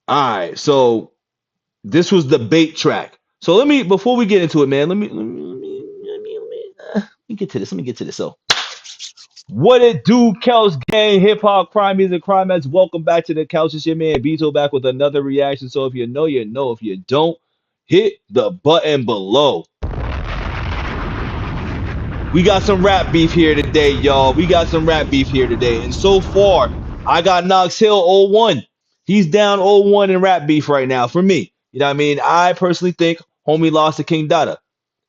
All right, so this was the bait track. So before we get into it, man, let me get to this. Let me get to this. So, what it do, Couch Gang, hip hop, crime music, crime heads? Welcome back to the couch. It's your man Beto back with another reaction. So if you know, you know. If you don't, hit the button below. We got some rap beef here today, y'all. We got some rap beef here today. And so far, I got Knox Hill 0-1. He's down 0-1 in rap beef right now for me. You know what I mean? I personally think homie lost to King Dada.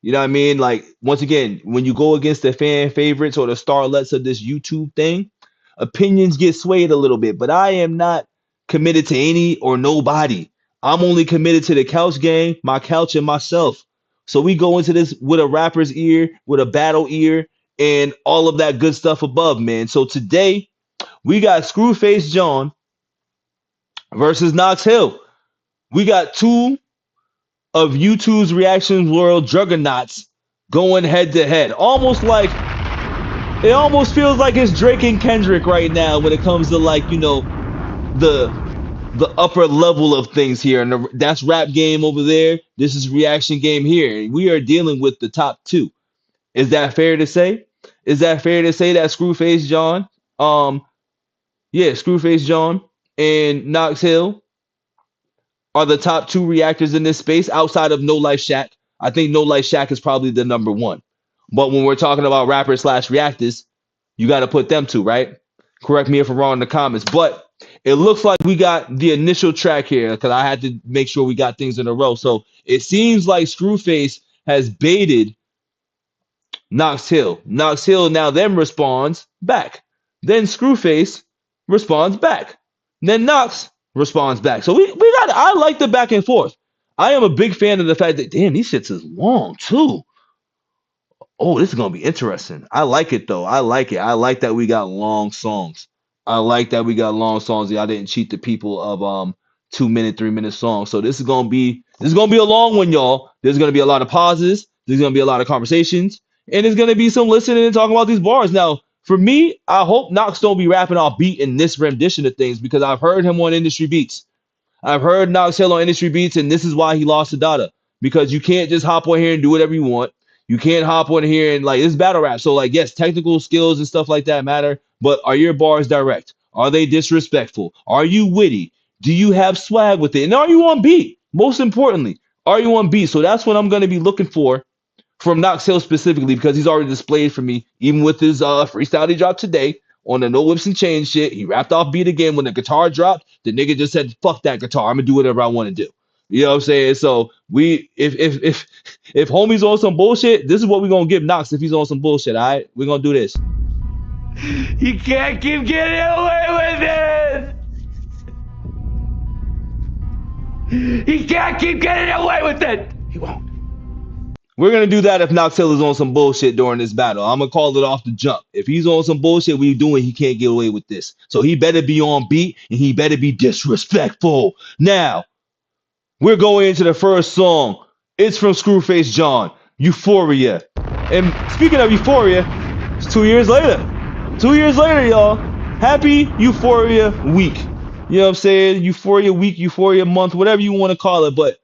You know what I mean? Like, once again, when you go against the fan favorites or the starlets of this YouTube thing, opinions get swayed a little bit. But I am not committed to any or nobody. I'm only committed to the couch gang, my couch, and myself. So we go into this with a rapper's ear, with a battle ear, and all of that good stuff above, man. So today we got Scrufacejean versus Knox Hill. We got two of YouTube's reactions world juggernauts going head to head. It almost feels like it's Drake and Kendrick right now when it comes to, like, you know, the upper level of things here, and that's rap game over there. This is reaction game here. We are dealing with the top two. Is that fair to say? Is that fair to say that Scrufacejean, Scrufacejean and Knox Hill are the top two reactors in this space outside of No Life Shaq? I think No Life Shaq is probably the number one. But when we're talking about rappers slash reactors, you got to put them two, right? Correct me if I'm wrong in the comments. But it looks like we got the initial track here because I had to make sure we got things in a row. So it seems like Scruface has baited Knox Hill. Knox Hill now then responds back. Then Scruface responds back. Then Knox responds back. So we got, I like the back and forth. I am a big fan of the fact that, damn, these shits is long too. Oh, this is gonna be interesting. I like it though. I like it. I like that we got long songs. I like that we got long songs. Y'all didn't cheat the people of 2 minute, 3 minute songs. So this is gonna be a long one, y'all. There's gonna be a lot of pauses. There's gonna be a lot of conversations, and there's gonna be some listening and talking about these bars. Now, for me, I hope Knox don't be rapping off beat in this rendition of things because I've heard him on Industry Beats. I've heard Knox Hill on Industry Beats, and this is why he lost to Dada. Because you can't just hop on here and do whatever you want. You can't hop on here and, like, it's battle rap. So, like, yes, technical skills and stuff like that matter, but are your bars direct? Are they disrespectful? Are you witty? Do you have swag with it? And are you on beat? Most importantly, are you on beat? So that's what I'm going to be looking for from Knox Hill specifically, because he's already displayed for me, even with his freestyle he dropped today on the No Whips and Chains shit. He rapped off beat again. When the guitar dropped, the nigga just said, fuck that guitar. I'm going to do whatever I want to do. You know what I'm saying? So if homie's on some bullshit, this is what we're gonna give Knox if he's on some bullshit. All right, we're gonna do this. You can't keep getting away with it. He can't keep getting away with it. He won't. We're gonna do that if Knox Hill is on some bullshit during this battle. I'm gonna call it off the jump. If he's on some bullshit, we doing, he can't get away with this. So he better be on beat and he better be disrespectful. Now, we're going into the first song. It's from Scrufacejean, Euphoria. And speaking of Euphoria, it's 2 years later. 2 years later, y'all. Happy Euphoria week. You know what I'm saying? Euphoria week, Euphoria month, whatever you want to call it. But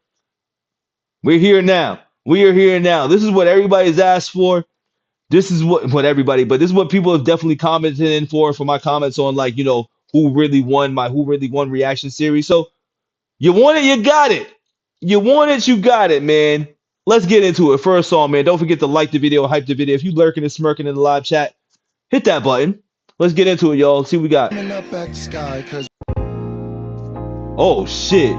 we're here now. We are here now. This is what everybody's asked for. This is what everybody, but this is what people have definitely commented in for my comments on, like, you know, who really won reaction series. So you want it, you got it. You want it, you got it, man. Let's get into it. First song, man. Don't forget to like the video, hype the video. If you lurking and smirking in the live chat, hit that button. Let's get into it, y'all. See what we got. Oh, shit.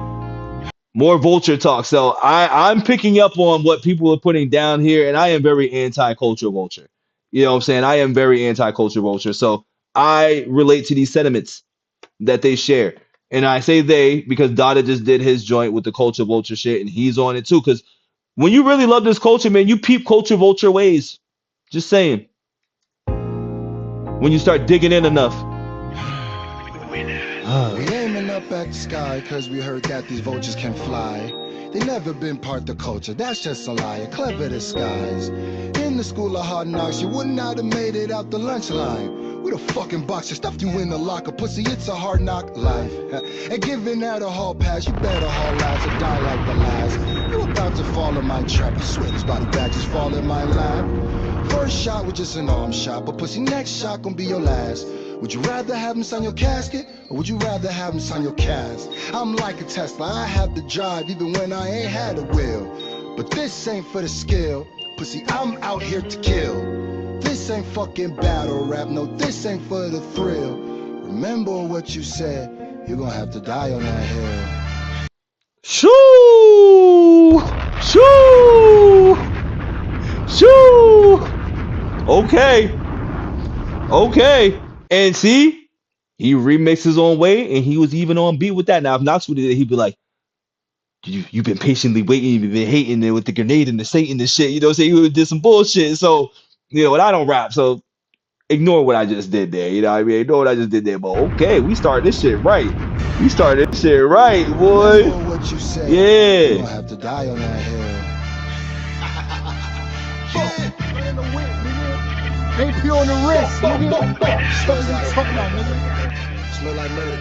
More vulture talk. So I'm picking up on what people are putting down here, and I am very anti-culture vulture. You know what I'm saying? I am very anti-culture vulture. So I relate to these sentiments that they share. And I say they because Dada just did his joint with the culture vulture shit, and he's on it too. Because when you really love this culture, man, you peep culture vulture ways. Just saying. When you start digging in enough. We aiming up at the sky because we heard that these vultures can fly. They never been part of the culture, that's just a lie, a clever disguise. In the school of hard knocks, you would not have made it out the lunch line. We the fucking boxer, stuffed you in the locker. Pussy, it's a hard knock life. And giving out a hall pass, you better haul ass or die like the last. You about to fall in my trap. I swear this body bag just fall in my lap. First shot was just an arm shot, but pussy, next shot gon' be your last. Would you rather have him sign your casket, or would you rather have him sign your cast? I'm like a Tesla, I have the drive even when I ain't had a wheel. But this ain't for the skill, pussy, I'm out here to kill. This ain't fucking battle rap, no, this ain't for the thrill. Remember what you said, you're gonna have to die on that hill. Shoo! Shoo! Shoo! Okay. And see, he remixed his own way, and he was even on beat with that. Now, if Knox would have, he'd be like, "You've been patiently waiting, you've been hating it with the grenade and the Satan and shit." You know what I'm saying? He would have did some bullshit. So, and I don't rap, so ignore what I just did there. You know what I mean? Ignore what I just did there. But okay, we started this shit right. We started this shit right, boy. Remember what you said, Yeah. you're gonna have to die on that hill. AP on the wrist, nigga. Smell like murder.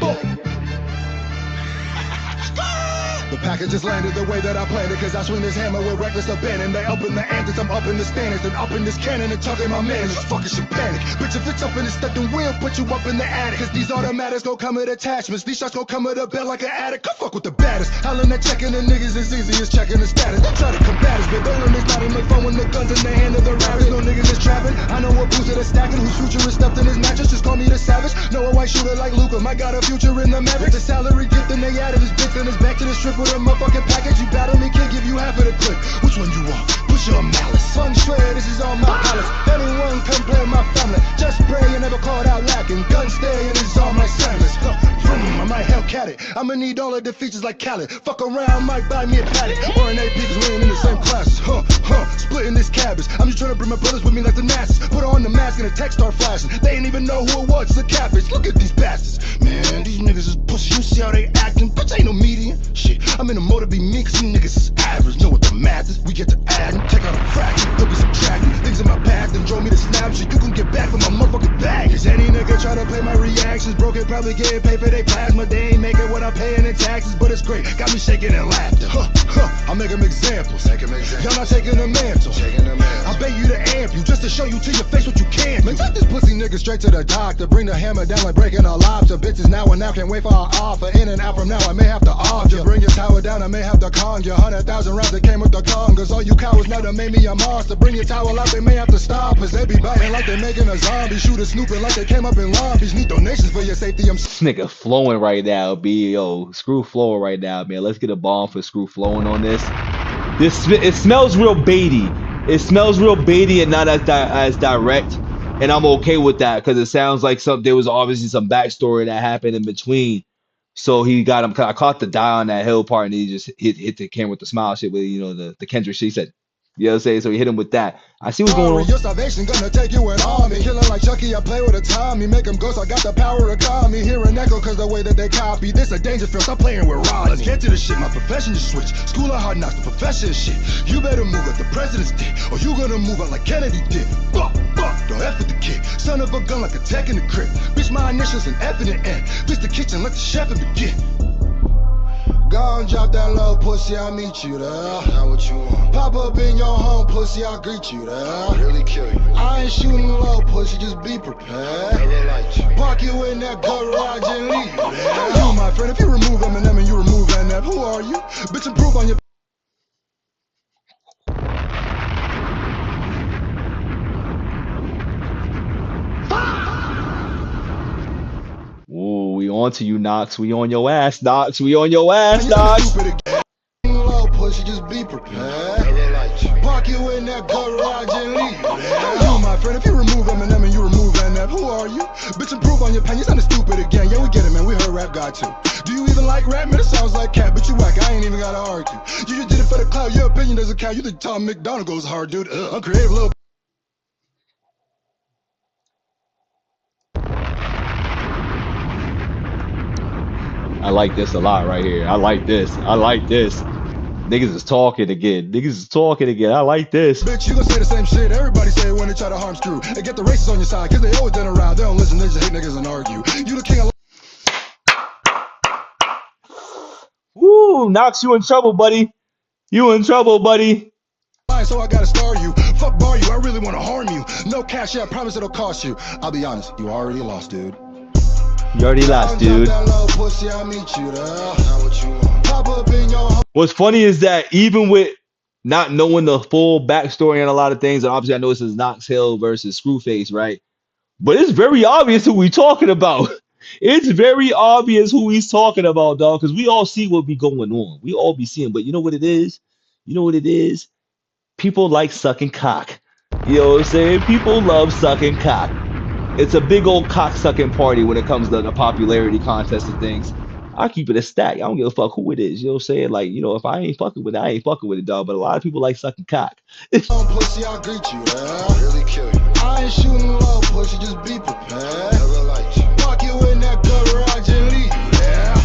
The package just landed the way that I planned it, cause I swing this hammer with reckless abandon. They up in the antics, I'm up in the standards, and up in this cannon and tugging my man. It's fucking shit panic. Bitch, if it's up in the stuck, then we'll put you up in the attic. Cause these automatics gon' come with attachments. These shots gon' come with a belt like an addict. Come fuck with the baddest. Hollin' at checking the niggas as easy as checking the status. They try to combat us, but they learn it's not in the phone when the guns in the hand of the rappers. No niggas is trapping. I know what boots that are stacking, whose future is stuffed in his mattress. Just call me the savage. Know a white shooter like Luca. Might got a future in the Maverick. The salary gift and they added his bitch and his back to the strip with a motherfucking package. You battle me, can't give you half of the clip. Which one you want? Push your malice. Fun shred, this is all my palace. Anyone come play my family. Just pray you never caught out lacking. Gun stay and this is all my silence. I might Hellcat it. I'ma need all of the features like Khaled. Fuck around, might buy me a paddock. Or an AP cause we ain't in the same classes. Splitting this cabbage. I'm just trying to bring my brothers with me like the masses. Put on the mask and the text start flashing. They ain't even know who it was, it's a catfish. Look at these bastards. Man, these niggas is pussy. You see how they acting? Bitch, ain't no median. Shit, I'm in the mode to be me cause these niggas is average. Know what the math is? We get to adding, take out a fraction. Look at subtracting. Things in my past and draw me to snap shit. You can get back for my motherfucking bag. Cause any nigga try to play my reactions. Broke it, probably getting paid for their plasma. They ain't making what I'm paying in taxes, but it's great. Got me shaking and laughter. I make them examples. Y'all not taking the mantle. I bet you to amp you just to show you to your face what you can. Man, take this pussy nigga straight to the doctor. Bring the hammer down like breaking a lobster. Bitches now and now can't wait for our offer. In and out from now, I may have to off you. Bring your tower down, I may have to con you. 100,000 rounds that came with the congas. All you cowards now that made me a monster. Bring your towel out, they may have to stop us. They be biting like they making a zombie. Shooting, snooping like they came up in lobbies. Need donations for your safety. I'm This nigga flowing right now, B. Yo, Screw flowing right now, man. Let's get a bomb for Screw flowing on this. It smells real baity. It smells real baity and not as direct. And I'm okay with that because it sounds like there was obviously some backstory that happened in between. So he got him. I caught the die on that hill part, and he just hit the camera with the smile shit with the Kendrick shit. He said, you know what I'm saying? So he hit him with that. I see what's going on. Your salvation gonna take you an army. Killing like Chucky, I play with a Tommy. Make him ghost, I got the power to call me. Hear an echo cause the way that they copy. This a danger film, stop playing with Rodney. Let's get to the shit, my profession just switch. School of hard knocks, the profession is shit. You better move like the president's did, or you gonna move out like Kennedy did. Fuck, don't F with the kid. Son of a gun like a tech in the crib. Bitch, my initials and F in the end. Bitch, the kitchen, let the chef begin. Go and drop that low pussy, I'll meet you there. Now what you want? Pop up in your home, pussy, I'll greet you there. I'll really kill you. I ain't shooting low, pussy, just be prepared. Never liked you. Park you in that garage and leave you there. You, my friend, if you remove Eminem and you remove NF, who are you? Bitch, improve on your... Ooh, we on to you, Knox. We on your ass, Knox. We on your ass, Knox. Low pussy, just be prepared. Park you in that garage and leave you, my friend. If you remove Eminem and you remove NF, who are you? Bitch, improve on your pen. You sound stupid again. Yeah, we get it, man. We heard rap God too. Do you even like rap, man? It sounds like cat, but you whack. I ain't even gotta argue. You just did it for the clout. Your opinion doesn't count. You think Tom McDonald goes hard, dude. I'm creative, little. I like this a lot right here. I like this. Niggas is talking again. Niggas is talking again. I like this. Bitch, you gon' say the same shit everybody say when they try to harm Screw. And get the racists on your side, cause they always done around. They don't listen, they just hate niggas and argue. You the king of Woo, Knox, you in trouble, buddy. You in trouble, buddy. lies, so I gotta star you. Fuck bar you, I really wanna harm you. No cash, yeah, I promise it'll cost you. I'll be honest, you already lost, dude. You already lost, dude. What's funny is that even with not knowing the full backstory and a lot of things, and obviously I know this is knoxhill versus Scruface, right? But it's very obvious who we talking about. It's very obvious who he's talking about, dog, because we all see what be going on. We all be seeing, but you know what it is? You know what it is? People like sucking cock. You know what I'm saying? People love sucking cock. It's a big old cock sucking party when it comes to the popularity contest and things. I keep it a stack. I don't give a fuck who it is. You know what I'm saying? Like, you know, if I ain't fucking with it, I ain't fucking with it, dog. But a lot of people like sucking cock. Pussy, I'll greet you, yeah. Really kill you. I ain't shooting low, pussy, just be prepared. Never like you. Walk you in that garage and leave you, yeah.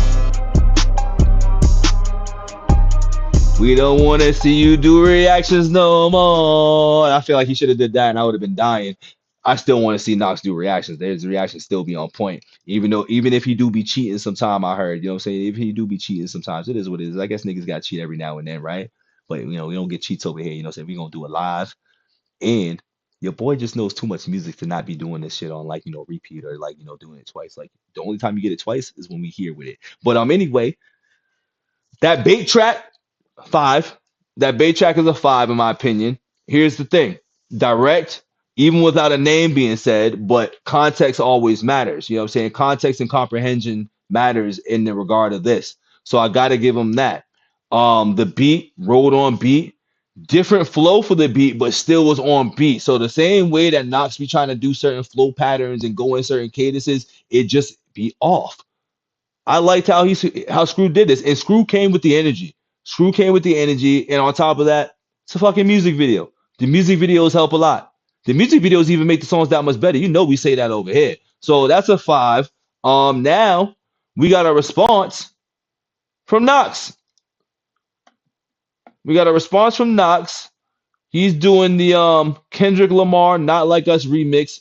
We don't want to see you do reactions no more. I feel like he should have did that and I would have been dying. I still want to see Knox do reactions. His reactions still be on point. Even if he do be cheating sometime, I heard, you know what I'm saying? If he do be cheating sometimes, it is what it is. I guess niggas got to cheat every now and then, right? But, you know, we don't get cheats over here, you know what I'm saying? We going to do it live. And your boy just knows too much music to not be doing this shit on, like, you know, repeat or, like, you know, doing it twice. Like, the only time you get it twice is when we hear with it. But anyway, that bait track, 5. That bait track is a 5 in my opinion. Here's the thing. Direct, even without a name being said, but context always matters. You know what I'm saying? Context and comprehension matters in the regard of this. So I got to give him that. The beat, rolled on beat, different flow for the beat, but still was on beat. So the same way that Knox be trying to do certain flow patterns and go in certain cadences, it just be off. I liked how Screw did this, and Screw came with the energy. Screw came with the energy, and on top of that, it's a fucking music video. The music videos help a lot. The music videos even make the songs that much better. You know we say that over here. So that's a 5. Now we got a response from Knox. We got a response from Knox. He's doing the Kendrick Lamar "Not Like Us" remix.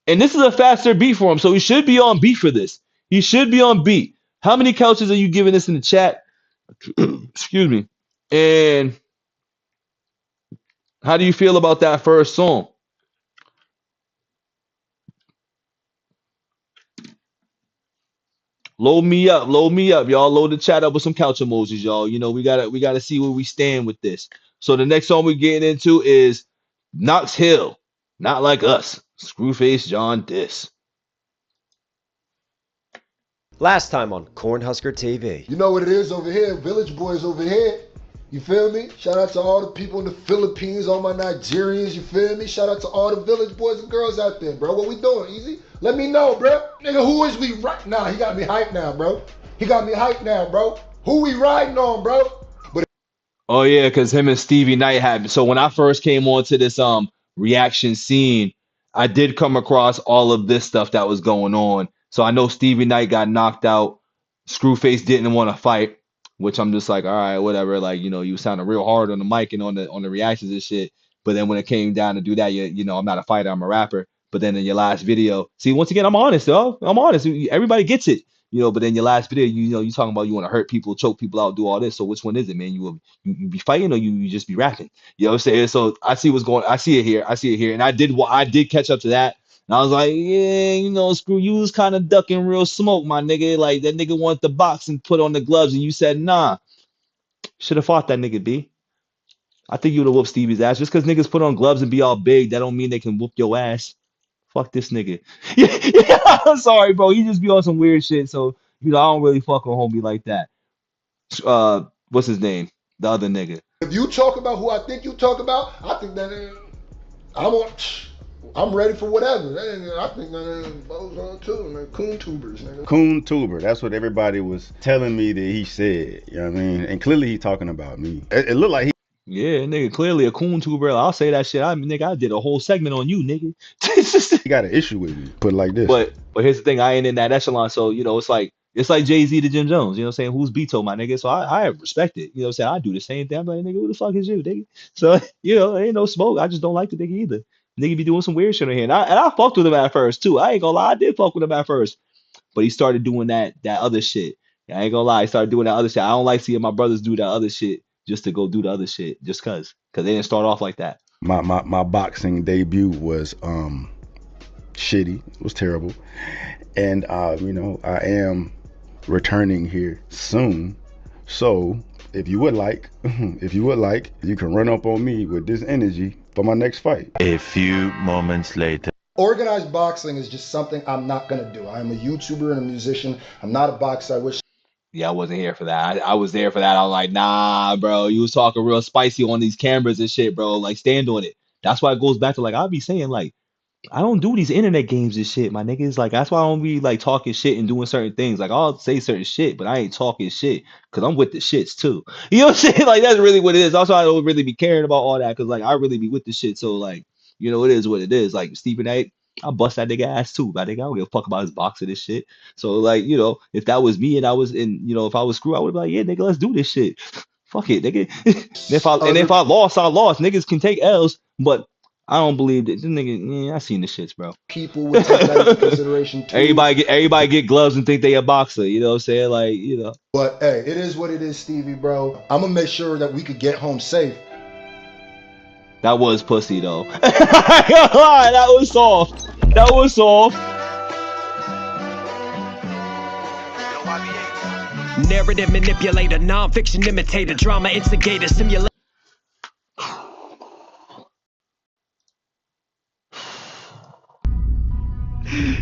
And this is a faster beat for him, so he should be on beat for this. He should be on beat. How many couches are you giving this in the chat? Excuse me. And how do you feel about that first song? Load me up, y'all. Load the chat up with some couch emojis, y'all. You know, we gotta see where we stand with this. So the next song we're getting into is knoxhill, "Not Like Us." Scrufacejean diss. Last time on Cornhusker TV. You know what it is over here, Village Boys over here. You feel me? Shout out to all the people in the Philippines, all my Nigerians, you feel me? Shout out to all the Village Boys and girls out there, bro. What we doing, Easy? Let me know, bro. Nigga, who is we right now? He got me hyped now, bro. He got me hyped now, bro. Who we riding on, bro? Oh yeah, because him and Stevie Knight had. So when I first came onto this reaction scene, I did come across all of this stuff that was going on. So I know Stevie Knight got knocked out. Screwface didn't want to fight, which I'm just like, all right, whatever. Like, you know, you sounded real hard on the mic and on the reactions and shit. But then when it came down to do that, you know, I'm not a fighter, I'm a rapper. But then in your last video, see, once again, I'm honest, yo. I'm honest. Everybody gets it, you know. But in your last video, you know, you talking about you want to hurt people, choke people out, do all this. So which one is it, man? You be fighting or you just be rapping? You know what I'm saying? So I see what's going. I see it here, and I did catch up to that. And I was like, yeah, you know, Screw, you was kind of ducking real smoke, my nigga. Like that nigga wanted the box and put on the gloves, and you said nah. Should have fought that nigga, B. I think you would have whooped Stevie's ass. Just because niggas put on gloves and be all big, that don't mean they can whoop your ass. Fuck this nigga. Yeah, I'm sorry, bro. He just be on some weird shit. So, you know, I don't really fuck with homie like that. What's his name? The other nigga. If you talk about who I think you talk about, I think that I'm ready for whatever. I think those are too, man. Coon tubers, nigga. Coon tuber. That's what everybody was telling me that he said. You know what I mean? And clearly he talking about me. It looked like he. Yeah, nigga, clearly a coon tuber. I'll say that shit. I did a whole segment on you, nigga. He got an issue with me. Put it like this. But here's the thing. I ain't in that echelon. So, you know, it's like It's like Jay-Z to Jim Jones, you know what I'm saying? Who's Beto, my nigga? So I respect it. You know what I'm saying? I do the same thing. I'm like, nigga, who the fuck is you, nigga? So, you know, ain't no smoke. I just don't like the nigga either. Nigga be doing some weird shit on here. And I fucked with him at first too. I ain't gonna lie, I did fuck with him at first. But he started doing that other shit. I ain't gonna lie, he started doing that other shit. I don't like seeing my brothers do that other shit just to go do the other shit. Just cause they didn't start off like that. My boxing debut was shitty. It was terrible. And you know, I am returning here soon. So if you would like, you can run up on me with this energy for my next fight. A few moments later. Organized boxing is just something I'm not gonna do. I am a YouTuber and a musician. I'm not a boxer. I wish. Yeah, I wasn't here for that. I was there for that. I was like, nah, bro, you was talking real spicy on these cameras and shit, bro. Like, stand on it. That's why it goes back to, like, I'll be saying, like, I don't do these internet games and shit, my niggas. Like, that's why I don't be, like, talking shit and doing certain things. Like, I'll say certain shit, but I ain't talking shit because I'm with the shits, too. You know what I'm saying? Like, that's really what it is. Also, I don't really be caring about all that because, like, I really be with the shit. So, like, you know, it is what it is. Like, Stephen A., I'll bust that nigga ass too, my nigga. I don't give a fuck about his boxing and shit. So, like, you know, if that was me and I was in, you know, if I was Screw, I would be like, yeah, nigga, let's do this shit. Fuck it, nigga. and if I lost, I lost. Niggas can take L's, but I don't believe that. This nigga, yeah, I seen the shits, bro. People would take that into consideration too. Everybody get gloves and think they a boxer. You know what I'm saying? Like, you know. But hey, it is what it is, Stevie, bro. I'm gonna make sure that we could get home safe. That was pussy though. That was soft. That was soft. Narrative manipulator, non-fiction imitator, drama instigator, simulator.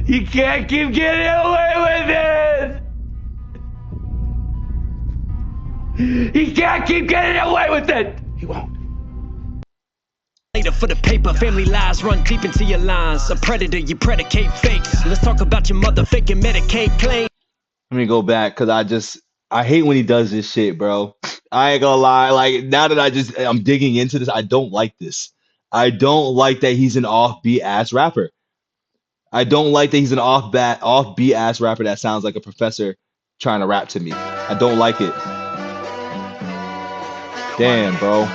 You can't keep getting away with it! He can't keep getting away with it! He won't. For the paper, family lies run deep into your lines. A predator, you predicate fakes. Let's talk about your mother faking Medicaid claim. Let me go back because I hate when he does this shit, bro. I ain't gonna lie. Like, now that I'm digging into this, I don't like this. I don't like that he's an offbeat ass rapper. I don't like that he's an offbeat ass rapper that sounds like a professor trying to rap to me. I don't like it. Damn, bro.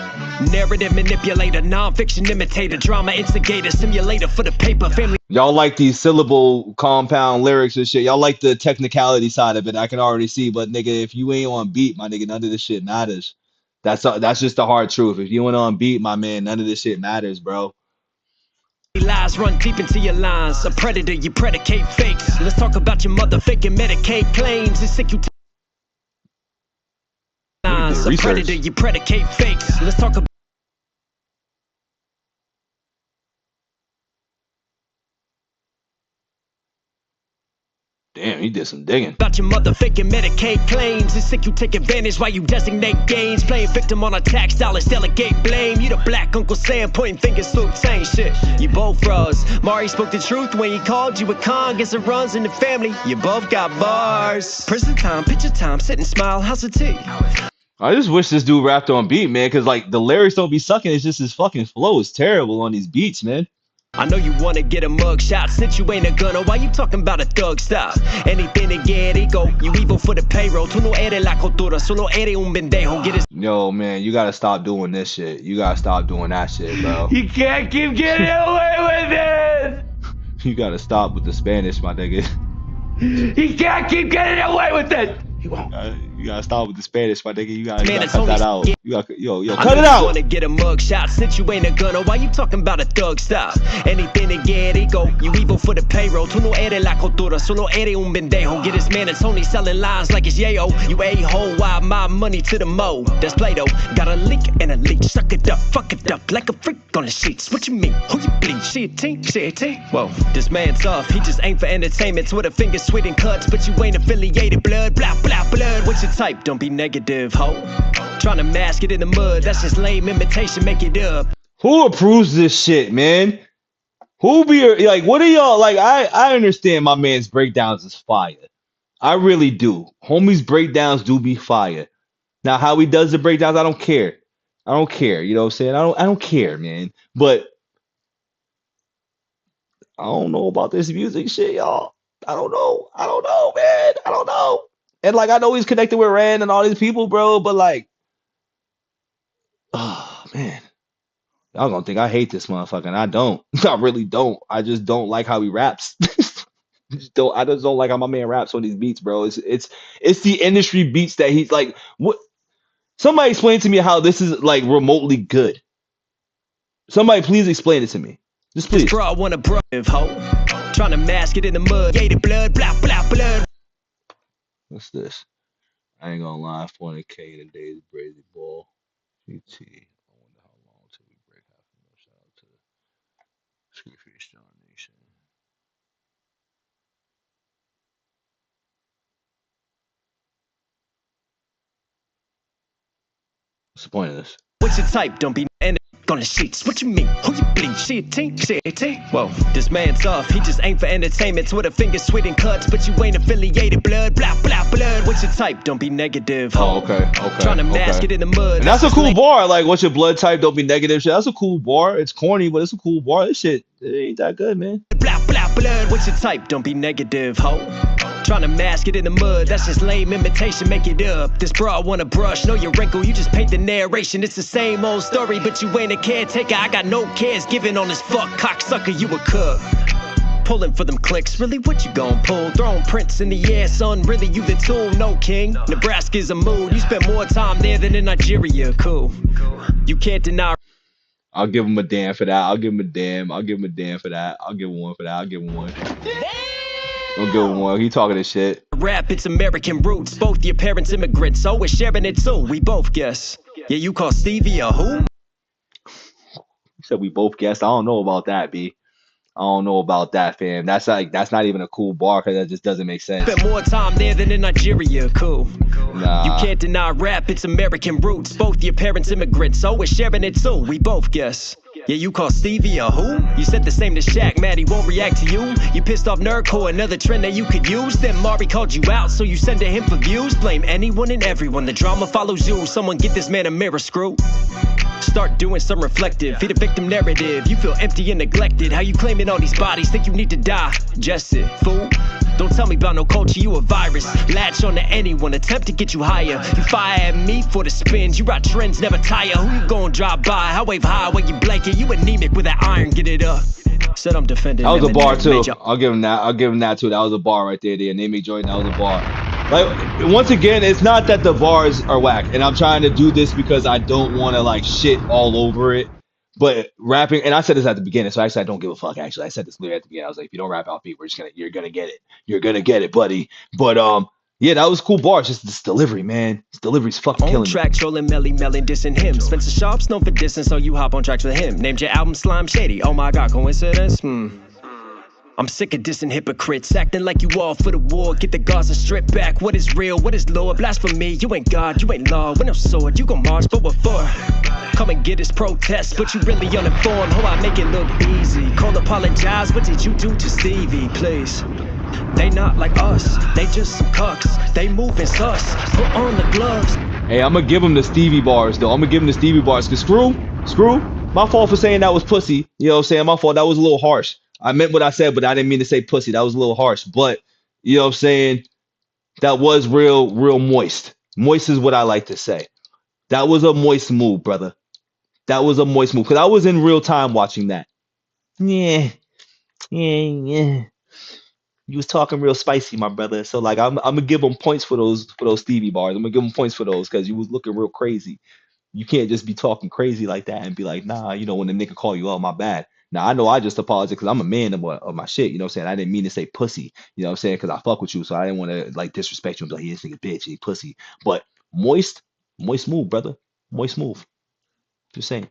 Narrative manipulator, non-fiction imitator, drama instigator, simulator for the paper, family. Y'all like these syllable compound lyrics and shit. Y'all like the technicality side of it. I can already see, but nigga, if you ain't on beat, my nigga, none of this shit matters. That's just the hard truth. If you ain't on beat, my man, none of this shit matters, bro. Lies run deep into your lines. A predator, you predicate fakes. Let's talk about your mother faking Medicaid claims. It's sick you. A predator, you predicate fakes. Let's talk about. Damn, he did some digging. About your mother faking Medicaid claims. It's sick you take advantage while you designate gains. Playing victim on a tax dollars, delegate blame. You the black Uncle Sam pointing fingers so same shit. You both froze. Mari spoke the truth when he called you a con. Guess it runs in the family. You both got bars. Prison time, picture time, sit and smile. How's the tea? I just wish this dude rapped on beat, man, because like the lyrics don't be sucking. It's just his fucking flow is terrible on these beats, man. I know you wanna get a mug shot since you ain't a gunner. Why you talking about a thug style? Anything to get ego. You evil for the payroll. Tú no eres la cultura, solo eres un pendejo. Get his. Yo, man, you gotta stop doing this shit. You gotta stop doing that shit, bro. You can't keep getting away with it! You gotta stop with the Spanish, my nigga. He can't keep getting away with it! He won't. You gotta stop with the Spanish, my nigga. You gotta Man, cut that out. You gotta, yo, cut it You out. wanna get a mug shot since you ain't a gunner. Why you talking about a thug style? Anything to get ego. You evil for the payroll. Tú no eres la cultura, solo eres un pendejo. Get his man, it's only selling lines like it's yayo. You a-hole, why my money to the mo? That's Play-Doh. Got a leak and a leak. Suck it up, fuck it up like a freak on the sheets. What you mean? Who you bleed? She a team? She a team? Whoa, this man's off. He just ain't for entertainment. Twitter fingers sweet and cuts, but you ain't affiliated. Blood, blah, blah, blood. What's your type? Don't be negative, ho. Trying to mask it in the mud. That's just lame imitation. Make it up. Who approves this shit, man? Who be like? What are y'all like? I understand my man's breakdowns is fire. I really do. Homie's breakdowns do be fire. Now how he does the breakdowns, I don't care. I don't care. You know what I'm saying? I don't care, man. But I don't know about this music shit, y'all. I don't know, man. I don't know. And like I know he's connected with Rand and all these people, bro, but like, oh man. Y'all gonna think I hate this motherfucker, and I don't. I really don't. I just don't like how he raps. I just don't like how my man raps on these beats, bro. It's the industry beats that he's like. What? Somebody explain to me how this is like remotely good. Somebody please explain it to me. Just please. Bro, I want a bro, hoe. Trying to mask it in the mud. Yeah, the blood, blah, blah, blood. What's this? I ain't gonna lie. 400K in a day's crazy ball. GT. I wonder how long till we break half a mil. Shout out to Scrufacejean Nation. What's the point of this? What's your type? Don't be in on the sheets. What you mean? Who you bleach? See a team? See a team? Whoa, this man's off. He just ain't for entertainment. With a finger sweet and cuts, but you ain't affiliated. Blood, blah, blah, blood. What's your type? Don't be negative. Oh, okay. Trying to mask it in the mud. And that's a cool bar. Like, what's your blood type? Don't be negative. Shit. That's a cool bar. It's corny, but it's a cool bar. This shit, it ain't that good, man. Blah, blah, blood. What's your type? Don't be negative, ho. Trying to mask it in the mud, that's just lame imitation, make it up. This bra wanna brush, know your wrinkle, you just paint the narration. It's the same old story, but you ain't a caretaker. I got no cares given on this fuck cocksucker, you a cook. Pulling for them clicks, really what you gon' pull? Throwing prints in the air, son, really you the tool? No king, Nebraska's a mood. You spent more time there than in Nigeria, cool. You can't deny. I'll give him a damn for that. I'll give him a damn. I'll give him a damn for that. I'll give him one for that. I'll give him one. Don't give him one. He talking this shit. Rap, it's American roots. Both your parents immigrants, so we're sharing it too. We both guess. Yeah, you call Stevie a who? He said we both guessed. I don't know about that, B. I don't know about that, fam. That's not even a cool bar because that just doesn't make sense. Spent more time there than in Nigeria, cool. Nah. You can't deny rap, it's American roots. Both your parents immigrants, so we're sharing it too. We both guess. Yeah, you call Stevie a who? You said the same to Shaq, Matt, he won't react to you. You pissed off Nerdcore, another trend that you could use. Then Mari called you out, so you send to him for views. Blame anyone and everyone, the drama follows you. Someone get this man a mirror screw. Start doing some reflective, feed a victim narrative. You feel empty and neglected, how you claiming all these bodies? Think you need to die, just it, fool. Don't tell me about no culture, you a virus. Latch on to anyone, attempt to get you higher. You fire at me for the spins, you ride trends, never tire. Who you gon' drive by? I wave high when you blanket. You anemic with that iron, get it up. Said I'm defending. That was a bar too. I'll give him that. I'll give him that too. That was a bar right there. The anemic joint, that was a bar. Like, once again, it's not that the bars are whack, and I'm trying to do this because I don't want to like shit all over it. But rapping, and I said this at the beginning, so actually I don't give a fuck. Actually, I said this literally at the beginning. I was like, if you don't rap out beat, you're gonna get it. You're gonna get it, buddy. But yeah, that was cool bars. Just this delivery, man. This delivery's fucking killing me. On track, trolling Melly, dissing him. Spencer Sharp's known for dissing, so you hop on tracks with him. Named your album Slime Shady. Oh my god, coincidence? I'm sick of dissing hypocrites, acting like you all for the war. Get the Gaza Strip back. What is real? What is law? Blasphemy. You ain't God, you ain't law. With no sword, you gon' march, but what for? Come and get his protest, but you really uninformed. How I make it look easy. Call apologize, what did you do to Stevie? Please. They not like us, they just some cucks. They moving sus, put on the gloves. Hey, I'm gonna give him the Stevie bars though. I'm gonna give him the Stevie bars because Screw, my fault for saying that was pussy. You know what I'm saying? My fault, that was a little harsh. I meant what I said, but I didn't mean to say pussy. That was a little harsh. But, you know what I'm saying? That was real moist. Moist is what I like to say. That was a moist move, brother. That was a moist move. Because I was in real time watching that. Yeah. You was talking real spicy, my brother. So, like, I'm going to give him points for those Stevie bars. I'm going to give him points for those because you was looking real crazy. You can't just be talking crazy like that and be like, nah, you know, when the nigga call you, oh, my bad. Now, I know I just apologize because I'm a man of my shit. You know what I'm saying? I didn't mean to say pussy. You know what I'm saying? Because I fuck with you. So I didn't want to, like, disrespect you and be like, this nigga bitch, he pussy. But moist move, brother. Moist move. Just saying.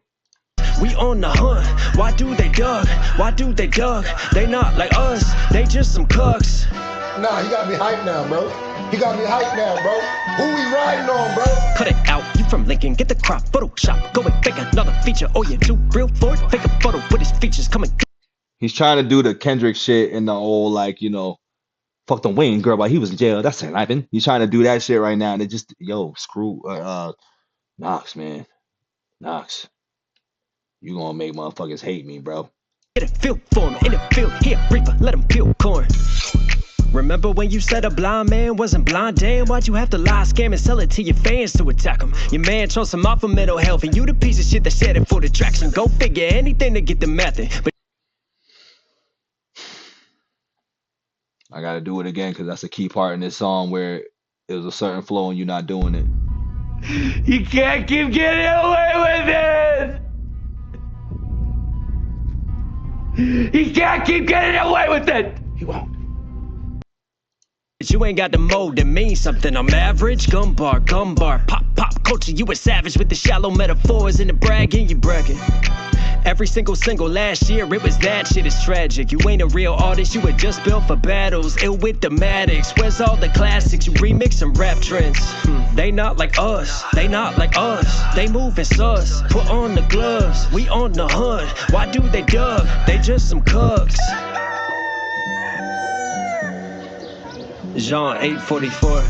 We on the hunt. Why do they dug? Why do they dug? They not like us. They just some cucks. Nah, he got me hyped now, bro. He got me hyped now, bro. Who we riding on, bro? Cut it out. You from Lincoln. Get the crop. Photoshop. Go and fake another feature. Oh, you too real for it? Fake a photo with his features coming. He's trying to do the Kendrick shit and the old, like, you know, fuck the Wayne girl while he was in jail. That's St. Ivan. He's trying to do that shit right now. And it just, screw KNOX, man. KNOX. You gonna make motherfuckers hate me, bro. Get a feel for him. In the field. Here, Reaper. Let him peel corn. Remember when you said a blind man wasn't blind? Damn, why'd you have to lie, scam, and sell it to your fans to attack him? Your man chose him off for mental health, and you the piece of shit that said it for the traction. Go figure, anything to get the method. But I gotta do it again because that's a key part in this song where it was a certain flow and you're not doing it. You can't keep getting away with it! He can't keep getting away with it! He won't. you ain't got the mode that means something. I'm average, gumbar, pop culture. You a savage with the shallow metaphors and the bragging, you bragging. Every single last year, it was that shit is tragic. You ain't a real artist, you were just built for battles. Ill with the Maddox, where's all the classics? You remix some rap trends. They not like us, they not like us. They moving sus, put on the gloves. We on the hunt, why do they dug? They just some cucks. Jean 844.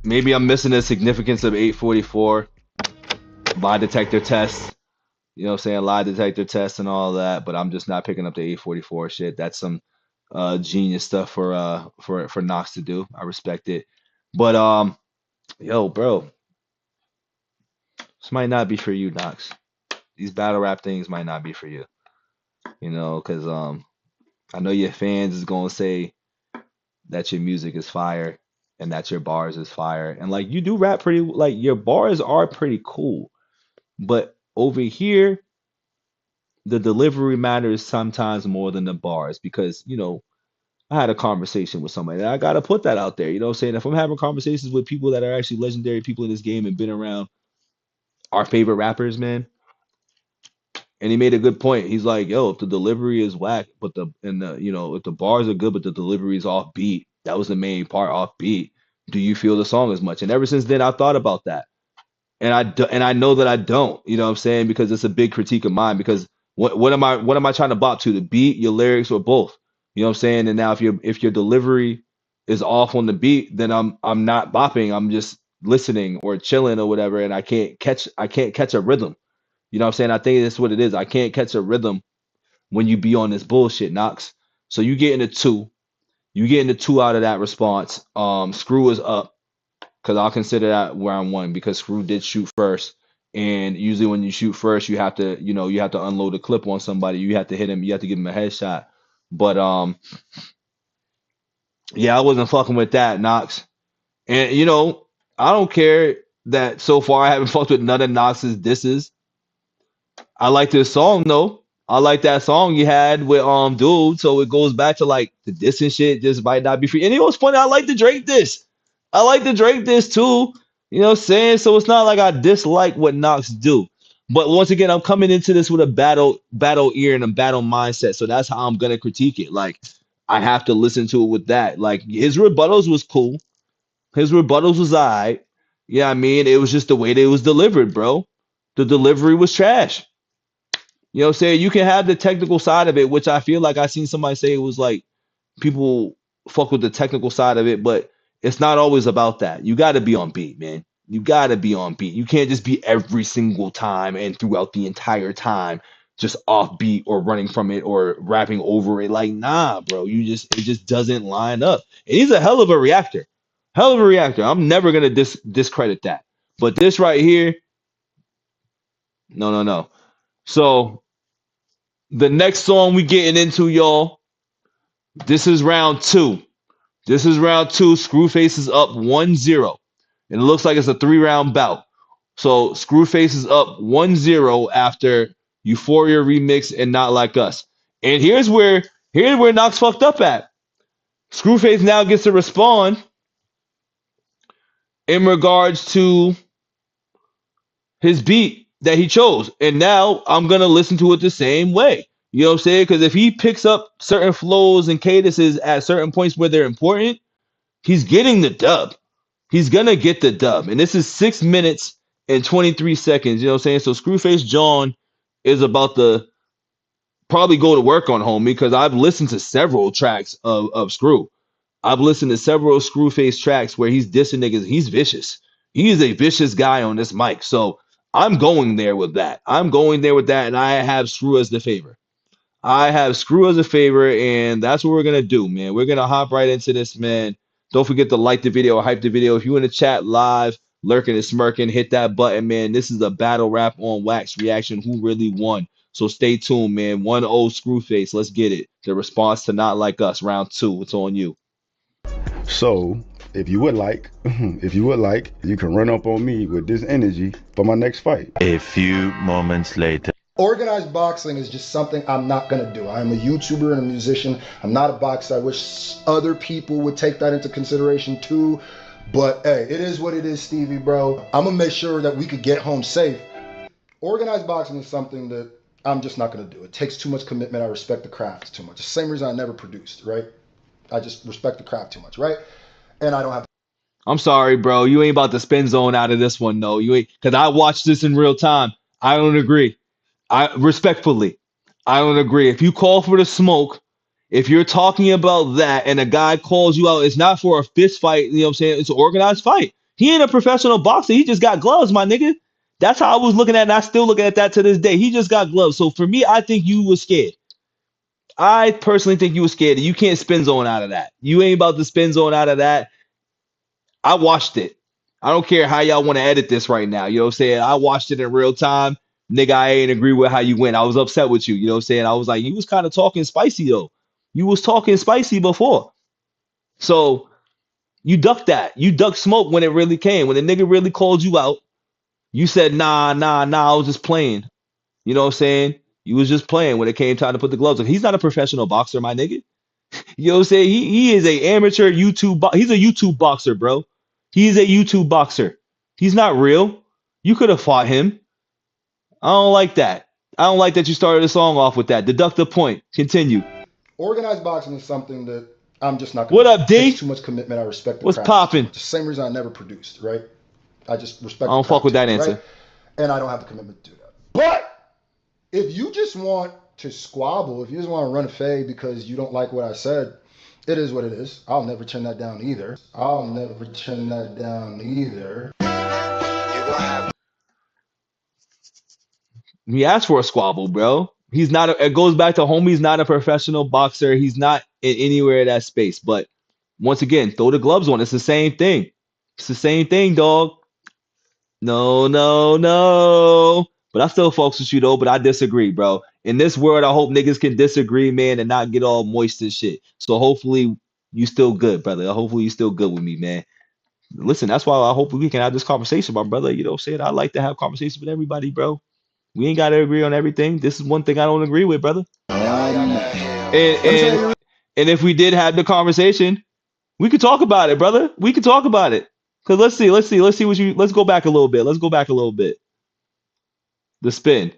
Maybe I'm missing the significance of 844, lie detector test, you know what I'm saying, lie detector test and all that, but I'm just not picking up the 844 shit. That's some genius stuff for KNOX to do. I respect it. But yo, bro, this might not be for you, KNOX. These battle rap things might not be for you. You know, because I know your fans is gonna say that your music is fire and that your bars is fire. And like you do rap pretty, like your bars are pretty cool. But over here, the delivery matters sometimes more than the bars because, you know, I had a conversation with somebody and I gotta put that out there. You know what I'm saying? If I'm having conversations with people that are actually legendary people in this game and been around our favorite rappers, man. And he made a good point. He's like, yo, if the delivery is whack, but if the bars are good, but the delivery is off beat, that was the main part, off beat. Do you feel the song as much? And ever since then, I've thought about that. And I know that I don't, you know what I'm saying? Because it's a big critique of mine. Because what am I trying to bop to? The beat, your lyrics, or both? You know what I'm saying? And now if your delivery is off on the beat, then I'm not bopping. I'm just listening or chilling or whatever, and I can't catch a rhythm. You know what I'm saying? I think that's what it is. I can't catch a rhythm when you be on this bullshit, Knox. So you get in a 2. You get in a 2 out of that response. SCRU is up because I'll consider that round 1 because SCRU did shoot first. And usually when you shoot first, you have to unload a clip on somebody. You have to hit him. You have to give him a headshot. But yeah, I wasn't fucking with that, Knox. And you know, I don't care that so far I haven't fucked with none of Knox's disses. I like this song though. I like that song you had with Dude. So it goes back to like the diss and shit just might not be free. And it was funny. I like the Drake diss. I like the Drake diss too. You know what I'm saying? So it's not like I dislike what Knox do. But once again, I'm coming into this with a battle ear and a battle mindset. So that's how I'm gonna critique it. Like I have to listen to it with that. Like his rebuttals was cool. His rebuttals was alright. Yeah, I mean, it was just the way that it was delivered, bro. The delivery was trash. You know what I'm saying? You can have the technical side of it, which I feel like I seen somebody say it was like people fuck with the technical side of it, but it's not always about that. You got to be on beat, man. You got to be on beat. You can't just be every single time and throughout the entire time just off beat or running from it or rapping over it. Like, nah, bro. It just doesn't line up. And he's a hell of a reactor. Hell of a reactor. I'm never going to discredit that. But this right here, no. So the next song we getting into, y'all. This is round 2. Scruface is up 1-0. And it looks like it's a 3-round bout. So Scruface is up 1-0 after Euphoria remix and Not Like Us. And here's where Knox fucked up at. Scruface now gets to respond in regards to his beat that he chose. And now I'm going to listen to it the same way. You know what I'm saying? Because if he picks up certain flows and cadences at certain points where they're important, he's getting the dub. He's going to get the dub. And this is 6 minutes and 23 seconds. You know what I'm saying? So Scrufacejean is about to probably go to work on homie because I've listened to several tracks of SCRU. I've listened to several Scruface tracks where he's dissing niggas. He's vicious. He is a vicious guy on this mic. So I'm going there with that. I'm going there with that, and I have SCRU as the favor. I have SCRU as a favor, and that's what we're gonna do, man. We're gonna hop right into this, man. Don't forget to like the video or hype the video. If you in the chat live, lurking and smirking, hit that button, man. This is a battle rap on wax reaction. Who really won? So stay tuned, man. 1-0 Scruface. Let's get it. The response to Not Like Us, round 2. It's on you. So if you would like, you can run up on me with this energy for my next fight. A few moments later. Organized boxing is just something I'm not gonna do. I'm a YouTuber and a musician. I'm not a boxer. I wish other people would take that into consideration too. But hey, it is what it is, Stevie, bro. I'm gonna make sure that we could get home safe. Organized boxing is something that I'm just not gonna do. It takes too much commitment. I respect the craft too much. The same reason I never produced, right? I just respect the craft too much, right? And I don't have. I'm sorry, bro. You ain't about to spin zone out of this one, though. You ain't, because I watched this in real time. I don't agree. I don't agree. If you call for the smoke, if you're talking about that and a guy calls you out, it's not for a fist fight. You know what I'm saying? It's an organized fight. He ain't a professional boxer. He just got gloves, my nigga. That's how I was looking at it, and I still look at that to this day. He just got gloves. So for me, I think you was scared. I personally think you were scared. You can't spin zone out of that. You ain't about to spin zone out of that. I watched it. I don't care how y'all want to edit this right now. You know what I'm saying? I watched it in real time. Nigga, I ain't agree with how you went. I was upset with you. You know what I'm saying? I was like, you was kind of talking spicy, though. You was talking spicy before. So you ducked that. You ducked smoke when it really came. When the nigga really called you out, you said, nah, I was just playing. You know what I'm saying? You was just playing when it came time to put the gloves on. He's not a professional boxer, my nigga. You know what I'm saying? He is a amateur YouTube. He's a YouTube boxer, bro. He's a YouTube boxer. He's not real. You could have fought him. I don't like that. I don't like that you started the song off with that. Deduct the point. Continue. Organized boxing is something that I'm just not. What up, D? It takes too much commitment. I respect the What's craft. popping? The same reason I never produced, right? I just respect. I don't fuck with that right? answer. And I don't have the commitment to do that. But if you just want to squabble, if you just want to run a fade because you don't like what I said, it is what it is. I'll never turn that down either. He asked for a squabble, bro. He's not. It goes back to homie's not a professional boxer. He's not in anywhere in that space. But once again, throw the gloves on. It's the same thing. It's the same thing, dog. No. But I still fucks with you though. But I disagree, bro. In this world, I hope niggas can disagree, man, and not get all moist and shit. So hopefully you still good, brother. Hopefully you still good with me, man. Listen, that's why I hope we can have this conversation, my brother. You know what I'm saying? I like to have conversations with everybody, bro. We ain't got to agree on everything. This is one thing I don't agree with, brother. And if we did have the conversation, we could talk about it, brother. We could talk about it. Cause let's see what you. Let's go back a little bit. The spin.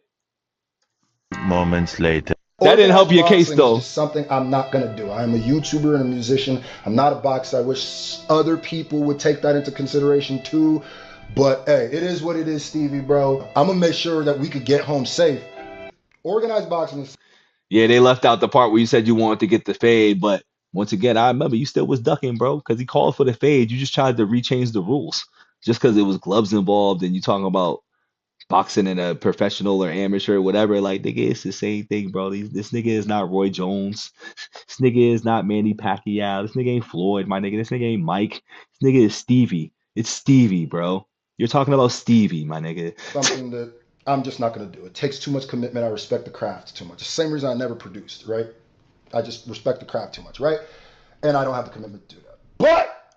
Moments later. That didn't help your case, though. It's just something I'm not gonna do. I'm a YouTuber and a musician. I'm not a boxer. I wish other people would take that into consideration too. But hey, it is what it is, Stevie, bro. I'm gonna make sure that we could get home safe. Organized boxing is. Yeah, they left out the part where you said you wanted to get the fade, but once again, I remember you still was ducking, bro, because he called for the fade. You just tried to rechange the rules just because it was gloves involved and you talking about boxing in a professional or amateur or whatever. Like, nigga, it's the same thing, bro. This nigga is not Roy Jones. This nigga is not Manny Pacquiao. This nigga ain't Floyd, my nigga. This nigga ain't Mike. This nigga is Stevie. It's Stevie, bro. You're talking about Stevie, my nigga. Something that I'm just not going to do. It takes too much commitment. I respect the craft too much. The same reason I never produced, right? I just respect the craft too much, right? And I don't have the commitment to do that. But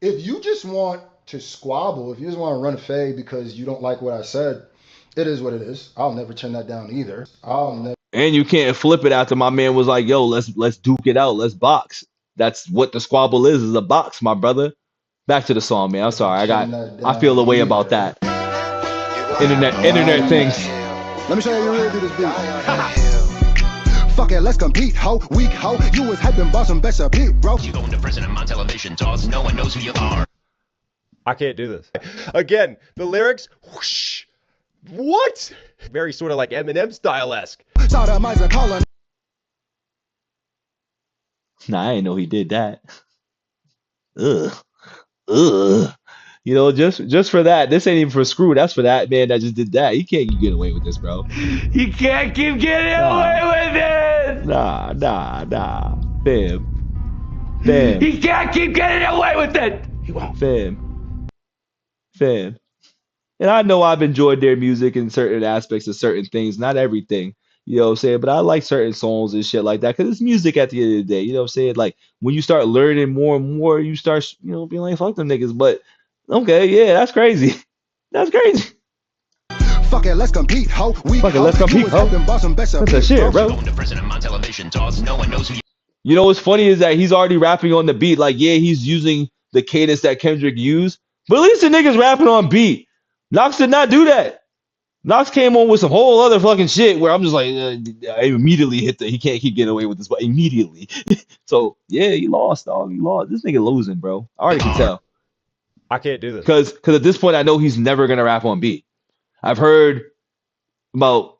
if you just want to squabble, if you just want to run a fade because you don't like what I said, it is what it is. I'll never turn that down either. And you can't flip it after my man was like, yo, let's duke it out. Let's box. That's what the squabble is a box, my brother. Back to the song, man. I'm sorry. I feel the way about that. Internet things. Let me show you how you really do this beat. Fuck it, let's compete, ho, weak ho. You was hyping boss and best a beat, bro. You going to prison and on television, toss. No one knows who you are. I can't do this. Again, the lyrics, whoosh. What? Very sort of like Eminem style-esque. Nah, I didn't know he did that. Ugh. You You know, just for that. This ain't even for Screw. That's for that man that just did that. He can't get away with this, bro. You can't keep getting away with it. Nah. Fam. He can't keep getting away with it. He won't. Fam. And I know I've enjoyed their music in certain aspects of certain things, not everything. You know what I'm saying? But I like certain songs and shit like that because it's music at the end of the day. You know what I'm saying? Like when you start learning more and more, you start, being like, fuck them niggas. But okay, yeah, that's crazy. That's crazy. Fuck it, let's compete, ho. Fuck it, let's compete, ho. That's the shit, bro. You know what's funny is that he's already rapping on the beat. Like, yeah, he's using the cadence that Kendrick used, but at least the nigga's rapping on beat. Knox did not do that. Knox came on with some whole other fucking shit where I'm just like, I immediately hit he can't keep getting away with this, but immediately. So, yeah, he lost, dog. He lost. This nigga losing, bro. I already can tell. I can't do this. Because at this point, I know he's never going to rap on beat. I've heard about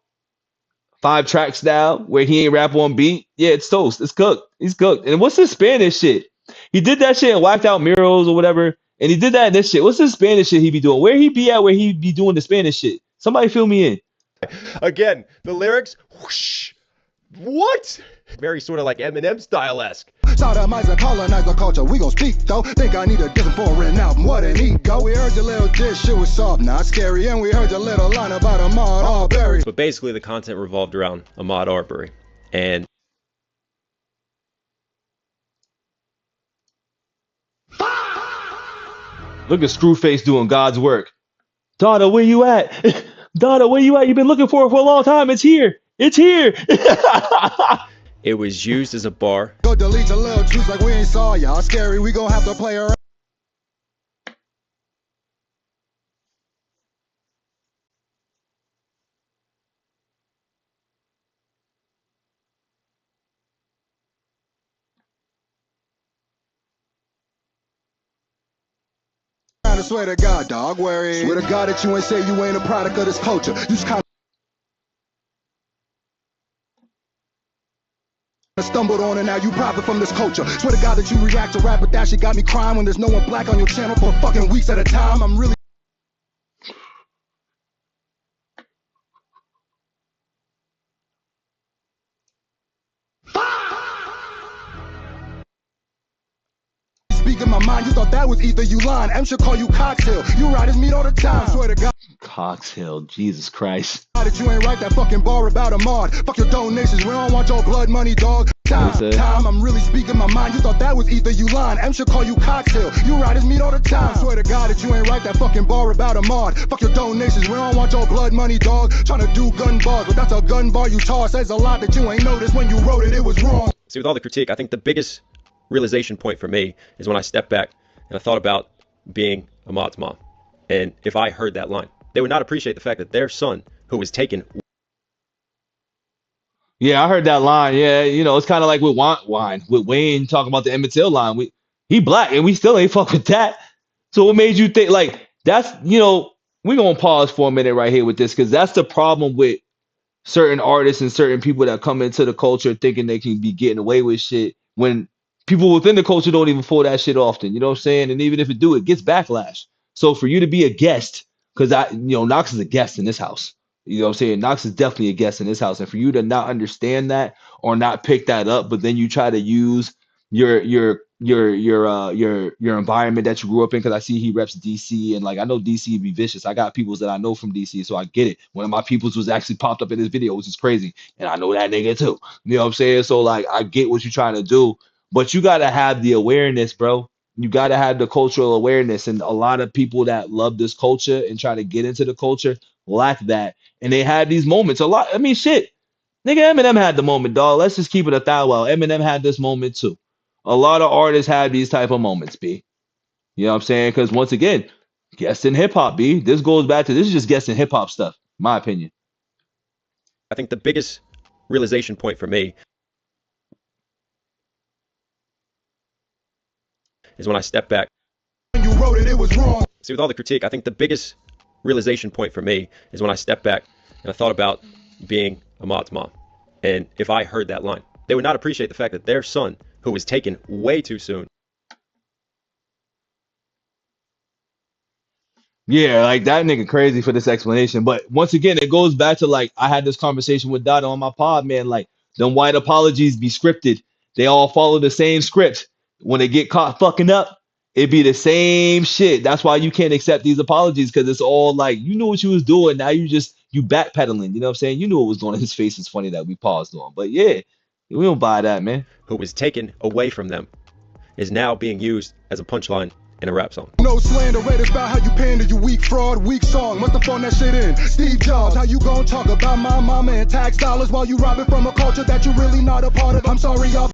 5 tracks now where he ain't rap on beat. Yeah, it's toast. It's cooked. He's cooked. And what's this Spanish shit? He did that shit and whacked out murals or whatever. And he did that in this shit. What's this Spanish shit he be doing? Where he be at where he be doing the Spanish shit? Somebody fill me in. Again, the lyrics, whoosh, what? Very sort of like Eminem style-esque. Sodomize and colonize the culture. We gon' speak though. Think I need a different foreign album. What an ego. We heard your little dish, shit was soft, not scary. And we heard your little line about Ahmaud Arbery. But basically, the content revolved around Ahmaud Arbery. And look at Screwface doing God's work. Daughter, where you at? Daughter, where you at? You've been looking for it for a long time. It's here. It's here. it was used as a bar. Go delete your little juice like we ain't saw y'all. Scary, we gon' have to play around. I swear to God, dog, worry. Swear to God that you ain't say you ain't a product of this culture. You just kind of stumbled on and now you profit from this culture. Swear to God that you react to rap, but that shit got me crying when there's no one black on your channel for fucking weeks at a time. I'm really speaking my mind. You thought that was either you lying. M should call you Cocktail. You riders meet all the time. Swear to God. Cocktail, Jesus Christ. That you ain't write that fucking bar about Ahmaud. Fuck your donations. We don't want your blood money, dog. Time, I'm really speaking my mind. You thought that was either you lying. M should call you Cocktail. You riders meet all the time. Swear to God that you ain't write that fucking bar about Ahmaud. Fuck your donations. We don't want your blood money, dog. Trying to do gun bars, but that's a gun bar you toss. Says a lot that you ain't noticed when you wrote it. It was wrong. See, with all the critique, I think the biggest realization point for me is when I stepped back and I thought about being Ahmaud's mom. And if I heard that line, they would not appreciate the fact that their son, who was taken. Yeah, I heard that line. Yeah, it's kind of like with Wayne talking about the Emmett Till line. He black and we still ain't fuck with that. So what made you think like that's, we're going to pause for a minute right here with this because that's the problem with certain artists and certain people that come into the culture thinking they can be getting away with shit when people within the culture don't even pull that shit often. You know what I'm saying? And even if it do, it gets backlash. So for you to be a guest, because Knox is a guest in this house. You know what I'm saying? Knox is definitely a guest in this house. And for you to not understand that or not pick that up, but then you try to use your environment that you grew up in, because I see he reps DC and like I know DC be vicious. I got peoples that I know from DC, so I get it. One of my peoples was actually popped up in this video, which is crazy. And I know that nigga too. You know what I'm saying? So like I get what you're trying to do, but you gotta have the awareness, bro. You got to have the cultural awareness, and a lot of people that love this culture and try to get into the culture lack that, and they have these moments a lot. I mean, shit, nigga, Eminem had the moment, dog. Let's just keep it 1,000. Eminem had this moment too. A lot of artists have these type of moments, B. You know what I'm saying? Because once again, guests in hip hop, B. This goes back to this is just guests in hip hop stuff, my opinion. I think the biggest realization point for me is when I stepped back. When you wrote it, it was wrong. See, with all the critique, I think the biggest realization point for me is when I stepped back and I thought about being Ahmaud's mom. And if I heard that line, they would not appreciate the fact that their son, who was taken way too soon. Yeah, like that nigga crazy for this explanation. But once again, it goes back to like I had this conversation with Dada on my pod, man. Like them white apologies be scripted. They all follow the same script. When they get caught fucking up, it be the same shit. That's why you can't accept these apologies because it's all like you knew what you was doing. Now you backpedaling. You know what I'm saying? You knew what was going on. His face is funny that we paused on. But yeah, we don't buy that, man. Who was taken away from them is now being used as a punchline in a rap song. No slander, read about how you pander, you weak fraud, weak song. Must have phoned that shit in. Steve Jobs, how you gon' talk about my mama and tax dollars while you robbing from a culture that you really not a part of? I'm sorry, y'all.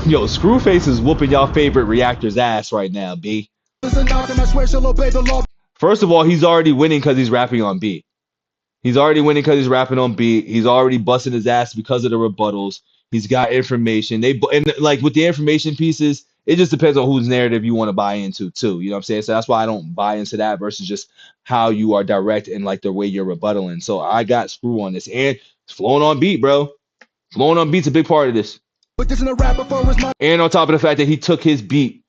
Yo, Scruface is whooping y'all favorite reactor's ass right now, B. First of all, he's already winning because he's rapping on B. He's already winning because he's rapping on B. He's already busting his ass because of the rebuttals. He's got information. And like with the information pieces, it just depends on whose narrative you want to buy into too. You know what I'm saying? So that's why I don't buy into that versus just how you are direct and like the way you're rebuttaling. So I got Screw on this. And it's flowing on beat, bro. Flowing on beat's a big part of this. And on top of the fact that he took his beat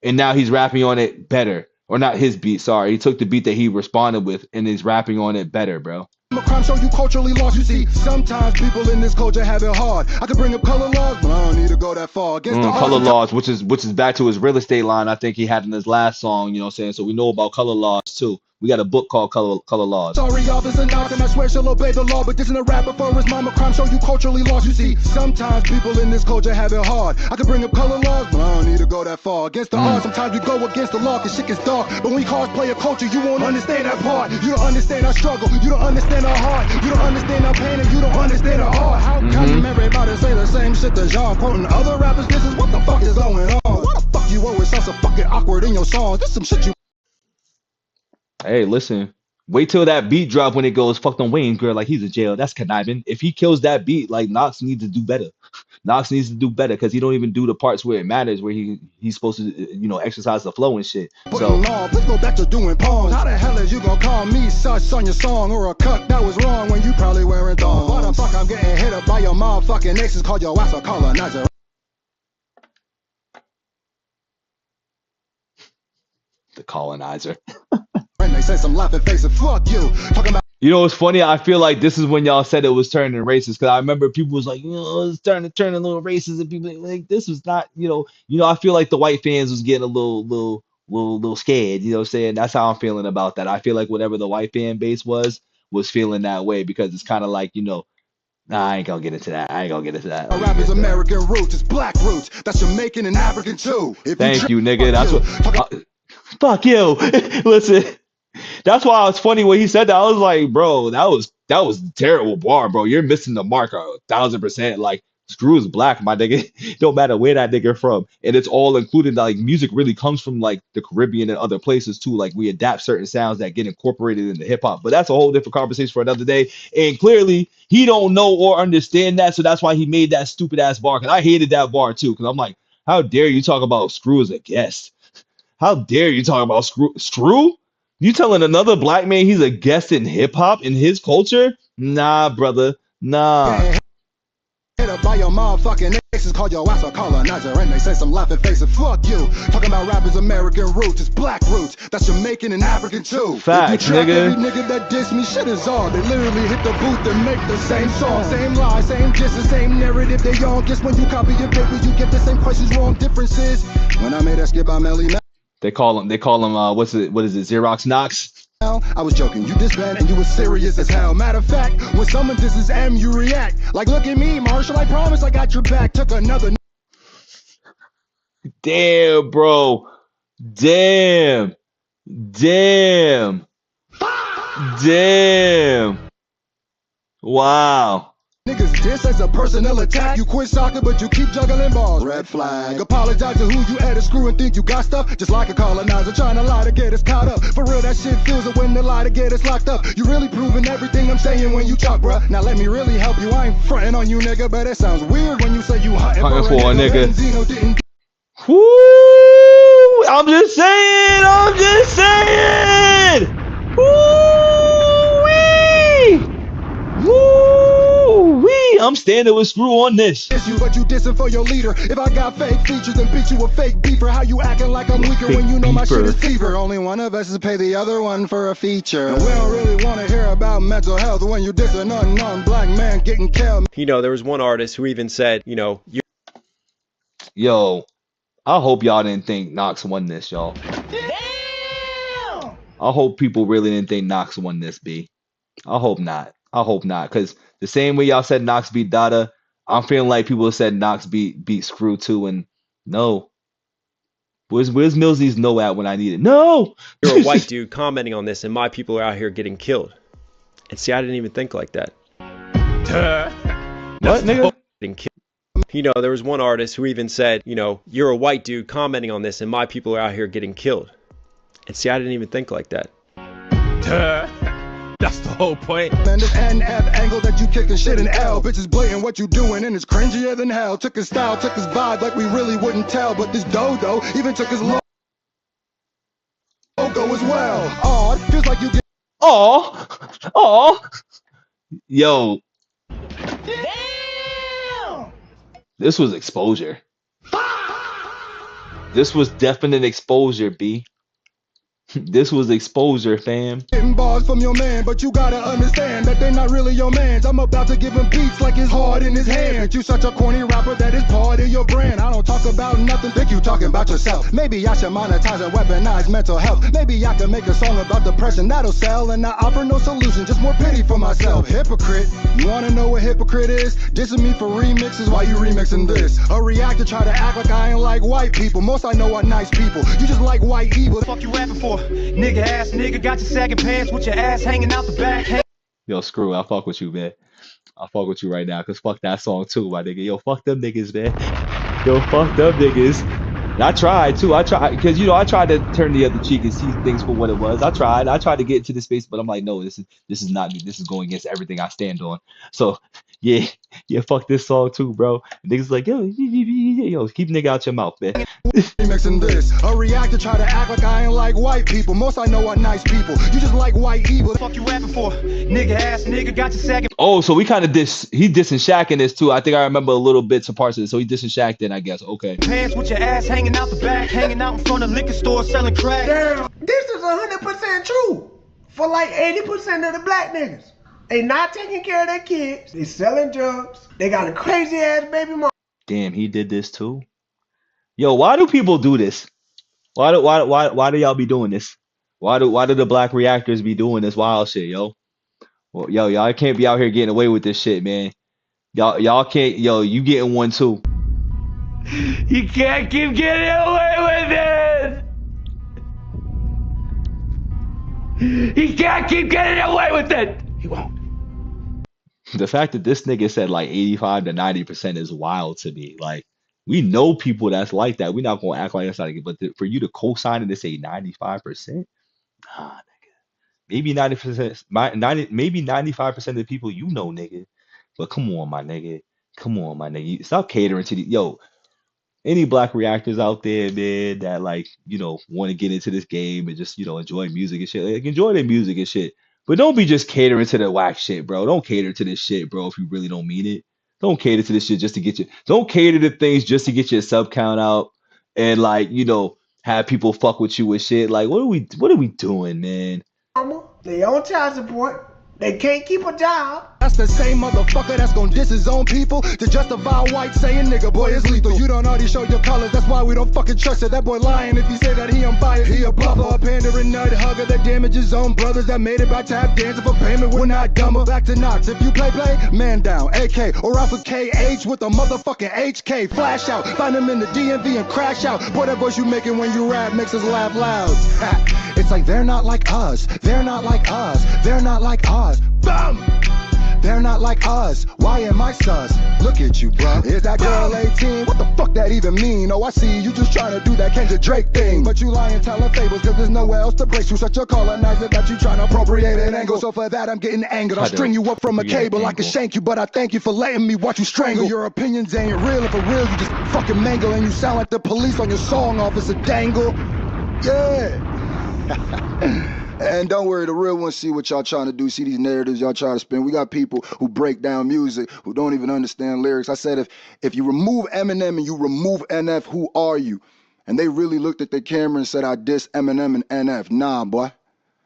and now he's rapping on it better. Or not his beat, sorry. He took the beat that he responded with and is rapping on it better, bro. A crime show you culturally lost. You see, sometimes people in this culture have it hard. I could bring up color laws, but I don't need to go that far. Against the color laws, which is back to his real estate line I think he had in his last song, you know what I'm saying? So we know about color laws too. We got a book called Color Laws. Sorry, y'all, this is not, and I swear she'll obey the law, but this isn't a rapper for his mama. Crime show you culturally lost. You see, sometimes people in this culture have it hard. I could bring up color laws, but I don't need to go that far. Against the odds, sometimes we go against the law, cause shit gets dark. But when we cosplay a culture, you won't understand that part. You don't understand our struggle, you don't understand our heart. You don't understand our pain, and you don't understand our heart. How come everybody say the same shit as y'all? Quoting other rappers, this is what the fuck is going on. Why the fuck you always sound so fucking awkward in your songs? This some shit you... Hey, listen. Wait till that beat drop when it goes, fuck them Wayne girl, like he's in jail. That's conniving. If he kills that beat, like KNOX needs to do better. KNOX needs to do better because he don't even do the parts where it matters, where he's supposed to, you know, exercise the flow and shit. So let's go back to doing pawns. How the hell is you gonna call me sus on your song or a cut that was wrong when you probably wearing thongs? Why the fuck I'm getting hit up by your motherfucking exes? Call your ass a colonizer. The colonizer. And they say some laughing faces, fuck you. Talking about. You know, it's funny. I feel like this is when y'all said it was turning racist because I remember people was like, you know, it's turning a little racist, and people like this was not, you know. I feel like the white fans was getting a little scared. You know what I'm saying? That's how I'm feeling about that. I feel like whatever the white fan base was feeling that way because it's kind of like, you know. Nah, I ain't gonna get into that. Our rap is American roots, it's black roots. That's Jamaican and African too. Thank you, nigga. That's what. Fuck you. Listen. That's why it's funny when he said that. I was like, bro, that was a terrible bar, bro. You're missing the mark 1,000%. Like, Screw is black, my nigga. Don't matter where that nigga from. And it's all included. Like, music really comes from like the Caribbean and other places too. Like, we adapt certain sounds that get incorporated into hip hop. But that's a whole different conversation for another day. And clearly, he don't know or understand that. So that's why he made that stupid ass bar. Cause I hated that bar too. Cause I'm like, how dare you talk about Screw as a guest? How dare you talk about Screw? You telling another black man he's a guest in hip hop in his culture? Nah, brother. Nah. Hit up by your motherfucking exes, call your ass a colonizer, and they say some laughing faces, fuck you. Talking about rappers American roots, it's black roots. That's Jamaican and African too. Facts, nigga. Every nigga that diss me, shit is all. They literally hit the booth and make the same song. Same lie, same gist, the same narrative they all. Guess when you copy your paper, you get the same questions wrong. Differences. When I made that skip, I'm Melly. They call him what is it, Xerox Knox? I was joking, you disband and you was serious as hell. Matter of fact, when someone disses M, you react. Like, look at me, Marshall, I promise I got your back. Took another. Damn, bro. Damn. Wow. Niggas diss as a personal attack. You quit soccer, but you keep juggling balls. Red flag. Apologize to who you at a screw and think you got stuff. Just like a colonizer trying to lie to get us caught up. For real, that shit feels it when they lie to get us locked up. You really proving everything I'm saying when you talk, bruh. Now let me really help you. I ain't fronting on you, nigga, but it sounds weird when you say you hunting for a nigga. Woo! I'm just saying. Woo-wee! Woo! standing with Screw on this. You, but you dissing for your leader. If I got fake features, then beat you a fake beefer. How you acting like I'm weaker when you know my shit is fever? Only one of us is pay the other one for a feature. And we don't really want to hear about mental health when you diss an unknown black man getting killed. You know, there was one artist who even said, you know, Yo, I hope y'all didn't think Knox won this, y'all. Damn! I hope people really didn't think Knox won this, B. I hope not. I hope not. Because the same way y'all said Knox beat Dada, I'm feeling like people said Knox beat Screw too, and no. Where's Millsy's no at when I need it? No! you're a white dude commenting on this and my people are out here getting killed. And see, I didn't even think like that. What, nigga? Getting killed. You know, there was one artist who even said, you know, you're a white dude commenting on this and my people are out here getting killed. And see, I didn't even think like that. That's the whole point. And this NF angle that you kicking shit in L. Bitches blatant what you doing and it's cringier than hell. Took his style, took his vibe like we really wouldn't tell. But this dodo even took his logo as well. Aw, it feels like you get. Oh, yo, Damn! this was exposure. This was definite exposure, B. This was exposure, fam. Getting bars from your man, but you gotta understand that they're not really your mans. I'm about to give him beats like it's hard in his hand. You such a corny rapper that is part of your brand. I don't talk about nothing, think you talking about yourself. Maybe I should monetize and weaponize mental health. Maybe I can make a song about depression that'll sell and not offer no solution, just more pity for myself. Hypocrite, you wanna know what hypocrite is? Dissing me for remixes while you remixing this. A reactor try to act like I ain't like white people. Most I know are nice people. You just like white evil. Fuck you rapping for? Nigga ass nigga, got your sagging pants with your ass hanging out the back. Yo, Screw, I fuck with you, man. I fuck with you right now, cause fuck that song too, my nigga. Yo, fuck them niggas, man. Yo, fuck them niggas. And I tried too. I tried, cause you know I tried to turn the other cheek and see things for what it was. I tried to get into the space, but I'm like, no, this is not me. This is going against everything I stand on. So yeah, fuck this song too, bro. And niggas like, yo, keep nigga out your mouth, man. Remixing this. A reactor try to act like I ain't like white people. Most I know are nice people. You just like white evil. Fuck you rapping for? Nigga ass nigga, got your sagging. Oh, so we kind of he dissing Shaq in this too. I think I remember a little bits of parts of it. So he dissing Shaq then, I guess. Okay. Pants with your ass hanging out the back, hanging out in front of liquor stores selling crack. Damn, this is 100% true for like 80% of the black niggas. They not taking care of their kids. They selling drugs. They got a crazy ass baby mom. Damn, he did this too. Yo, why do people do this? Why do y'all be doing this? Why do the black reactors be doing this wild shit, yo? Well, yo, y'all can't be out here getting away with this shit, man. Y'all can't. Yo, you getting one too. You can't keep getting away with it! He can't keep getting away with it! He won't. The fact that this nigga said like 85 to 90% is wild to me. Like, we know people that's like that. We're not gonna act like that's not it. But for you to co-sign and to say 95%, nah, nigga. Maybe 90%, maybe 95% of the people you know, nigga. But come on, my nigga. Come on, my nigga. Stop catering to the any black reactors out there, man, that like, want to get into this game and just, enjoy music and shit. Like, enjoy their music and shit. But don't be just catering to the whack shit, bro. Don't cater to this shit, bro, if you really don't mean it. Don't cater to this shit just to get you. Don't cater to things just to get your sub count out and like, have people fuck with you and shit. Like, what are we doing, man? They on child support. They can't keep a job. That's the same motherfucker that's gonna diss his own people to justify white saying nigga boy is lethal. You don't already show your colors, that's why we don't fucking trust it. That boy lying if he say that he unbiased. He a bluffer, a pandering nut hugger that damage his own brothers that made it by tap dancing for payment. We're not dumber. Back to Knox. If you play, man down, AK or off of KH with a motherfucking HK. Flash out, find him in the DMV and crash out. Boy, that voice you making when you rap makes us laugh loud. It's like they're not like us. They're not like us. They're not like us. Bam! They're not like us. Why am I sus? Look at you, bruh. Is that girl 18? What the fuck that even mean? Oh, I see you just trying to do that Kendrick Drake thing. But you lying telling fables cause there's nowhere else to brace you. Such a colonizer that you trying to appropriate an angle. So for that I'm getting angered. I'll string you up from a cable. I can shank you, but I thank you for letting me watch you strangle. Your opinions ain't real. If for real you just fucking mangle. And you sound like the police on your song officer dangle. Yeah. And don't worry, the real ones see what y'all trying to do, see these narratives y'all trying to spin. We got people who break down music, who don't even understand lyrics. I said, if you remove Eminem and you remove NF, who are you? And they really looked at the camera and said, I diss Eminem and NF. Nah, boy.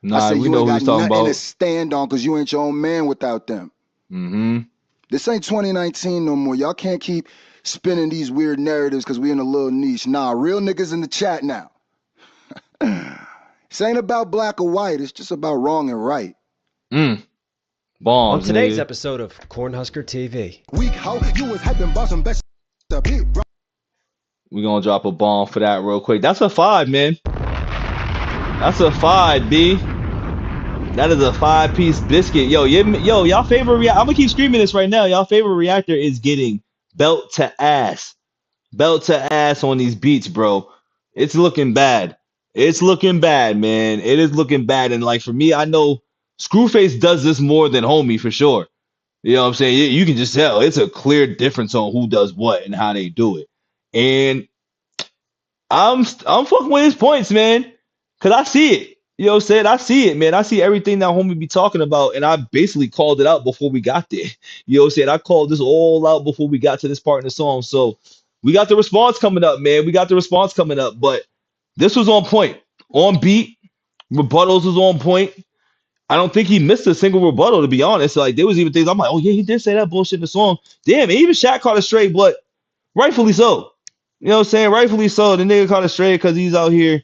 Nah, I said, we you know ain't who got he's talking nothing about. to stand on because you ain't your own man without them. Mm-hmm. This ain't 2019 no more. Y'all can't keep spinning these weird narratives because we in a little niche. Nah, real niggas in the chat now. This ain't about black or white. It's just about wrong and right. On Bombs, today's nigga. episode of Cornhusker TV. Weak hoe, you was hyping boss and best up here, bro. We're gonna drop a bomb for that real quick. That's a 5, man. That's a 5, B. That is a 5-piece biscuit. Yo, y'all favorite I'm gonna keep screaming this right now. Y'all favorite reactor is getting belt to ass. Belt to ass on these beats, bro. It's looking bad. It's looking bad, man. It is looking bad. And like for me, I know Scruface does this more than Homie for sure. You know what I'm saying? You can just tell it's a clear difference on who does what and how they do it. And I'm fucking with his points, man. Cause I see it. You know what I'm saying? I see it, man. I see everything that homie be talking about, and I basically called it out before we got there. You know what I'm saying? I called this all out before we got to this part in the song. So we got the response coming up, man. We got the response coming up, but this was on point. On beat. Rebuttals was on point. I don't think he missed a single rebuttal, to be honest. Like there was even things I'm like, oh yeah, he did say that bullshit in the song. Damn, and even Shaq caught it straight, but rightfully so. You know what I'm saying? Rightfully so. The nigga caught it straight because he's out here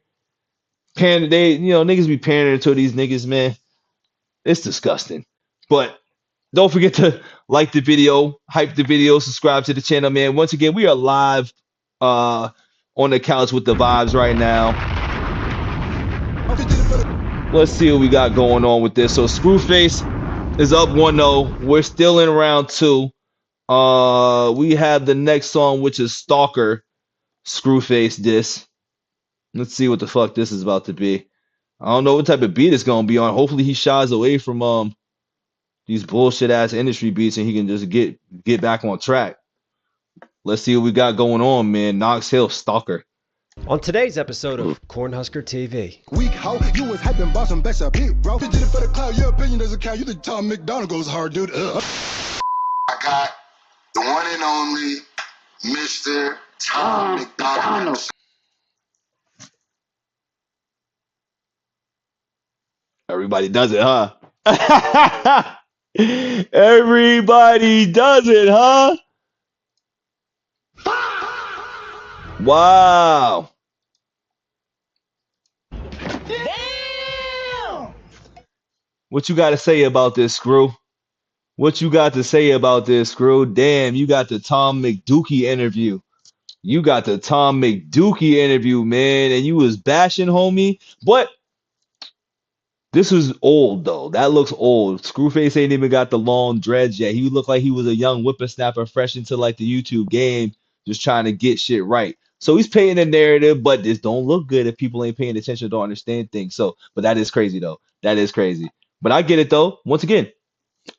pandering. Niggas be pandering to these niggas, man. It's disgusting. But don't forget to like the video, hype the video, subscribe to the channel, man. Once again, we are live on the couch with the vibes right now. Let's see what we got going on with this. So Scruface is up 1-0. We're still in round 2. We have the next song, which is Stalker. Scruface diss. Let's see what the fuck this is about to be. I don't know what type of beat it's gonna be on. Hopefully he shies away from these bullshit ass industry beats and he can just get back on track. Let's see what we got going on, man. Knox Hill, Stalker. On today's episode of Cornhusker TV. Weak hoe, you was hyping boss and best up here, bro. You did it for the cloud, your opinion doesn't count. You think Tom McDonald goes hard, dude. I got the one and only Mr. Tom McDonald. Everybody does it, huh? Everybody does it, huh? Wow. Damn. What you got to say about this, Screw? What you got to say about this, Screw? Damn, you got the Tom McDookie interview. You got the Tom McDookie interview, man, and you was bashing homie. But this was old, though. That looks old. Scruface ain't even got the long dreads yet. He looked like he was a young whippersnapper fresh into like the YouTube game, just trying to get shit right. So he's painting a narrative, but this don't look good if people ain't paying attention, don't understand things. So, but that is crazy, though. That is crazy. But I get it, though. Once again,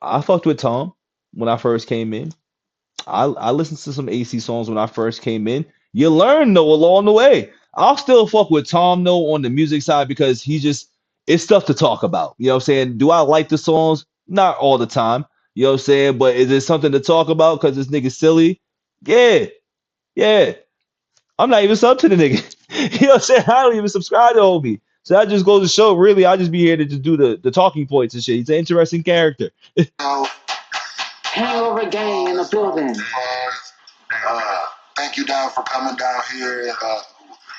I fucked with Tom when I first came in. I listened to some AC songs when I first came in. You learn, though, along the way. I'll still fuck with Tom, though, on the music side because it's stuff to talk about. You know what I'm saying? Do I like the songs? Not all the time. You know what I'm saying? But is it something to talk about because this nigga's silly? Yeah. Yeah. I'm not even sub to the nigga. You know what I'm saying? I don't even subscribe to Obi. So that just goes to show, really, I just be here to just do the talking points and shit. He's an interesting character. Hangover gang in the building. Thank you, Don, for coming down here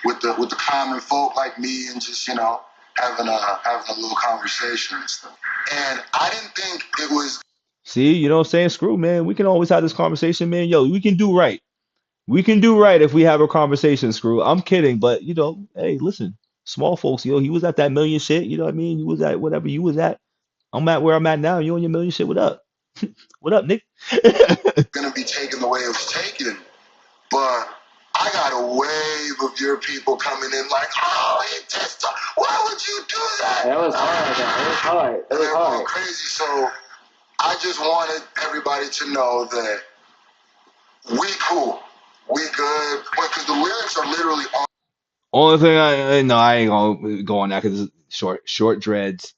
with the common folk like me and just having a little conversation and stuff. And I didn't think it was. See, you know what I'm saying? Screw, man. We can always have this conversation, man. Yo, we can do right. We can do right if we have a conversation, Screw. I'm kidding, but hey, listen, small folks, he was at that million shit. You know what I mean? You was at whatever you was at. I'm at where I'm at now. You on your million shit. What up? What up, Nick? Gonna be taken the way it was taken, but I got a wave of your people coming in like, oh, he just, why would you do that? It was hard, man. It was hard. It was hard. Going crazy. So I just wanted everybody to know that we cool, we good, because the lyrics are literally on. Only thing I ain't gonna go on that because short dreads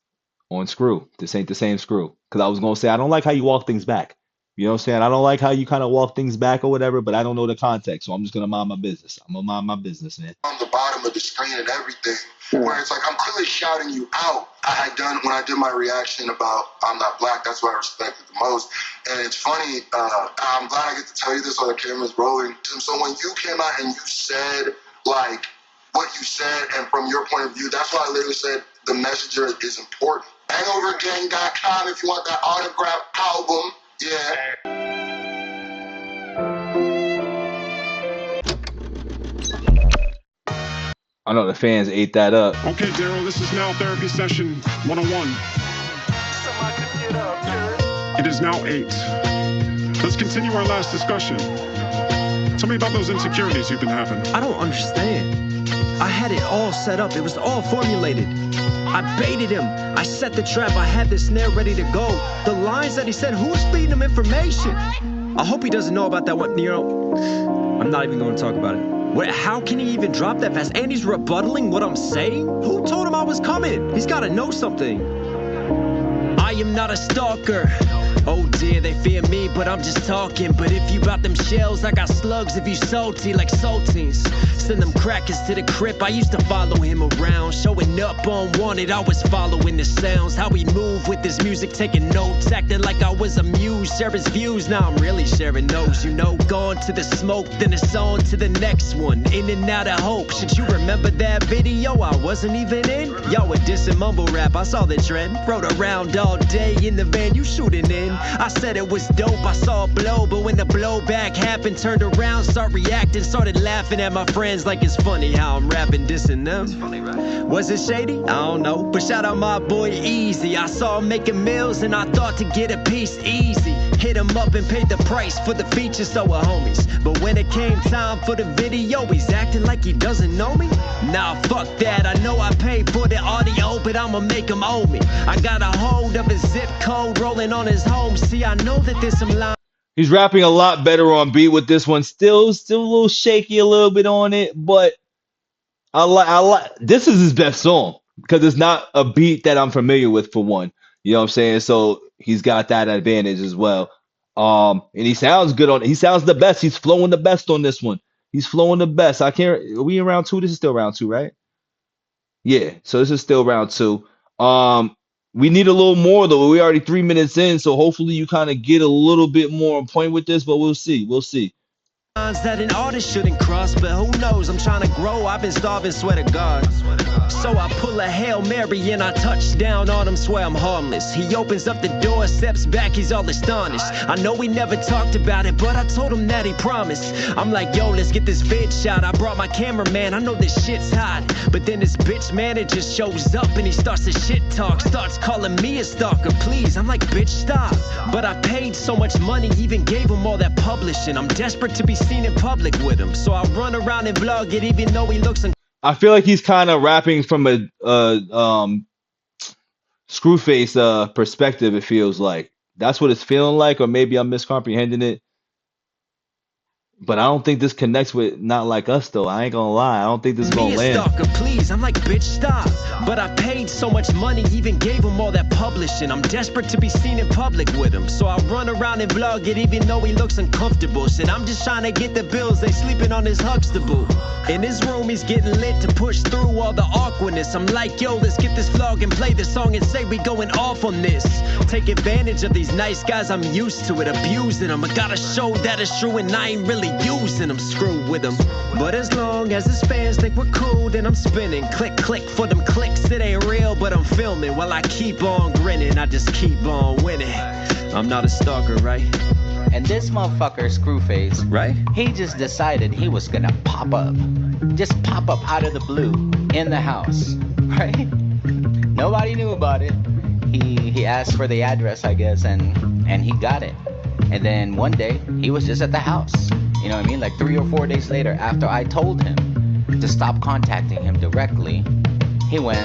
on Screw. This ain't the same Screw. Because I was gonna say I don't like how you walk things back. You know what I'm saying? I don't like how you kind of walk things back or whatever, but I don't know the context, so I'm just gonna mind my business. I'm gonna mind my business, man. On the bottom of the screen and everything, where it's like I'm clearly shouting you out. I had done when I did my reaction about I'm not black. That's what I respected the most. And it's funny. I'm glad I get to tell you this while the camera's rolling. So when you came out and you said like what you said, and from your point of view, that's why I literally said the messenger is important. Hangovergang.com if you want that autograph album. Yeah. I know the fans ate that up. Okay, Daryl, this is now therapy session 101. It is now 8. Let's continue our last discussion. Tell me about those insecurities you've been having. I don't understand. I had it all set up. It was all formulated. I baited him. I set the trap. I had the snare ready to go. The lines that he said, who's feeding him information? I hope he doesn't know about that one. You know, I'm not even going to talk about it. How can he even drop that fast? And he's rebuttaling what I'm saying? Who told him I was coming? He's got to know something. I am not a stalker. Oh dear, they fear me, but I'm just talking. But if you bout them shells, I got slugs if you salty like saltines. Send them crackers to the crib. I used to follow him around, showing up unwanted. I was following the sounds, how he moved with his music, taking notes, acting like I was amused. Share his views, now I'm really sharing those. You know, gone to the smoke, then it's on to the next one. In and out of hope. Should you remember that video I wasn't even in? Y'all were dissing mumble rap, I saw the trend. Rode around all day in the van you shooting in. I said it was dope, I saw a blow, but when the blowback happened, turned around, start reacting, started laughing at my friends like it's funny how I'm rapping, dissing them. It's funny, right? Was it shady? I don't know, but shout out my boy Easy. I saw him making meals and I thought to get a piece easy. Hit him up and paid the price for the features, so were homies. But when it came time for the video, he's acting like he doesn't know me. Nah, fuck that, I know I paid for the audio, but I'ma make him owe me. I got a hold of his zip code rolling on his home. See, I know that there's some lines. He's rapping a lot better on beat with this one. Still a little shaky a little bit on it, but I like. This is his best song because it's not a beat that I'm familiar with for one. You know what I'm saying? So he's got that advantage as well. And he sounds good on it. He sounds the best. He's flowing the best on this one. He's flowing the best. Are we in round 2? This is still round 2, right? Yeah. So this is still round 2. We need a little more though. We're already 3 minutes in, so hopefully you kind of get a little bit more on point with this, but we'll see. We'll see. That an artist shouldn't cross, but who knows? I'm trying to grow. I've been starving, swear to God. So I pull a Hail Mary and I touch down on him, swear I'm harmless. He opens up the door, steps back, he's all astonished. I know we never talked about it, but I told him that he promised. I'm like, yo, let's get this vid shot. I brought my cameraman, I know this shit's hot. But then this bitch manager shows up and he starts to shit talk. Starts calling me a stalker, please. I'm like, bitch, stop. But I paid so much money, even gave him all that publishing. I'm desperate to be seen in public with him, so I run around and vlog it even though he looks I feel like he's kind of rapping from a Scruface perspective. It feels like that's what it's feeling like, or maybe I'm miscomprehending it. But I don't think this connects with Not Like Us though. I ain't gonna lie. I don't think this is gonna land. Stalker, please. I'm like, bitch, stop. But I paid so much money, even gave him all that publishing. I'm desperate to be seen in public with him, so I run around and vlog it even though he looks uncomfortable. Shit, I'm just trying to get the bills. They sleeping on his Huxtable. In his room, he's getting lit to push through all the awkwardness. I'm like, yo, let's get this vlog and play the song and say we going off on this. Take advantage of these nice guys. I'm used to it, abusing them. I gotta show that it's true and I ain't really using them, screw with them. But as long as his fans think we're cool, then I'm spinning. Click, click for them clicks. It ain't real, but I'm filming. While I keep on grinning, I just keep on winning. I'm not a stalker, right? And this motherfucker, Scruface, right? He just decided he was gonna pop up. Just pop up out of the blue in the house, right? Nobody knew about it. He asked for the address, I guess, and he got it. And then one day, he was just at the house. You know what I mean? Like 3 or 4 days later, after I told him to stop contacting him directly, he went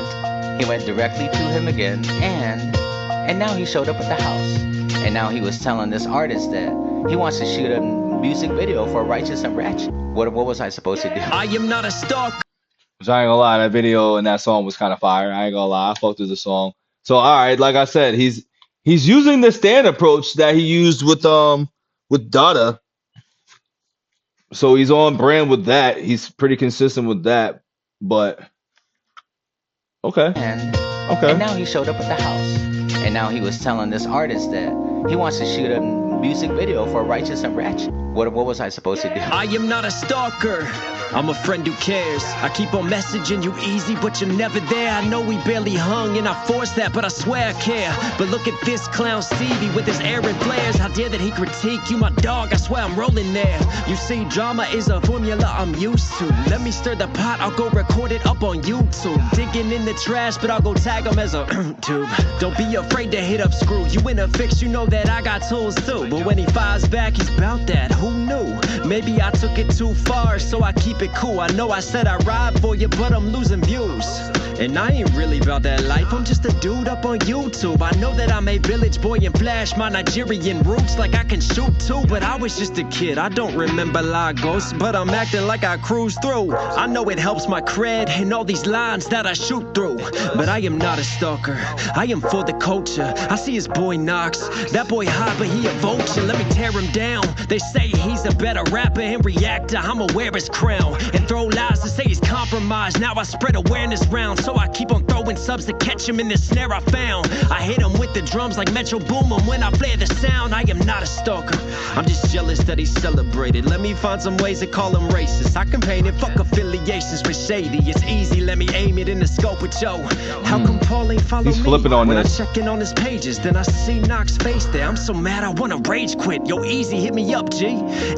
directly to him again, and now he showed up at the house. And now he was telling this artist that he wants to shoot a music video for Righteous and Ratchet. What was I supposed to do? I am not a stalker. So I ain't gonna lie, that video and that song was kind of fire. I ain't gonna lie, I fucked with the song. So all right, like I said, he's using the stand approach that he used with Dada. So he's on brand with that. He's pretty consistent with that. But okay, And now he showed up at the house. And now he was telling this artist that he wants to shoot a music video for Righteous and Ratchet. What was I supposed to do? I am not a stalker. I'm a friend who cares. I keep on messaging you easy, but you're never there. I know we barely hung, and I forced that, but I swear I care. But look at this clown Stevie with his arrogant flares. How dare that he critique you, my dog? I swear I'm rolling there. You see, drama is a formula I'm used to. Let me stir the pot, I'll go record it up on YouTube. Digging in the trash, but I'll go tag him as a tube. Don't be afraid to hit up Screw. You in a fix, you know that I got tools too. But when he fires back, he's bout that. Who knew? Maybe I took it too far, so I keep it cool. I know I said I ride for you, but I'm losing views. And I ain't really about that life, I'm just a dude up on YouTube. I know that I'm a village boy and flash my Nigerian roots like I can shoot too. But I was just a kid, I don't remember Lagos, but I'm acting like I cruise through. I know it helps my cred and all these lines that I shoot through. But I am not a stalker, I am for the culture. I see his boy Knox, that boy hot but he a vulture. Let me tear him down, they say he's a better rapper and reactor. I'ma wear his crown and throw lies to say he's compromised. Now I spread awareness round, so I keep on throwing subs to catch him in the snare I found. I hit him with the drums like Metro Boomin when I flare the sound. I am not a stalker, I'm just jealous that he's celebrated. Let me find some ways to call him racist. I can paint it, fuck affiliations with Shady. It's easy, let me aim it in the scope with Joe. How come Paul ain't follow He's me? flipping on when this. I check in on his pages, then I see Knox face there. I'm so mad I wanna rage quit. Yo, easy, hit me up, G.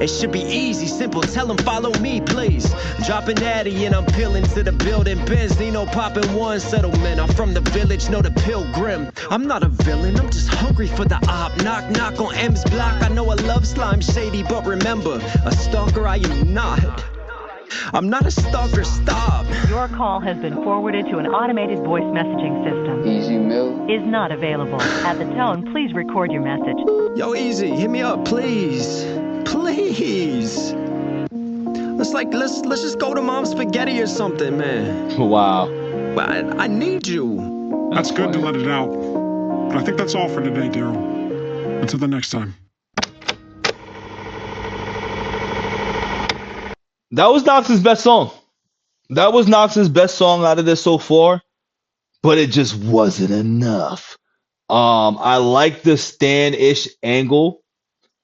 It should be easy, simple, tell him follow me, please. Dropping Addy and I'm peeling to the building. Benz, Nino popping one settlement. I'm from the village, know the pilgrim. I'm not a villain, I'm just hungry for the op. Knock, knock on M's block. I know I love slime Shady, but remember, a stalker I am not. I'm not a stalker, stop. Your call has been forwarded to an automated voice messaging system. Easy Mill is not available. At the tone, please record your message. Yo, Easy, hit me up, please. Please. Let's just go to Mom's Spaghetti or something, man. Wow. I need you. That's good to let it out. But I think that's all for today, Daryl. Until the next time. That was Knox's best song. That was Knox's best song out of this so far, but it just wasn't enough. I like the stand-ish angle.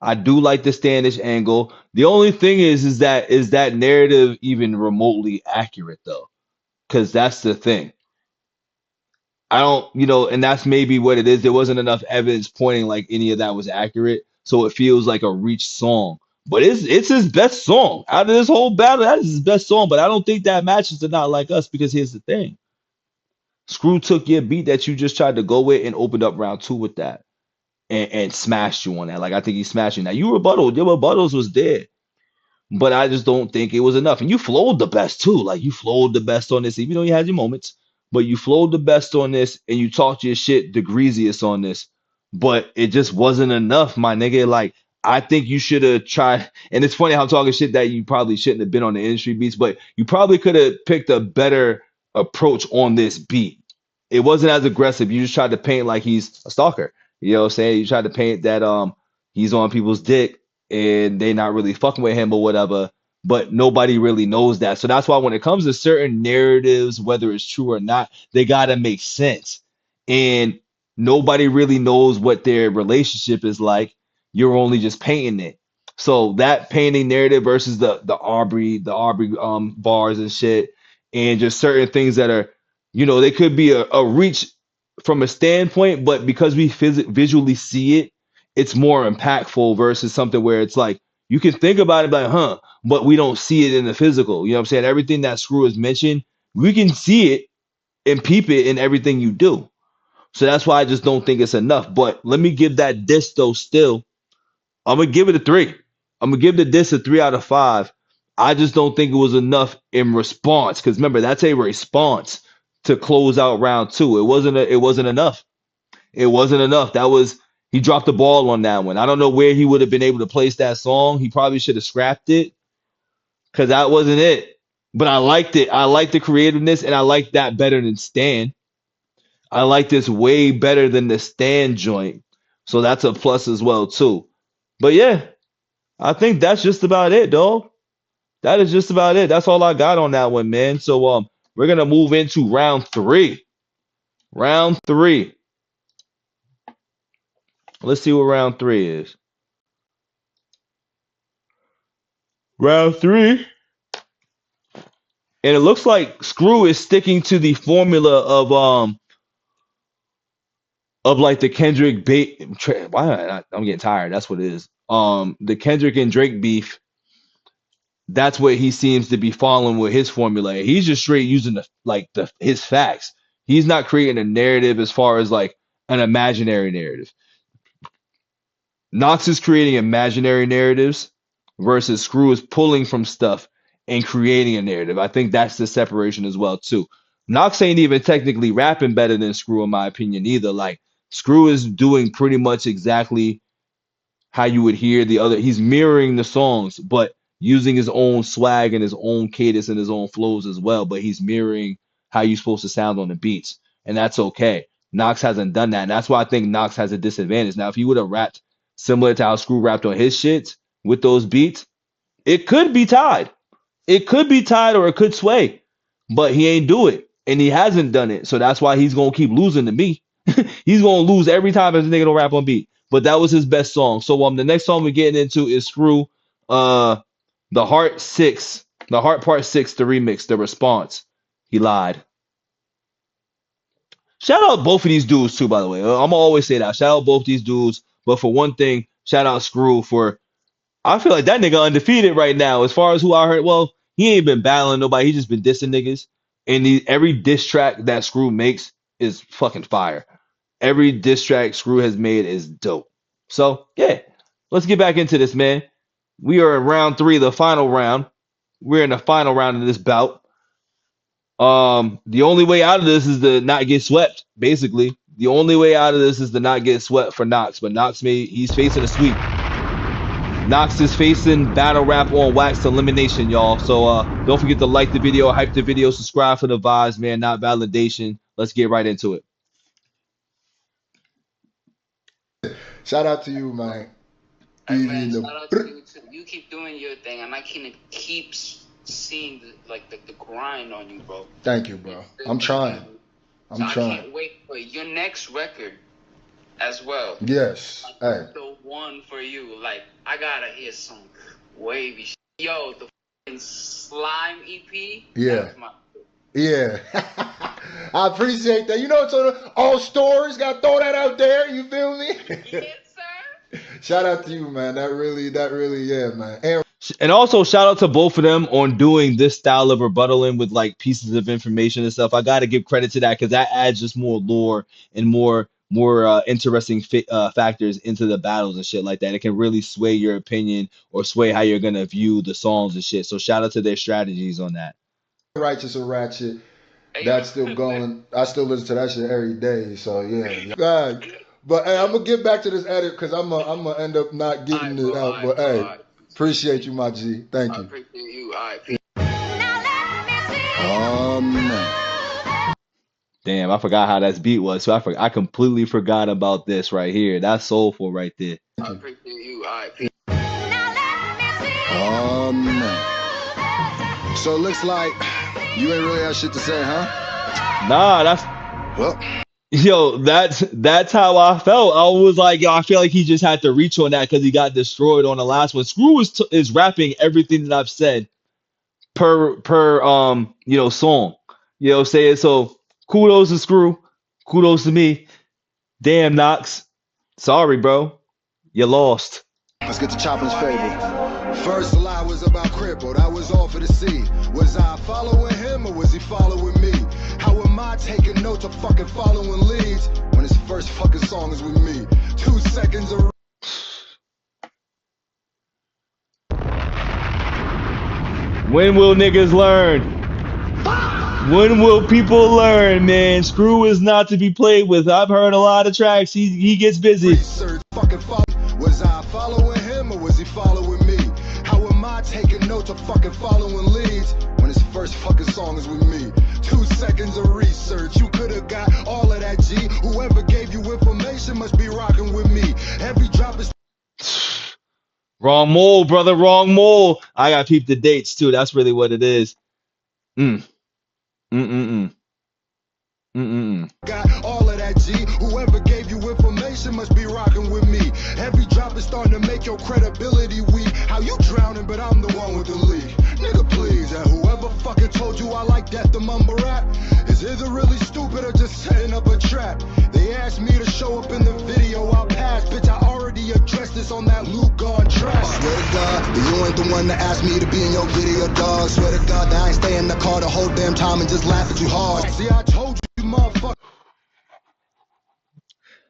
I do like the stand-ish angle. The only thing is that narrative even remotely accurate though? Because that's the thing. I don't, and that's maybe what it is. There wasn't enough evidence pointing like any of that was accurate, so it feels like a reach song. But it's his best song out of this whole battle. That is his best song. But I don't think that matches to Not Like Us, because here's the thing: Screw took your beat that you just tried to go with and opened up round two with that, and smashed you on that. Like, I think he smashed you. Now your rebuttals was there, but I just don't think it was enough. And you flowed the best too. Like, you flowed the best on this, even though you had your moments. But you flowed the best on this, and you talked your shit the greasiest on this. But it just wasn't enough, my nigga. Like, I think you should have tried. And it's funny how I'm talking shit that you probably shouldn't have been on the industry beats, but you probably could have picked a better approach on this beat. It wasn't as aggressive. You just tried to paint like he's a stalker. You know what I'm saying? You tried to paint that he's on people's dick and they not really fucking with him or whatever. But nobody really knows that. So that's why when it comes to certain narratives, whether it's true or not, they gotta make sense. And nobody really knows what their relationship is like. You're only just painting it. So that painting narrative versus the Aubrey bars and shit, and just certain things that are, they could be a reach from a standpoint, but because we visually see it, it's more impactful versus something where it's like you can think about it like, but we don't see it in the physical. You know what I'm saying? Everything that Screw has mentioned, we can see it and peep it in everything you do. So that's why I just don't think it's enough. But let me give that diss though still. I'm going to give it a 3. I'm going to give the diss a 3 out of 5. I just don't think it was enough in response. Because remember, that's a response to close out round 2. It wasn't enough. It wasn't enough. He dropped the ball on that one. I don't know where he would have been able to place that song. He probably should have scrapped it, because that wasn't it. But I liked it. I like the creativeness, and I like that better than Stan. I like this way better than the Stan joint. So that's a plus as well, too. But yeah, I think that's just about it, dog. That is just about it. That's all I got on that one, man. So we're gonna move into round 3. Round 3. Let's see what round 3 is. Round 3. And it looks like SCRU is sticking to the formula of like the Kendrick I'm getting tired. That's what it is. The Kendrick and Drake beef. That's what he seems to be following with his formula. He's just straight using his facts. He's not creating a narrative as far as like an imaginary narrative. KNOX is creating imaginary narratives versus SCRU is pulling from stuff and creating a narrative. I think that's the separation as well too. KNOX ain't even technically rapping better than SCRU in my opinion either. Like SCRU is doing pretty much exactly how you would hear the other. He's mirroring the songs, but using his own swag and his own cadence and his own flows as well. But he's mirroring how you're supposed to sound on the beats, and that's okay. KNOX hasn't done that, and that's why I think KNOX has a disadvantage. Now, if he would have rapped similar to how SCRU rapped on his shit with those beats, it could be tied. It could be tied or it could sway, but he ain't do it, and he hasn't done it. So that's why he's gonna keep losing to me. He's gonna lose every time this nigga don't rap on beat. But that was his best song. So the next song we're getting into is SCRU, the Heart Part 6, the remix, the response. He lied. Shout out both of these dudes too, by the way. I'm gonna always say that. Shout out both these dudes. But for one thing, shout out SCRU for. I feel like that nigga undefeated right now. As far as who I heard, well, he ain't been battling nobody. He just been dissing niggas. And every diss track that SCRU makes is fucking fire. Every diss track SCRU has made is dope. So yeah, let's get back into this, man. We are in round 3, the final round. We're in the final round of this bout. The only way out of this is to not get swept, basically. The only way out of this is to not get swept for KNOX. But KNOX he's facing a sweep. KNOX is facing battle rap on wax elimination, y'all. So don't forget to like the video, hype the video, subscribe for the vibes, man, not validation. Let's get right into it. Shout out to you, man. Hey, man, shout out to you too. You keep doing your thing, and I can keep seeing the grind on you, bro. Thank you, bro. I'm trying. I can't wait for your next record as well. Yes. Hey. The one for you. Like, I gotta hear some wavy shit. Yo, the fucking Slime EP. Yeah. Yeah. I appreciate that. You know, so all stores got to throw that out there. You feel me? Yes, sir. Shout out to you, man. That really, yeah, man. And also shout out to both of them on doing this style of rebuttaling with like pieces of information and stuff. I got to give credit to that because that adds just more lore and more interesting factors into the battles and shit like that. It can really sway your opinion or sway how you're gonna view the songs and shit. So shout out to their strategies on that. Righteous or Ratchet, that's still going. I still listen to that shit every day. So yeah. God. But hey, I'm gonna get back to this edit because I'm gonna end up not getting it out. But hey, appreciate you, my G. Thank you. I appreciate you. All right. Oh man. Damn, I forgot how that beat was. So I completely forgot about this right here. That's soulful right there. I appreciate you. All right. Oh man. So it looks like you ain't really have shit to say, huh? Nah, that's how I felt. I was like, yo, I feel like he just had to reach on that because he got destroyed on the last one. SCRU is rapping everything that I've said per song. You know what I'm saying? So kudos to SCRU, kudos to me. Damn, KNOX. Sorry, bro. You lost. Let's get to Chopper's favorite. First lie was about Crippled. I was all for the sea. Was I following him or was he following me? How am I taking notes of fucking following leads when his first fucking song is with me? 2 seconds of... When will niggas learn? When will people learn, man? SCRU is not to be played with. I've heard a lot of tracks. He gets busy. Was I following him or was he following me? How am I not taking notes or fucking following leads when his first fucking song is with me. 2 seconds of research, you could have got all of that, G. Whoever gave you information must be rocking with me. Every drop is Wrong mole, brother, wrong mole. I gotta peep the dates too. That's really what it is. Mm. Mm-mm-mm. Mm-mm-mm. got all of that, G. Whoever gave you information must be rocking with me. Every drop is starting to make your credibility weak. How you drowning, but I'm the one with the leak. Nigga, please, and whoever fucking told you I like that the mumble rap is either really stupid or just setting up a trap. They asked me to show up in the video, I'll pass. Bitch, I already addressed this on that Luke Gone track. Swear to God, that you ain't the one that asked me to be in your video, dog. Swear to God, that I ain't stay in the car the whole damn time and just laugh at you hard. See, I told you, motherfucker.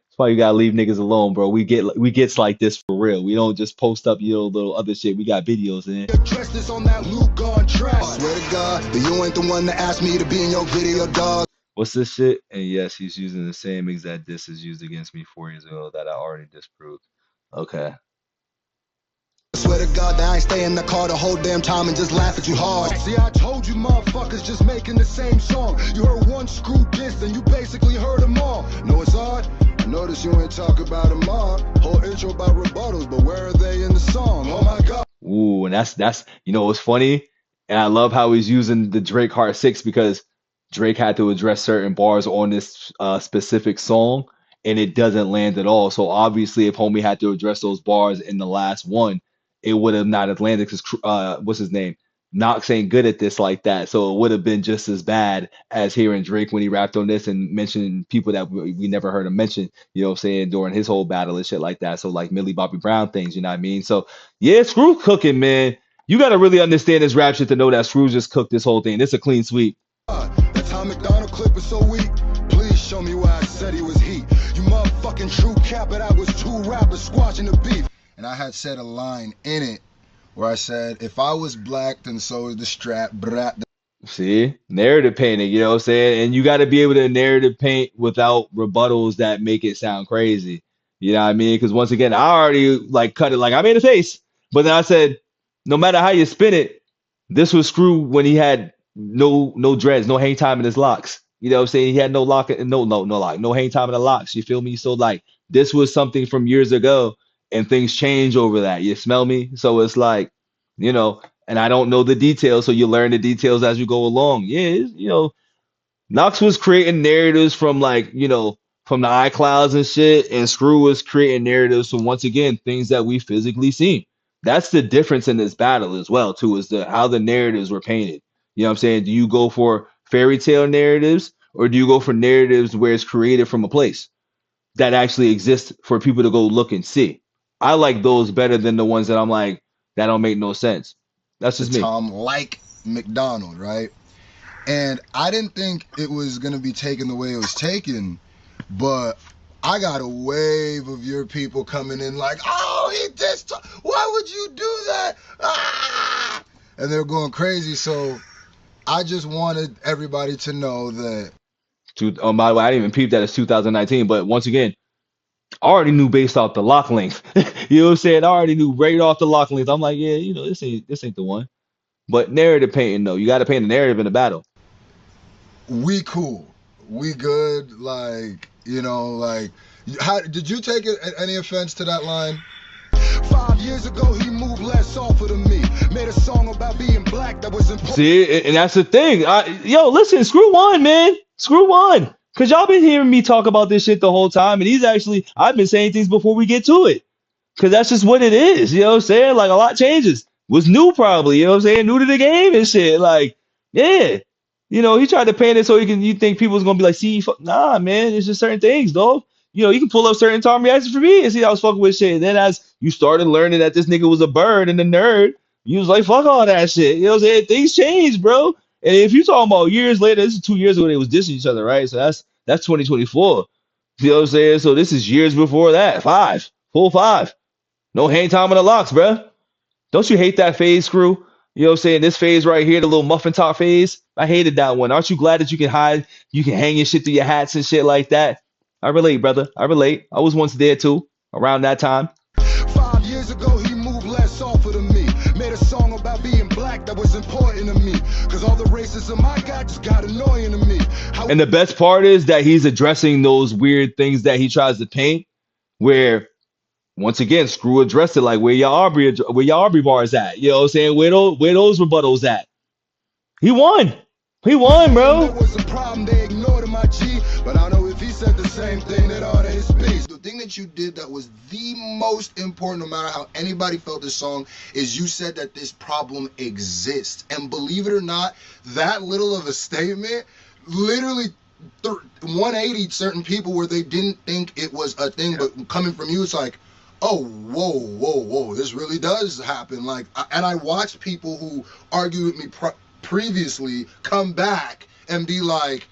That's why you gotta leave niggas alone, bro. We gets like this for real. We don't just post up your little other shit. We got videos in. Address this on that Luke Gone track. Swear to God, that you ain't the one that asked me to be in your video, dog. What's this shit? And yes, he's using the same exact diss as used against me 4 years ago that I already disproved. Okay. Swear to God that I ain't stay in the car the whole damn time and just laugh at you hard. See, I told you motherfuckers just making the same song. You heard one screw diss and you basically heard them all. Know it's hard? I notice you ain't talk about them all. Whole intro about rebuttals, but where are they in the song? Oh my God. Ooh, and that's you know what's funny? And I love how he's using the Drake Heart 6 because Drake had to address certain bars on this specific song and it doesn't land at all. So obviously if homie had to address those bars in the last one, it would have not have landed because what's his name? Knox ain't good at this like that. So it would have been just as bad as hearing Drake when he rapped on this and mentioning people that we never heard him mention, you know what I'm saying, during his whole battle and shit like that. So like Millie Bobby Brown things, you know what I mean? So yeah, Screw cooking, man. You got to really understand this rap shit to know that Screw just cooked this whole thing. It's a clean sweep. That Tom McDonald clip was so weak. Please show me where I said he was heat. You motherfucking true cap it. I was 2 rappers squashing the beef. And I had said a line in it where I said, if I was black, then so is the strap. Brat. See, narrative painting, you know what I'm saying? And you got to be able to narrative paint without rebuttals that make it sound crazy. You know what I mean? Because once again, I already like cut it like I made a face. But then I said, no matter how you spin it, this was Screw when he had no dreads, no hang time in his locks. You know what I'm saying? He had no lock, no hang time in the locks. You feel me? So like this was something from years ago and things change over that. You smell me? So it's like, you know, and I don't know the details. So you learn the details as you go along. Yeah, you know, Knox was creating narratives from like, you know, from the iClouds and shit, and Screw was creating narratives from, once again, things that we physically seen. That's the difference in this battle as well, too, is how the narratives were painted. You know what I'm saying? Do you go for fairy tale narratives or do you go for narratives where it's created from a place that actually exists for people to go look and see? I like those better than the ones that I'm like, that don't make no sense. That's just me. Tom like McDonald, right? And I didn't think it was going to be taken the way it was taken, but I got a wave of your people coming in like, oh, he dissed, why would you do that? Ah! And they're going crazy. So I just wanted everybody to know that. Oh, by the way, I didn't even peep that it's 2019, but once again, I already knew based off the lock length. You know what I'm saying? I already knew right off the lock length. I'm like, yeah, you know, this ain't the one. But narrative painting, though, you got to paint a narrative in a battle. We cool. We good. Like, you know, like, how did you take any offense to that line? 5 years ago, he moved less offer than me. Made a song about being black that was important. See, and that's the thing. Yo, listen, Screw one, man. Screw one. Because y'all been hearing me talk about this shit the whole time. And I've been saying things before we get to it. Because that's just what it is. You know what I'm saying? Like, a lot changes. Was new probably, you know what I'm saying? New to the game and shit. Like, yeah. You know, he tried to paint it so you think people's going to be like, see, nah, man, it's just certain things, dog. You know, you can pull up certain time reactions for me and see how I was fucking with shit. And then as you started learning that this nigga was a bird and a nerd, you was like, fuck all that shit. You know what I'm saying? Things change, bro. And if you talking about years later, this is 2 years ago they was dissing each other, right? So that's 2024. You know what I'm saying? So this is years before that. 5. Full 5. No hang time in the locks, bro. Don't you hate that phase, Screw? You know what I'm saying? This phase right here, the little muffin top phase. I hated that one. Aren't you glad that you can hang your shit through your hats and shit like that? I relate, brother. I relate. I was once there too, around that time. 5 years ago, he moved less offer than me. Made a song about criticism I got just got annoying to me. And the best part is that he's addressing those weird things that he tries to paint, where once again, Screw addressed it like where your Aubrey bars at. You know what I'm saying? Where those rebuttals at? He won. He won, bro. There was a problem, they ignored him, my G. But I know if he said the same thing, that all his speech. The thing that you did that was the most important, no matter how anybody felt this song, is you said that this problem exists. And believe it or not, that little of a statement literally 180 certain people where they didn't think it was a thing, but coming from you, it's like, oh, whoa, this really does happen. Like, and I watched people who argued with me previously come back and be like,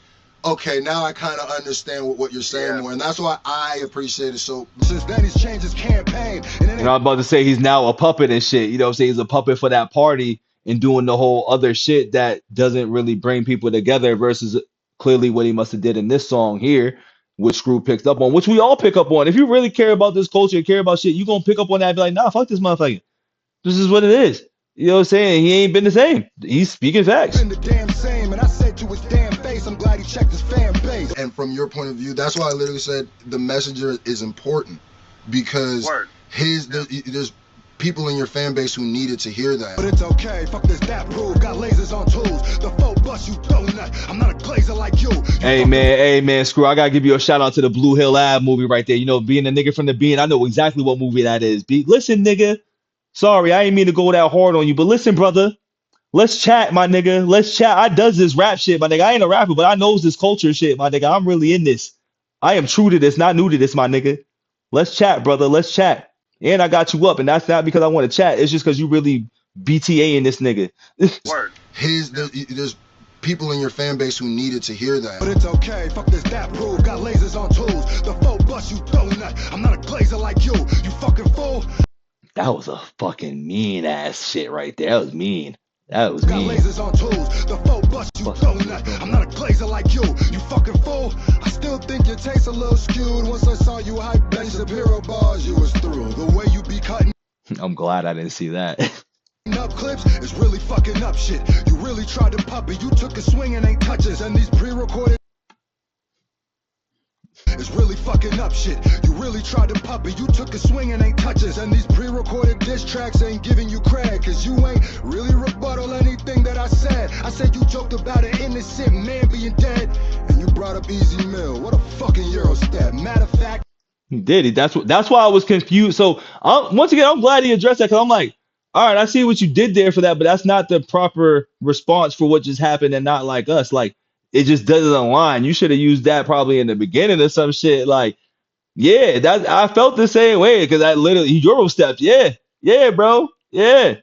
okay, now I kind of understand what you're saying more, and that's why I appreciate it. So since then he's changed his campaign. And then I'm about to say he's now a puppet and shit. You know what I'm saying? He's a puppet for that party and doing the whole other shit that doesn't really bring people together versus clearly what he must have did in this song here, which Screw picked up on, which we all pick up on. If you really care about this culture, care about shit, you gonna pick up on that and be like, nah, fuck this motherfucker. This is what it is. You know what I'm saying? He ain't been the same. He's speaking facts. Been the damn same, and I said to his damn face, I'm glad he checked his fan base. And from your point of view, that's why I literally said the messenger is important, because there's people in your fan base who needed to hear that. But it's okay, fuck this that proof, got lasers on tools, the folk bust you donut, I'm not a glazer like you. Hey man, Screw, I gotta give you a shout out to the Blue Hill Ave movie right there. You know, being a nigga from the Bean, I know exactly what movie that is. Listen, nigga. Sorry, I ain't mean to go that hard on you, but listen, brother. Let's chat, my nigga. Let's chat. I does this rap shit, my nigga. I ain't a rapper, but I knows this culture shit, my nigga. I'm really in this. I am true to this, not new to this, my nigga. Let's chat, brother. Let's chat. And I got you up, and that's not because I want to chat. It's just because you really BTA in this nigga. There's people in your fan base who needed to hear that. But it's okay, fuck this that proof, got lasers on tools, the folk bust you donut, I'm not a glazer like you fucking fool. That was a fucking mean ass shit right there. That was mean. That was mean. Got lasers on tools, the folk bust you donut. I'm not a glazer like you fucking fool. I still think your taste a little skewed. Once I saw you hype Ben Shapiro bars, you was through. The way you be cutting. I'm glad I didn't see that. Up clips is really fucking up shit. You really tried to pop it. You took a swing and ain't touches. And these pre-recorded. It's really fucking up shit. You really tried to pop it. You took a swing and ain't touches. And these pre-recorded diss tracks ain't giving you cred, cause you ain't really rebuttal anything that I said. I said you joked about an innocent man being dead, and you brought up Easy Mill. What a fucking Euro step. Matter of fact, he did it. That's why I was confused. So once again, I'm glad he addressed that, because I'm like, all right, I see what you did there for that, but that's not the proper response for what just happened, and not like us. Like, it just doesn't align. You should have used that probably in the beginning or some shit. Like, yeah, that I felt the same way, because I literally Euro steps. Yeah, bro. Yeah.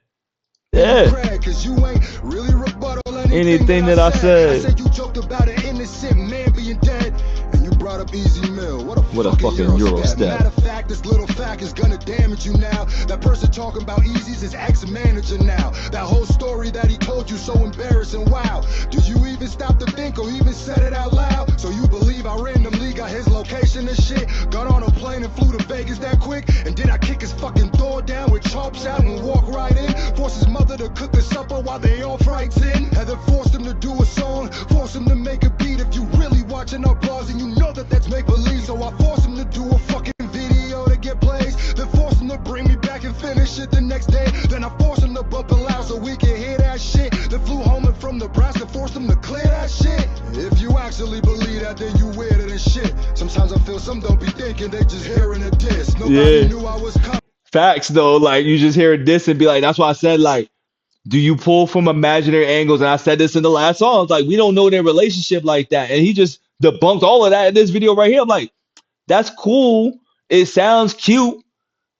cause you ain't really rebuttal anything that I said. I said you joked about an innocent man being dead, and you brought up Easy Mill. What a fucking Euro step. Matter of fact, this little fact is gonna damage you now. That person talking about Easy's his ex-manager now. That whole story that he told you, so embarrassing. Wow, did you even stop to think or even said it out loud? So you believe I randomly got his location and shit? Got on a plane and flew to Vegas that quick, and then I kick his fucking door down with chops out and walk right in. Force his mother to cook a supper while they all frights in, and then forced him to do a song, force him to make a beat. If you really watching our bars and you know that that's make believe, so I force him to do a fucking video to get plays, then force him to bring me back and finish it the next day. Then I force him to bump it loud so we can hear that shit. Then flew home and from Nebraska, forced him to clear that shit. If you actually believe that, then you weirder than shit. Sometimes I feel some don't be thinking, they just hearing a diss. Nobody knew I was coming. Facts though, like you just hear a diss and be like, that's why I said, like, do you pull from imaginary angles? And I said this in the last song. It's like, we don't know their relationship like that. And he just debunked all of that in this video right here. I'm like, that's cool. It sounds cute,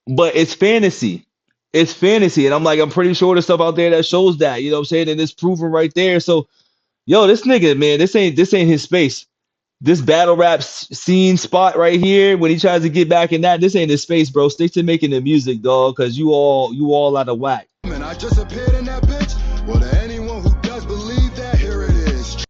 but it's fantasy. It's fantasy. And I'm like, I'm pretty sure there's stuff out there that shows that, you know what I'm saying? And it's proven right there. So, yo, this nigga, man, this ain't his space. This battle rap scene spot right here, when he tries to get back in that, this ain't his space, bro. Stick to making the music, dog, because you all out of whack. Man, I just appeared in that bitch. Well, to anyone who does believe that, here it is.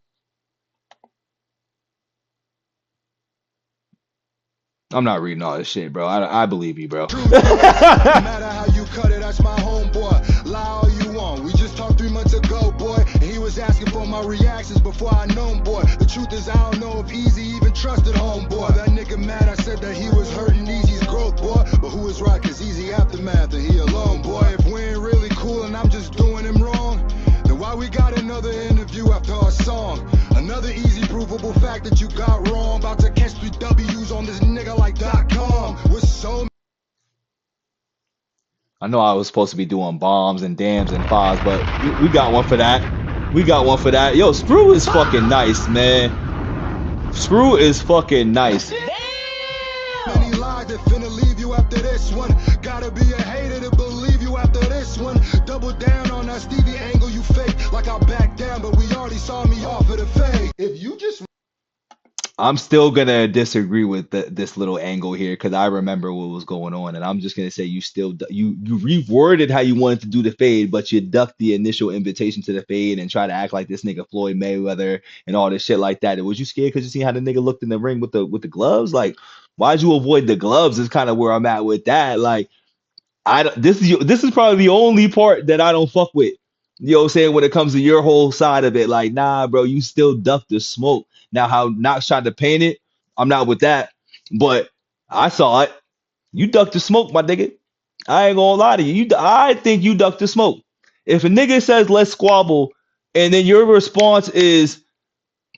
I'm not reading all this shit, bro. I believe you, bro. No matter how you cut it, that's my homeboy. Lie all you want. We just talked 3 months ago, boy, and he was was asking for my reactions before I known, boy. The truth is I don't know if Easy even trusted homeboy. That nigga mad, I said that he was hurting Easy's growth, boy. But who is right, cause Easy aftermath and he alone, boy. If we ain't really cool and I'm just doing him wrong, then why we got another interview after our song? Another easy provable fact that you got wrong. About to catch 3 W's on this nigga like .com. With so I know I was supposed to be doing bombs and dams and fives, but we got one for that. We got one for that. Yo, SCRU is fucking nice, man. SCRU is fucking nice. many lies that finna leave you after this one. Gotta be a hater to believe you after this one. Double down on that Stevie angle you fake. Like I backed down, but we already saw me off of the fade. If you just I'm still gonna disagree with this little angle here because I remember what was going on, and I'm just gonna say you reworded how you wanted to do the fade, but you ducked the initial invitation to the fade and try to act like this nigga Floyd Mayweather and all this shit like that. And was you scared because you see how the nigga looked in the ring with the gloves? Like, why'd you avoid the gloves? Is kind of where I'm at with that. Like, this is probably the only part that I don't fuck with. You know what I'm saying? When it comes to your whole side of it, like, nah, bro, you still ducked the smoke. Now, how Knox tried to paint it, I'm not with that. But I saw it. You ducked the smoke, my nigga. I ain't gonna lie to you. I think you ducked the smoke. If a nigga says, let's squabble, and then your response is,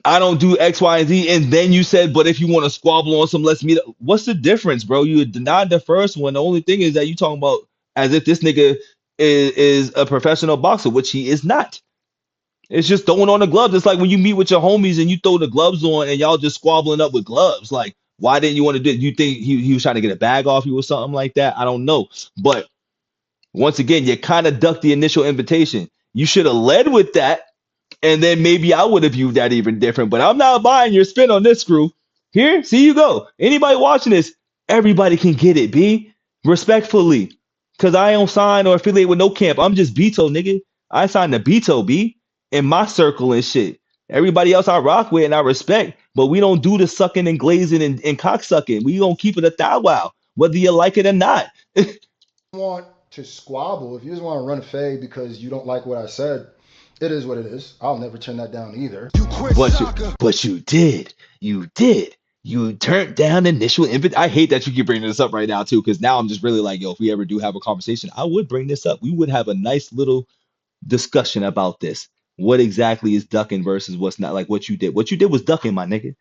I don't do X, Y, and Z, and then you said, but if you want to squabble on some, let's meet up. What's the difference, bro? You denied the first one. The only thing is that you talking about as if this nigga is a professional boxer, which he is not. It's just throwing on the gloves. It's like when you meet with your homies and you throw the gloves on and y'all just squabbling up with gloves. Like, why didn't you want to do it? You think he was trying to get a bag off you or something like that? I don't know. But once again, you kind of ducked the initial invitation. You should have led with that, and then maybe I would have viewed that even different. But I'm not buying your spin on this, Screw. Here, see you go. Anybody watching this, everybody can get it, B. Respectfully. Because I don't sign or affiliate with no camp. I'm just BITO, nigga. I signed to BITO, B. In my circle and shit. Everybody else I rock with and I respect, but we don't do the sucking and glazing and cocksucking. We don't keep it a thou wow, whether you like it or not. Want to squabble, if you just want to run a fade because you don't like what I said, it is what it is. I'll never turn that down either. But you did. You did. You turned down initial invitation. I hate that you keep bringing this up right now too, because now I'm just really like, yo, if we ever do have a conversation, I would bring this up. We would have a nice little discussion about this. What exactly is ducking versus what's not? Like what you did. What you did was ducking, my nigga.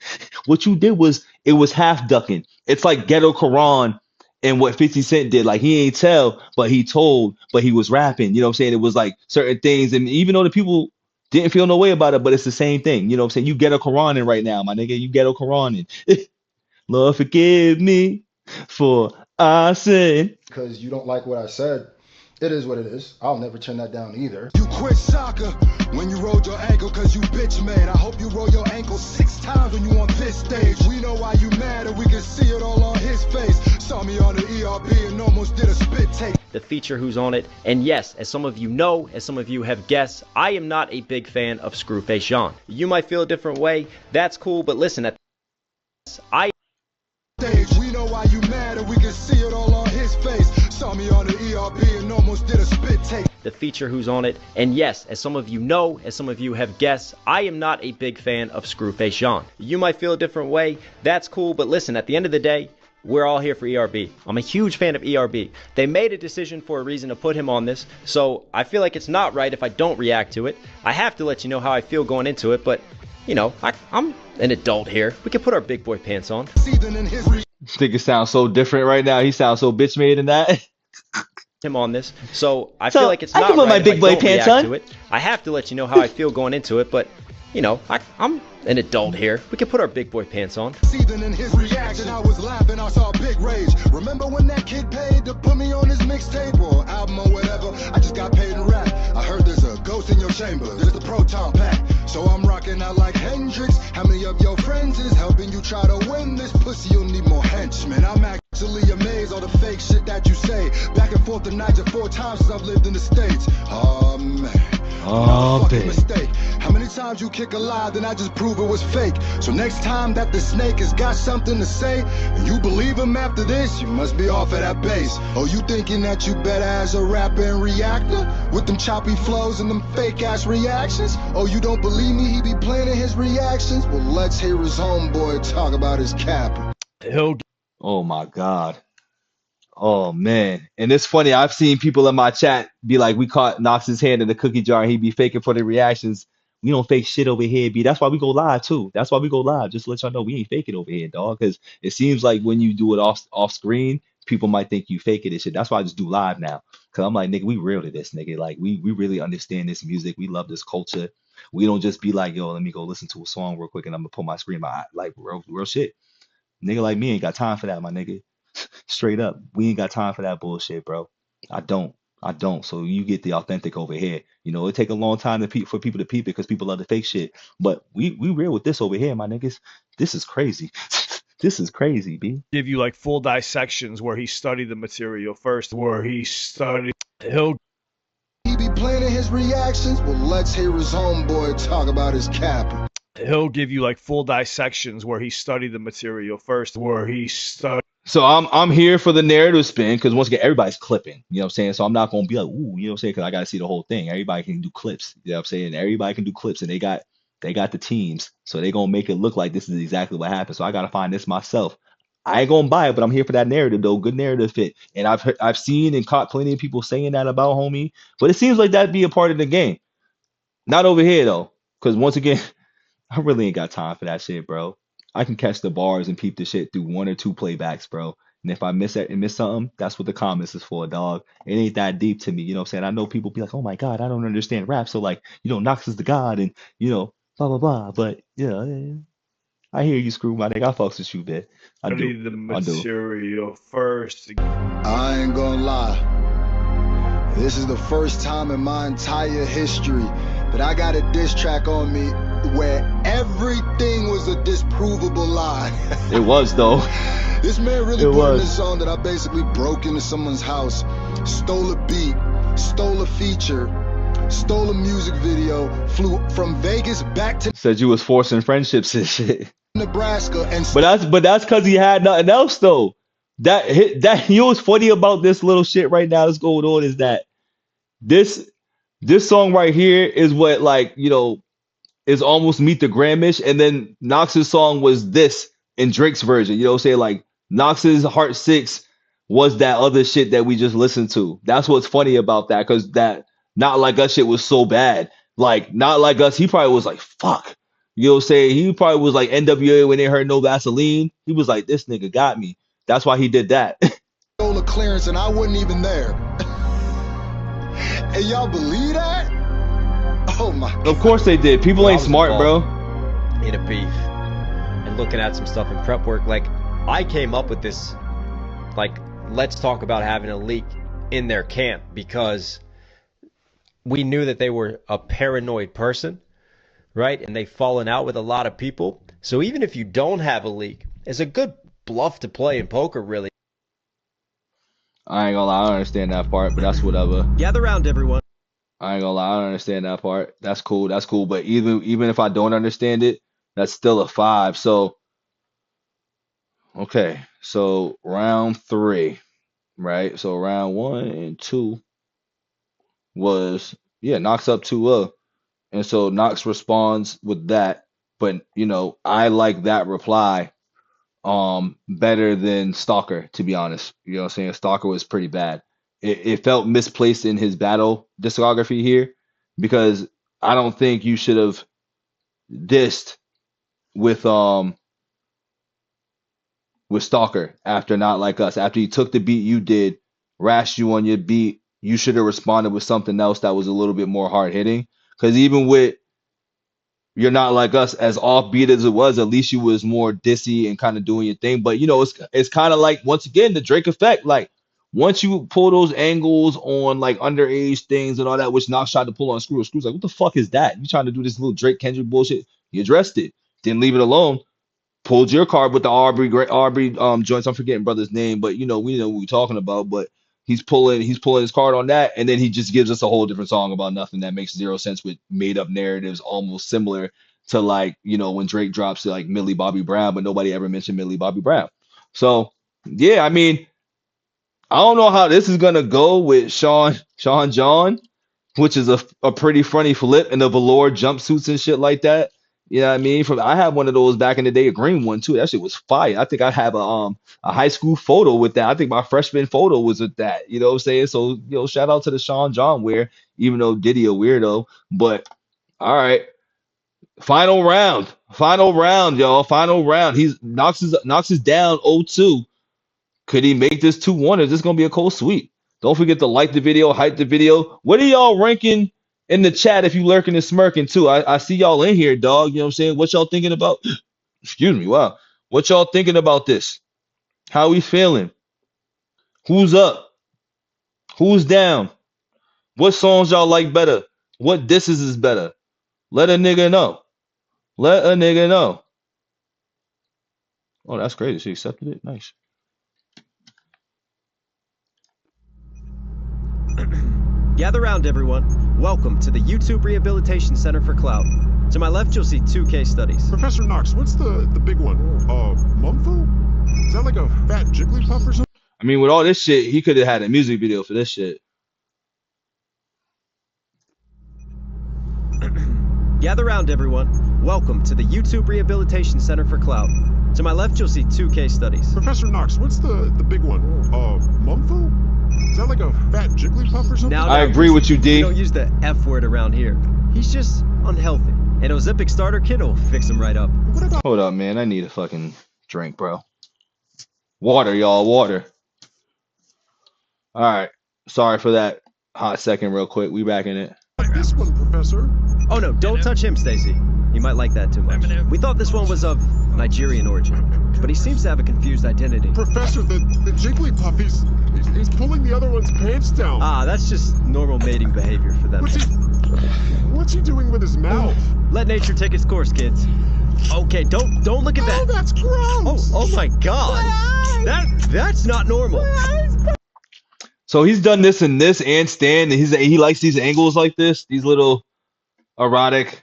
What you did was, it was half ducking. It's like Ghetto Quran and what 50 Cent did. Like, he ain't tell, but he told, but he was rapping. You know what I'm saying? It was like certain things. And even though the people didn't feel no way about it, but it's the same thing. You know what I'm saying? You Ghetto Quran right now, my nigga. You Ghetto Quran. Lord, forgive me for I sin. Because you don't like what I said. It is what it is. I'll never turn that down either. You quit soccer when you rolled your ankle because you bitch made. I hope you roll your ankle 6 times when you on this stage. We know why you mad and we can see it all on his face. Saw me on the ERP and almost did a spit take. The feature who's on it. And yes, as some of you know, as some of you have guessed, I am not a big fan of Scrufacejean. You might feel a different way. That's cool, but listen, We know why you mad and we can see it all on his face. Saw me on the ERP and almost did a spit take. The feature who's on it. And yes, as some of you know, as some of you have guessed, I am not a big fan of Scrufacejean. You might feel a different way. That's cool, but listen, at the end of the day, we're all here for ERB. I'm a huge fan of ERB. They made a decision for a reason to put him on this, so I feel like it's not right if I don't react to it. I have to let you know how I feel going into it, but, you know, I'm an adult here. We can put our big boy pants on. Think it sounds so different right now. He sounds so bitch made in that. Him on this, so I feel like it's not can put right my big if I boy don't pants react on. to it. I have to let you know how I feel going into it, but, you know, I'm an adult here. We can put our big boy pants on. Seething in his reaction, I was laughing, I saw big rage. Remember when that kid paid to put me on his mixtape or album or whatever? I just got paid to rap. I heard there's a ghost in your chamber. There's the proton pack. So I'm rocking out like Hendrix. How many of your friends is helping you try to win this pussy? You'll need more henchmen. I'm actually amazed all the fake shit that you say. Back and forth to Niger 4 times since I've lived in the States. Oh man. Oh, fucking mistake. How many times you kick a lie, then I just prove it was fake. So next time that the snake has got something to say, and you believe him after this, you must be off at that base. Oh, you thinking that you better as a rapper and reactor? With them choppy flows and them fake ass reactions? Oh, you don't believe me, he be planning his reactions? Well, let's hear his homeboy talk about his cap. Oh my God. Oh man. And it's funny, I've seen people in my chat be like, we caught Knox's hand in the cookie jar and he be faking for the reactions. We don't fake shit over here, B. That's why we go live too. That's why we go live. Just to let y'all know we ain't faking over here, dog. Because it seems like when you do it off screen, people might think you fake it and shit. That's why I just do live now. Cause I'm like, nigga, we real to this, nigga. Like we really understand this music. We love this culture. We don't just be like, yo, let me go listen to a song real quick and I'm gonna put my screen by like real shit. Nigga like me ain't got time for that, my nigga. Straight up, we ain't got time for that bullshit, bro. I don't. So you get the authentic over here. You know, it take a long time for people to peep it because people love the fake shit. But we real with this over here, my niggas. This is crazy. This is crazy, B. Give you like full dissections where he studied the material first, where he studied. He be planning his reactions? Well, let's hear his homeboy talk about his cap. He'll give you like full dissections where he studied the material first, where he studied. So I'm here for the narrative spin because once again everybody's clipping, you know what I'm saying? So I'm not gonna be like, ooh, you know what I'm saying? Because I gotta see the whole thing. Everybody can do clips, you know what I'm saying? Everybody can do clips and they got the teams. So they gonna make it look like this is exactly what happened. So I gotta find this myself. I ain't gonna buy it, but I'm here for that narrative though. Good narrative fit. And I've seen and caught plenty of people saying that about homie, but it seems like that'd be a part of the game. Not over here though. Because once again, I really ain't got time for that shit, bro. I can catch the bars and peep the shit through one or two playbacks, bro. And if I miss something, that's what the comments is for, dog. It ain't that deep to me, you know what I'm saying? I know people be like, oh my God, I don't understand rap. So like, you know, Knox is the God and, you know, blah, blah, blah. But, yeah, I hear you, Screw, my nigga. I fucks with you, man. I do. The material first. I ain't gonna lie. This is the first time in my entire history that I got a diss track on me where everything was a disprovable lie. It was though. This man really put in this song that I basically broke into someone's house, stole a beat, stole a feature, stole a music video, flew from Vegas back to said you was forcing friendships and shit. Nebraska and but that's because he had nothing else though. That you know what's funny about this little shit right now that's going on is that this song right here is what, like, you know, is almost Meet the Gramish, and then Knox's song was this in Drake's version. You know what I'm saying? Like Knox's Heart 6 was that other shit that we just listened to. That's what's funny about that, because that Not Like Us shit was so bad. Like Not Like Us, he probably was like, fuck. You know what I'm saying? He probably was like NWA when they heard No Vaseline. He was like, this nigga got me. That's why he did that. Stole a clearance and I wasn't even there. And y'all believe that? Oh my God. Of course they did. People ain't smart, bro. In a beef and looking at some stuff in prep work, like I came up with this, like, let's talk about having a leak in their camp because we knew that they were a paranoid person, right? And they've fallen out with a lot of people. So even if you don't have a leak, it's a good bluff to play in poker, really. I ain't gonna lie, I don't understand that part, but that's whatever. Gather round, everyone. I ain't gonna lie, I don't understand that part. That's cool. But even if I don't understand it, that's still a 5. So, okay. So round 3, right? So round 1 and 2 was, Knox up 2-0. And so Knox responds with that. But, you know, I like that reply better than Stalker, to be honest. You know what I'm saying? Stalker was pretty bad. It felt misplaced in his battle discography here, because I don't think you should have dissed with Stalker after Not Like Us. After he took the beat you did, rashed you on your beat, you should have responded with something else that was a little bit more hard hitting. Because even with You're Not Like Us, as offbeat as it was, at least you was more dissy and kind of doing your thing. But, you know, it's kind of like, once again, the Drake effect. Like, once you pull those angles on, like, underage things and all that, which Knox tried to pull on Screw. Screw's like, what the fuck is that? You trying to do this little Drake Kendrick bullshit? You addressed it. Didn't leave it alone. Pulled your card with the Aubrey joints. I'm forgetting brother's name, but, you know, we know what we're talking about. But He's pulling his card on that, and then he just gives us a whole different song about nothing that makes zero sense with made up narratives, almost similar to like, you know, when Drake drops like Millie Bobby Brown, but nobody ever mentioned Millie Bobby Brown. So yeah, I mean, I don't know how this is gonna go with Sean John, which is a pretty funny flip in the velour jumpsuits and shit like that. You know what I mean? I had one of those back in the day, a green one too. That shit was fire. I think I have a high school photo with that. I think my freshman photo was with that. You know what I'm saying? So, you know, shout out to the Sean John wear, even though Diddy a weirdo. But all right. Final round, y'all. Final round. Knox is down 0-2. Could he make this 2-1? Or is this gonna be a cold sweep? Don't forget to like the video, hype the video. What are y'all ranking in the chat if you lurking and smirking too? I see y'all in here, dog. You know what I'm saying? What y'all thinking about? Excuse me. Wow. What y'all thinking about this? How we feeling? Who's up? Who's down? What songs y'all like better? What disses is better? Let a nigga know. Let a nigga know. Oh, that's crazy. She accepted it. Nice. Gather round, everyone. Welcome to the YouTube Rehabilitation Center for Clout. To my left, you'll see 2 case studies. Professor Knox, what's the big one? Mumfo? Is that like a fat Jigglypuff or something? I mean, with all this shit, he could have had a music video for this shit. Gather round, everyone. Welcome to the YouTube Rehabilitation Center for Clout. To my left, you'll see 2 case studies. Professor Knox, what's the big one? Mumfo? Is that like a fat Jigglypuff or something? Now, I agree with you, D. We don't use the F word around here. He's just unhealthy. An Ozempic starter kit will fix him right up. Hold up, man. I need a fucking drink, bro. Water, y'all. Water. All right. Sorry for that hot second real quick. We back in it. This one, Professor. Oh, no. Don't touch him, Stacy. He might like that too much. We thought this one was of Nigerian origin, but he seems to have a confused identity. Professor, the Jigglypuff, he's pulling the other one's pants down. Ah, that's just normal mating behavior for them. What's he doing with his mouth? Let nature take its course, kids. Okay, don't look at that. Oh, that's gross. Oh my God. That's not normal. So he's done this and this and Stan, and he likes these angles like this, these little erotic,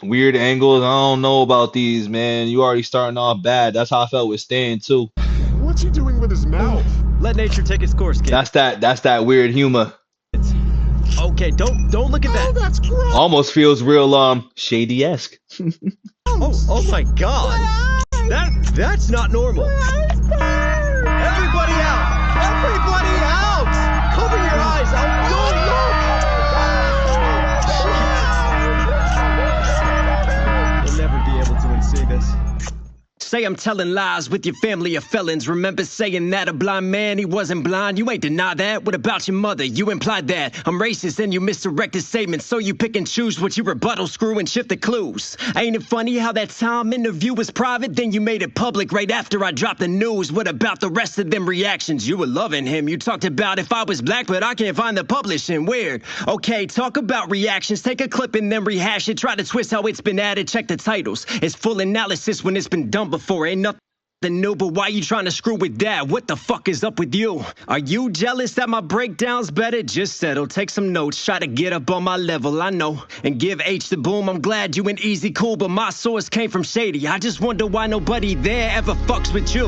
weird angles. I don't know about these, man. You already starting off bad. That's how I felt with Stan too. What's he doing with his mouth? Let nature take its course, kids. That's that weird humor. Okay, don't look at that. Oh, that's gross. Almost feels real Shady-esque. Oh my God. That's not normal. Everybody out! Everybody out! Cover your eyes. You'll never be able to unsee this. Say I'm telling lies with your family of felons. Remember saying that a blind man, he wasn't blind. You ain't deny that. What about your mother? You implied that I'm racist and you misdirected statements. So you pick and choose what you rebuttal, screw and shift the clues. Ain't it funny how that time interview was private? Then you made it public right after I dropped the news. What about the rest of them reactions? You were loving him. You talked about if I was black, but I can't find the publishing. Weird. Okay, talk about reactions. Take a clip and then rehash it. Try to twist how it's been added. Check the titles. It's full analysis when it's been done before. Ain't nothing new, but why you trying to screw with that? What the fuck is up with you? Are you jealous that my breakdown's better? Just settle, take some notes, try to get up on my level, I know, and give H the boom. I'm glad you ain't easy cool, but my source came from Shady. I just wonder why nobody there ever fucks with you.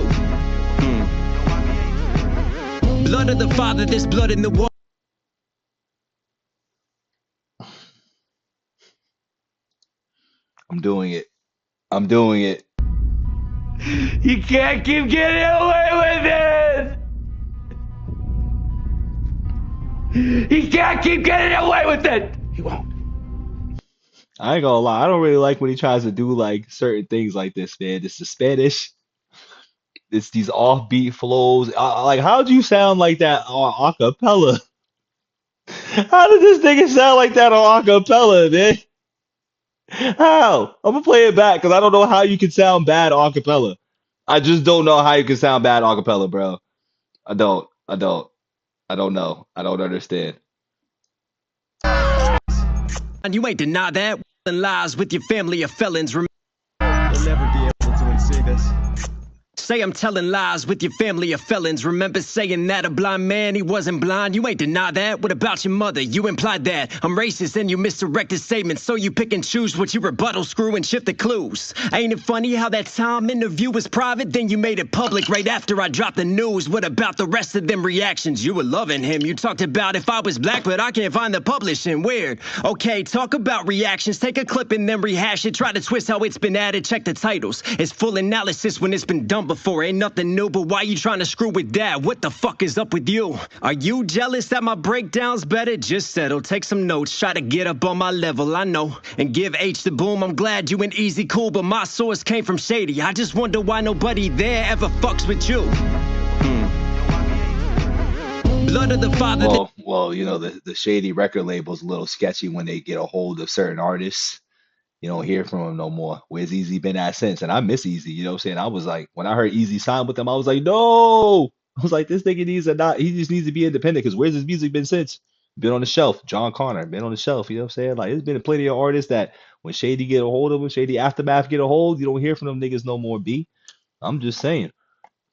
Blood of the father, there's blood in the water. I'm doing it. You can't keep getting away with it! He can't keep getting away with it! He won't. I ain't gonna lie, I don't really like when he tries to do like certain things like this, man. It's the Spanish. It's these offbeat flows. Like, how'd you sound like that on acapella? How did this nigga sound like that on acapella, man? How? I'm gonna play it back because I don't know how you can sound bad a cappella. I just don't know how you can sound bad a cappella, bro. I don't know. I don't understand. And you ain't deny that. Lies with your family of felons. You'll never be able to unsee this. Say I'm telling lies with your family of felons. Remember saying that a blind man, he wasn't blind. You ain't deny that. What about your mother? You implied that I'm racist and you misdirected statements. So you pick and choose what you rebuttal, screw and shift the clues. Ain't it funny how that time interview was private, then you made it public right after I dropped the news? What about the rest of them reactions? You were loving him. You talked about if I was black, but I can't find the publishing. Weird. Okay, talk about reactions. Take a clip and then rehash it. Try to twist how it's been added. Check the titles. It's full analysis when it's been done before. Ain't nothing new, but why you trying to screw with that? What the fuck is up with you? Are you jealous that my breakdown's better? Just settle, take some notes, try to get up on my level, I know. And give H the boom, I'm glad you ain't easy cool, but my source came from Shady. I just wonder why nobody there ever fucks with you. Blood of the father. Well, you know, the Shady record label's a little sketchy when they get a hold of certain artists. You don't hear from him no more. Where's Easy been at since? And I miss Easy, you know what I'm saying? I was like, when I heard Easy sign with them, I was like, no! I was like, this nigga he just needs to be independent, because where's his music been since? Been on the shelf. John Connor, been on the shelf, you know what I'm saying? Like, there's been plenty of artists that when Shady get a hold of them, Shady Aftermath get a hold, you don't hear from them niggas no more, B. I'm just saying.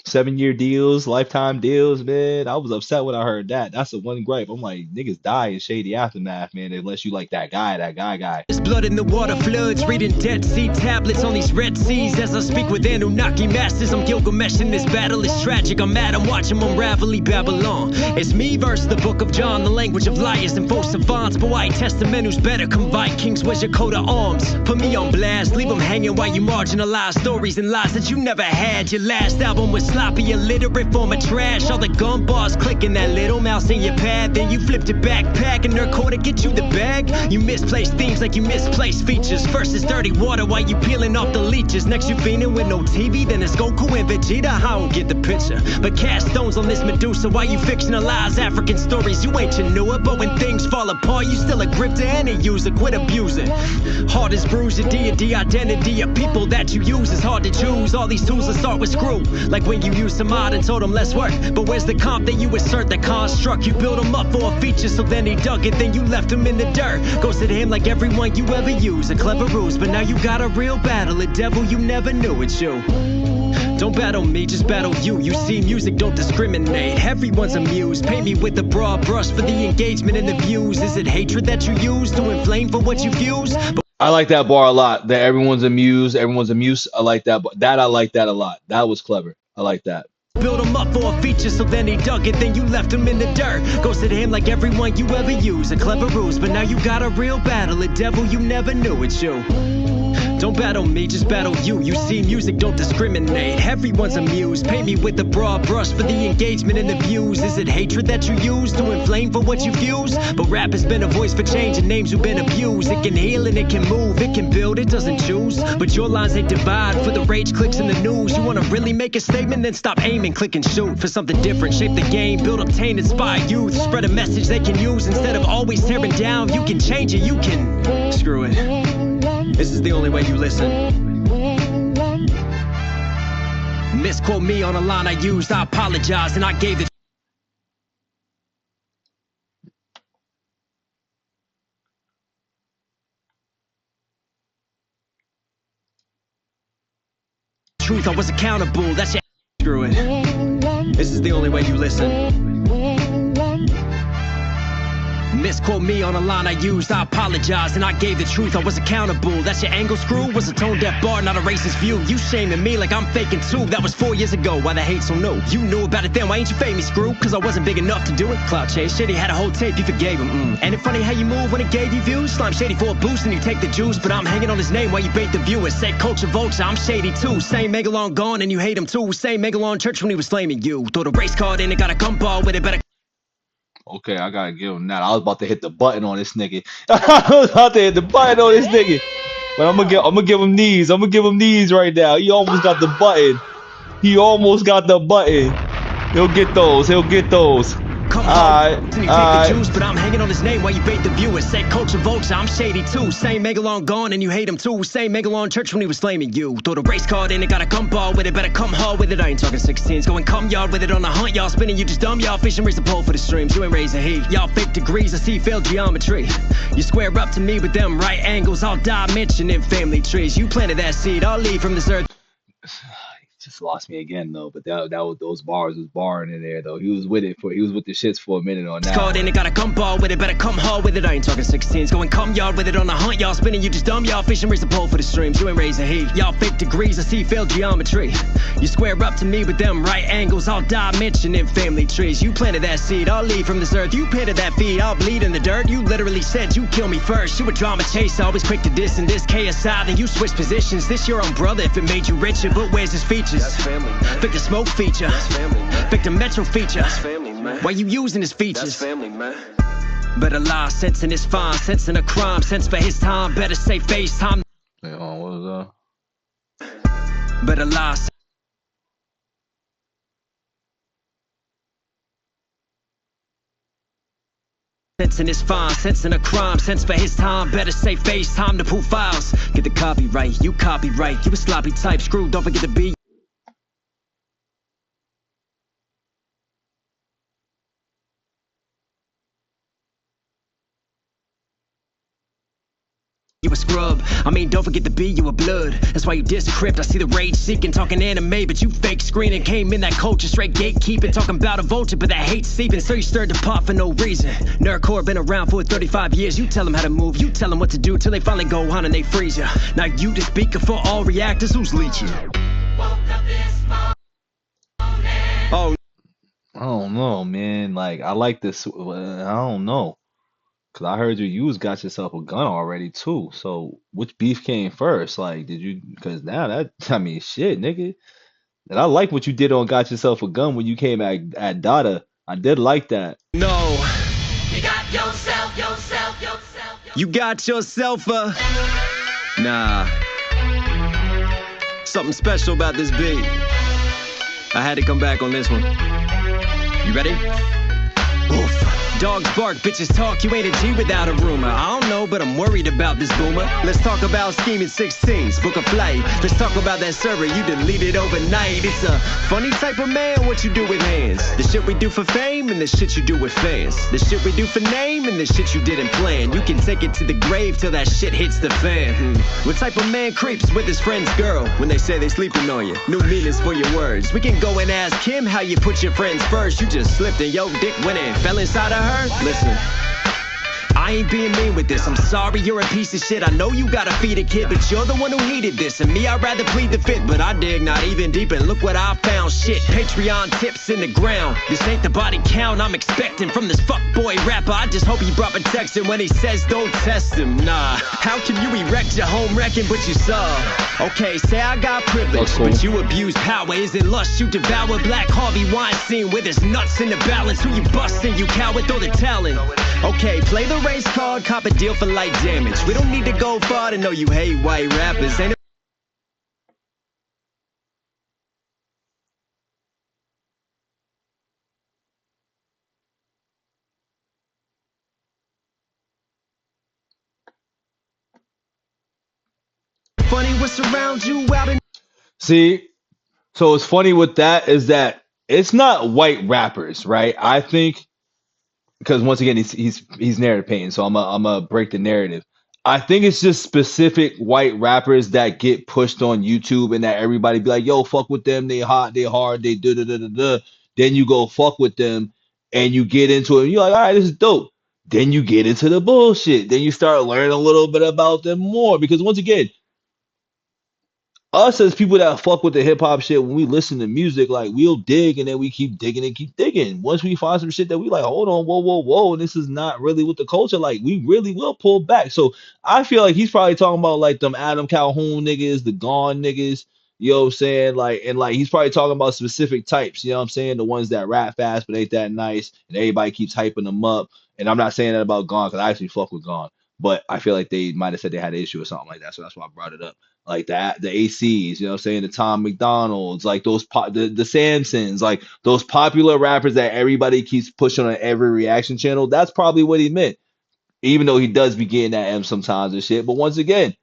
7-year deals, lifetime deals, man. I was upset when I heard that. That's the one gripe. I'm like, niggas die in Shady Aftermath, man, unless you like that guy. There's blood in the water floods, reading Dead Sea tablets on these red seas. As I speak with Anunnaki masters, I'm Gilgamesh in this battle. It's tragic, I'm mad, I'm watching unravel Babylon. It's me versus the book of John, the language of liars and false savants. But why testament who's better? Come Vikings, where's your coat of arms? Put me on blast, leave them hanging while you marginalize stories and lies that you never had. Your last album was sloppy, illiterate form of trash. All the gun bars clicking, that little mouse in your pad. Then you flipped it backpack and nerd core to get you the bag. You misplaced themes like you misplaced features. First is dirty water while you peeling off the leeches. Next you fiending with no TV, then it's Goku and Vegeta. I don't get the picture. But cast stones on this Medusa while you fictionalize African stories. You ain't Chinua, but when things fall apart, you still a grifter and a user. Quit abusing. Heart is bruised, your deity identity of people that you use is hard to choose. All these tools that start with screw, like when you use some mod and told them less work. But where's the comp that you assert? The construct you build him up for a feature, so then he dug it, then you left him in the dirt. Ghosted him like everyone you ever use, a clever ruse, but now you got a real battle, a devil you never knew. It's you. Don't battle me, just battle you. You see, music don't discriminate. Everyone's amused. Paint me with a broad brush for the engagement and the views. Is it hatred that you use to inflame for what you fuse? I like that bar a lot. That everyone's amused. I like that. I like that a lot. That was clever. I like that. Build him up for a feature, so then he dug it, then you left him in the dirt. Ghosted him like everyone you ever use, a clever ruse, but now you got a real battle, a devil you never knew. It's you. Don't battle me, just battle you. You see, music don't discriminate. Everyone's amused. Paint me with a broad brush for the engagement and the views. Is it hatred that you use to inflame for what you fuse? But rap has been a voice for change and names who've been abused. It can heal and it can move, it can build, it doesn't choose. But your lines ain't divide for the rage clicks in the news. You wanna really make a statement? Then stop aiming, click and shoot for something different. Shape the game, build, obtain, inspire youth. Spread a message they can use instead of always tearing down. You can change it, you can screw it. This is the only way you listen. Misquote me on a line I used, I apologize, and I gave the truth. I was accountable, that's your screw it. This is the only way you listen. Misquote me on a line I used, I apologize, and I gave the truth. I was accountable, that's your angle, screw. Was a tone deaf bar, not a racist view. You shaming me like I'm faking too. That was 4 years ago, why the hate so new? You knew about it then, why ain't you fame me, screw? Cause I wasn't big enough to do it. Cloud chase, Shady had a whole tape, you forgave him. And it funny how you move when it gave you views. Slime Shady for a boost and you take the juice, but I'm hanging on his name while you bait the viewers. Say culture vulture, I'm Shady too. Same Megalon gone and you hate him too. Same Megalon church when he was flaming you. Throw the race card in and got a gun ball with it, better. Okay, I gotta give him that. I was about to hit the button on this nigga. But I'm gonna give him these. I'm gonna give him these right now. He almost got the button. He'll get those. Come on, and you take the juice, but I'm hanging on his name while you bait the viewers. Say culture vulture, I'm Shady too. Same Megalon gone and you hate him too. Same Megalon church when he was flaming you. Throw the race card in and got a gun ball with it, better come hard with it. I ain't talking 16s, going come yard with it on the hunt. Y'all spinning, you just dumb. Y'all fishing, raise the pole for the streams. You ain't raising heat. Y'all fake degrees, I see failed geometry. You square up to me with them right angles. I'll die mentioning family trees. You planted that seed, I'll leave from this earth. just lost me again though. But that was, those bars was barring in there though. He was with the shits for a minute on that. Called in and got a gun ball with it, better come hard with it. I ain't talking 16s, going come yard with it on the hunt. Y'all spinning, you just dumb. Y'all fishing, raise the pole for the streams. You ain't raising heat. Y'all fake degrees, I see failed geometry. You square up to me with them right angles. I'll dimension in family trees. You planted that seed, I'll leave from this earth. You planted that feed, I'll bleed in the dirt. You literally said you kill me first. You a drama chaser, always quick to diss and this KSI. Then you switch positions. This your own brother if it made you richer, but where's his features? That's family, man. Victor Smoke feature. That's family, man. Victor Metro feature. That's family, man. Why you using his features? That's family, man. Better lie, sense in his fine, sense in a crime, sense for his time. Better say FaceTime. Wait, hold on, what was that? Better lie. Sense in his fine, sense in a crime, sense for his time. Better say FaceTime to pull files. Get the copyright, you copyright. You a sloppy type, screw, don't forget to be. You a scrub, I mean don't forget to be you a blood. That's why you discrypt, I see the rage seeking. Talking anime, but you fake screening. Came in that culture, straight gatekeeping. Talking about a vulture, but that hate seeping. So you stirred the pot for no reason. Nerdcore been around for 35 years. You tell them how to move, you tell them what to do, till they finally go on and they freeze ya. Now you the speaker for all reactors, who's leeching? Oh, I don't know, man. Like, I like this. I don't know. Because I heard you got yourself a gun already, too. So, which beef came first? Like, did you? Because now that, I mean, shit, nigga. And I like what you did on Got Yourself a Gun when you came at Dada. I did like that. No. You got yourself. You got yourself a. Nah. Something special about this beat. I had to come back on this one. You ready? Oof. Dogs bark, bitches talk, you ain't a G without a rumor. I don't know, but I'm worried about this boomer. Let's talk about scheming 16s, book a flight. Let's talk about that server you deleted overnight. It's a funny type of man, what you do with hands. The shit we do for fame and the shit you do with fans. The shit we do for name and the shit you didn't plan. You can take it to the grave till that shit hits the fan. What type of man creeps with his friend's girl when they say they sleeping on you? New meanings for your words. We can go and ask him how you put your friends first. You just slipped and your dick went and fell inside of her. Listen, I ain't being mean with this. I'm sorry you're a piece of shit. I know you gotta feed a kid, but you're the one who heeded this. And me, I'd rather plead the fifth, but I dig not even deep. And look what I found. Shit, Patreon tips in the ground. This ain't the body count I'm expecting from this fuckboy rapper. I just hope he brought protection when he says don't test him. Nah, how can you erect your home wrecking but you saw? Okay, say I got privilege, but you abuse power. Is it lust you devour? Black Harvey Weinstein with his nuts in the balance. Who you busting? You coward, throw the talent. Okay, play the race card, cop a deal for light damage. We don't need to go far to know you hate white rappers. Ain't funny what's around you out in. See, so what's funny with that is that it's not white rappers, right? I think because once again he's narrative painting, so I'm gonna break the narrative. I think it's just specific white rappers that get pushed on YouTube and that everybody be like, yo, fuck with them, they hot, they hard, they da da da da da. Then you go fuck with them and you get into it and you're like, all right, this is dope. Then you get into the bullshit. Then you start learning a little bit about them more. Because once again, us as people that fuck with the hip hop shit, when we listen to music, like we'll dig and then we keep digging and keep digging. Once we find some shit that we like, hold on, whoa, this is not really with the culture, like we really will pull back. So I feel like he's probably talking about like them Adam Calhoun niggas, the Gone niggas, you know what I'm saying? Like, and like he's probably talking about specific types, you know what I'm saying? The ones that rap fast but ain't that nice, and everybody keeps hyping them up. And I'm not saying that about Gone because I actually fuck with Gone, but I feel like they might have said they had an issue or something like that, so that's why I brought it up. Like the ACs, you know what I'm saying? The Tom McDonald's, like those the Samsons, like those popular rappers that everybody keeps pushing on every reaction channel. That's probably what he meant. Even though he does be getting that M sometimes and shit. But once again,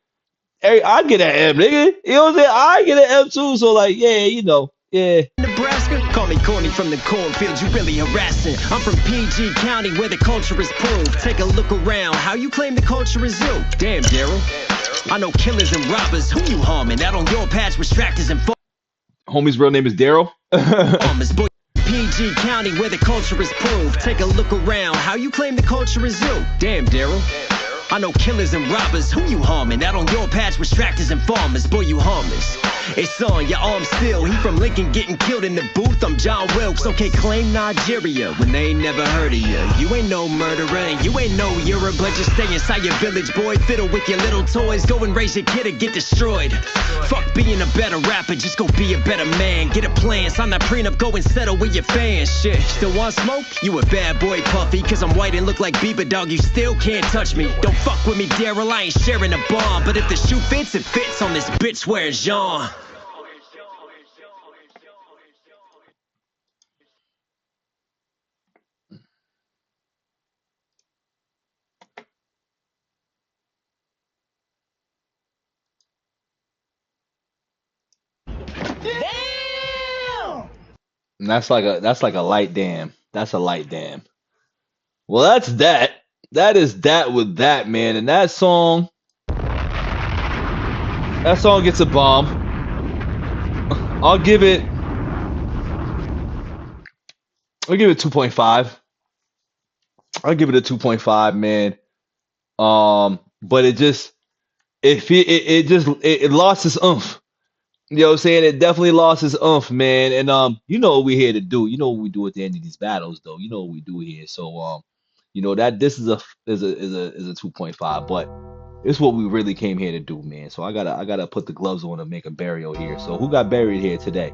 I get an M, nigga. You know what I'm saying? I get an M too. So like, yeah, you know, yeah. Nebraska, call me corny from the cornfields, you really harassing. I'm from PG County where the culture is proved. Take a look around, how you claim the culture is you? Damn, Daryl. I know killers and robbers, who you harming? Out on your patch with tractors and Homie's real name is Daryl. PG County where the culture is proved. Take a look around, how you claim the culture is you? Damn, Daryl. I know killers and robbers, who you harming? Out on your patch with tractors and farmers, boy you harmless. It's on your arm still, he from Lincoln getting killed in the booth. I'm John Wilkes, okay, claim Nigeria when they ain't never heard of you. You ain't no murderer and you ain't no Europe, but just stay inside your village, boy. Fiddle with your little toys, go and raise your kid or get destroyed. Fuck being a better rapper, just go be a better man. Get a plan, sign that prenup, go and settle with your fans. Shit, still want smoke? You a bad boy, Puffy, cause I'm white and look like Bieber, dog, you still can't touch me. Don't fuck with me, Daryl, I ain't sharing a bomb. But if the shoe fits, it fits on this bitch wearing Jean. And that's like a light damn. That's a light damn. Well, that's that. That is that with that, man. And that song gets a bomb. I'll give it 2.5. I'll give it a 2.5, man. But it lost its oomph. You know what I'm saying? It definitely lost its oomph, man. And you know what we're here to do. You know what we do at the end of these battles, though. You know what we do here. So you know that this is a 2.5, but it's what we really came here to do, man. So I gotta put the gloves on and make a burial here. So who got buried here today?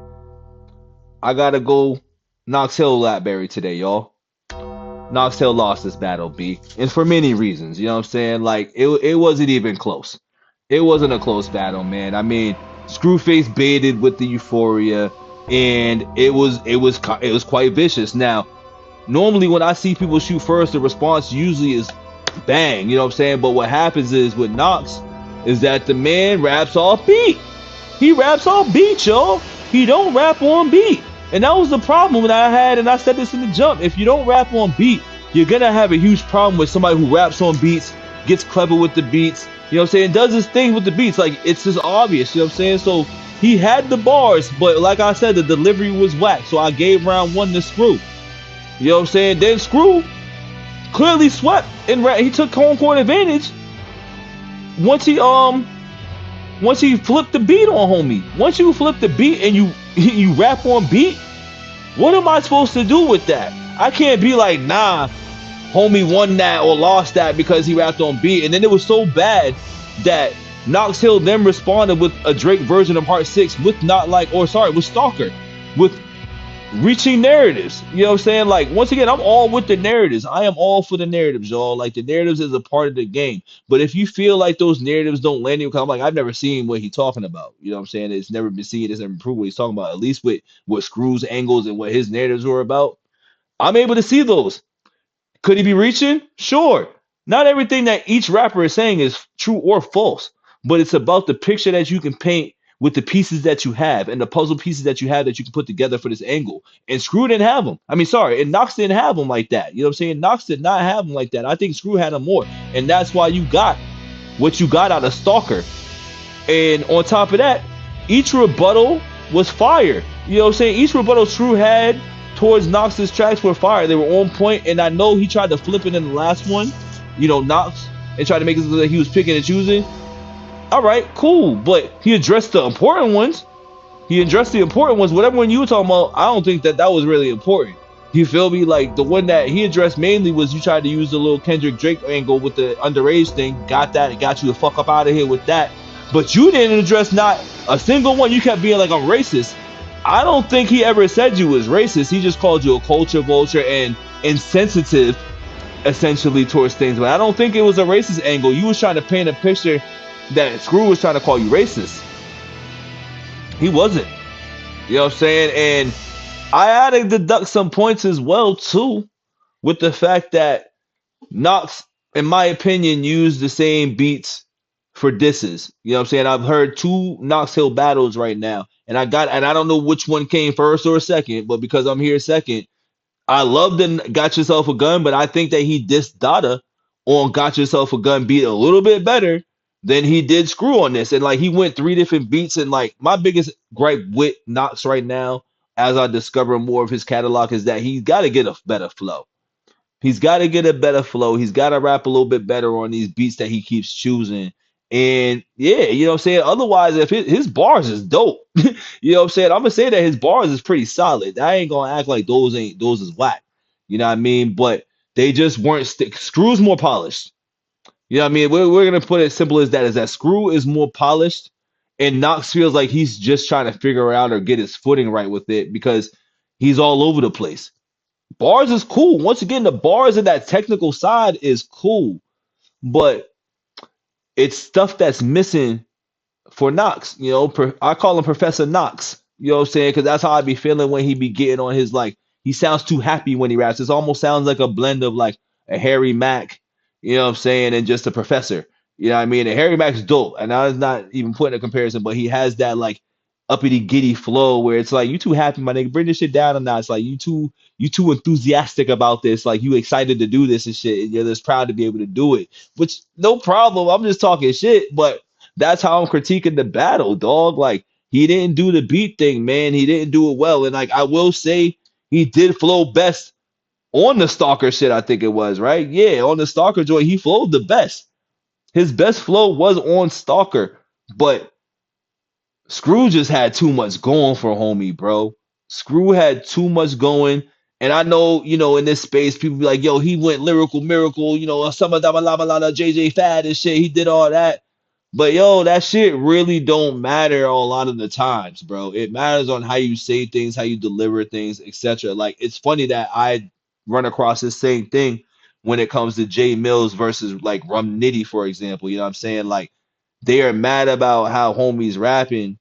I gotta go Knox Hill got buried today, y'all. Knox Hill lost this battle, B. And for many reasons, you know what I'm saying? Like it wasn't even close. It wasn't a close battle, man. I mean, Scruface baited with the euphoria, and it was quite vicious. Now, normally when I see people shoot first, the response usually is bang, you know what I'm saying? But what happens is with Knox is that the man raps off beat. He raps off beat, y'all. He don't rap on beat. And that was the problem that I had, and I said this in the jump. If you don't rap on beat, you're gonna have a huge problem with somebody who raps on beats, gets clever with the beats, you know what I'm saying, does his thing with the beats. Like, it's just obvious, you know what I'm saying? So he had the bars, but like I said, the delivery was whack. So I gave round 1 to SCRU. You know what I'm saying? Then SCRU clearly swept, and he took home court advantage once he flipped the beat on homie. Once you flip the beat and you rap on beat, what am I supposed to do with that? I can't be like, nah, homie won that or lost that because he rapped on beat. And then it was so bad that Knox Hill then responded with a Drake version of Heart 6 with with Stalker, with reaching narratives. You know what I'm saying? Like, once again, I'm all with the narratives. I am all for the narratives, y'all. Like, the narratives is a part of the game. But if you feel like those narratives don't land you, because I'm like, I've never seen what he's talking about. You know what I'm saying? It's never been seen. It's never been proved what he's talking about. At least with what SCRU's angles and what his narratives were about, I'm able to see those. Could he be reaching? Sure. Not everything that each rapper is saying is true or false, but it's about the picture that you can paint with the pieces that you have and the puzzle pieces that you have that you can put together for this angle. And SCRU didn't have them. And Knox didn't have them like that. You know what I'm saying? Knox did not have them like that. I think SCRU had them more. And that's why you got what you got out of Stalker. And on top of that, each rebuttal was fire. You know what I'm saying? Each rebuttal SCRU had towards Knox's tracks were fire. They were on point. And I know he tried to flip it in the last one, you know, Knox, and tried to make it so that he was picking and choosing. All right, cool, but he addressed the important ones. Whatever one you were talking about, I don't think that was really important. You feel me? Like, the one that he addressed mainly was you tried to use the little Kendrick Drake angle with the underage thing. Got that. It got you the fuck up out of here with that. But you didn't address not a single one. You kept being like, I'm racist. I don't think he ever said you was racist. He just called you a culture vulture and insensitive, essentially, towards things. But I don't think it was a racist angle. You was trying to paint a picture that SCRU was trying to call you racist. He wasn't. You know what I'm saying? And I had to deduct some points as well, too, with the fact that Knox, in my opinion, used the same beats for disses. You know what I'm saying? I've heard 2 Knox Hill battles right now, and I don't know which one came first or second, but because I'm here second, I love the Got Yourself a Gun, but I think that he dissed Dada on Got Yourself a Gun beat a little bit better than he did Screw on this. And like he went 3 different beats. And like my biggest gripe with Knox right now, as I discover more of his catalog, is that he's got to get a better flow. He's got to get a better flow. He's got to rap a little bit better on these beats that he keeps choosing. And yeah, you know what I'm saying? Otherwise, if his bars is dope, you know what I'm saying? I'm gonna say that his bars is pretty solid. I ain't gonna act like those is whack. You know what I mean? But they just weren't Screw's more polished. You know what I mean? We're gonna put it simple as that, is that Screw is more polished, and Knox feels like he's just trying to figure it out or get his footing right with it because he's all over the place. Bars is cool. Once again, the bars and that technical side is cool, but it's stuff that's missing for Knox. You know, I call him Professor Knox. You know what I'm saying? Because that's how I be feeling when he be getting on his, like, he sounds too happy when he raps. It almost sounds like a blend of like a Harry Mack, you know what I'm saying, and just a Professor. You know what I mean? And Harry Mack's dope, and I was not even putting a comparison, but he has that like uppity giddy flow where it's like, you too happy, my nigga, bring this shit down a notch. Like you too enthusiastic about this, like you excited to do this and shit, and you're just proud to be able to do it. Which no problem. I'm just talking shit, but that's how I'm critiquing the battle, dog. Like he didn't do the beat thing, man. He didn't do it well. And like I will say he did flow best on the Stalker shit, I think it was, right? Yeah, on the Stalker joint, he flowed the best. His best flow was on Stalker, but Screw just had too much going for homie, bro. Screw had too much going. And I know, you know, in this space, people be like, yo, he went lyrical miracle, you know, some of that, JJ Fad and shit. He did all that. But yo, that shit really don't matter a lot of the times, bro. It matters on how you say things, how you deliver things, etc. Like it's funny that I run across this same thing when it comes to Jay Mills versus like Rum Nitty, for example. You know what I'm saying? Like they are mad about how homie's rapping,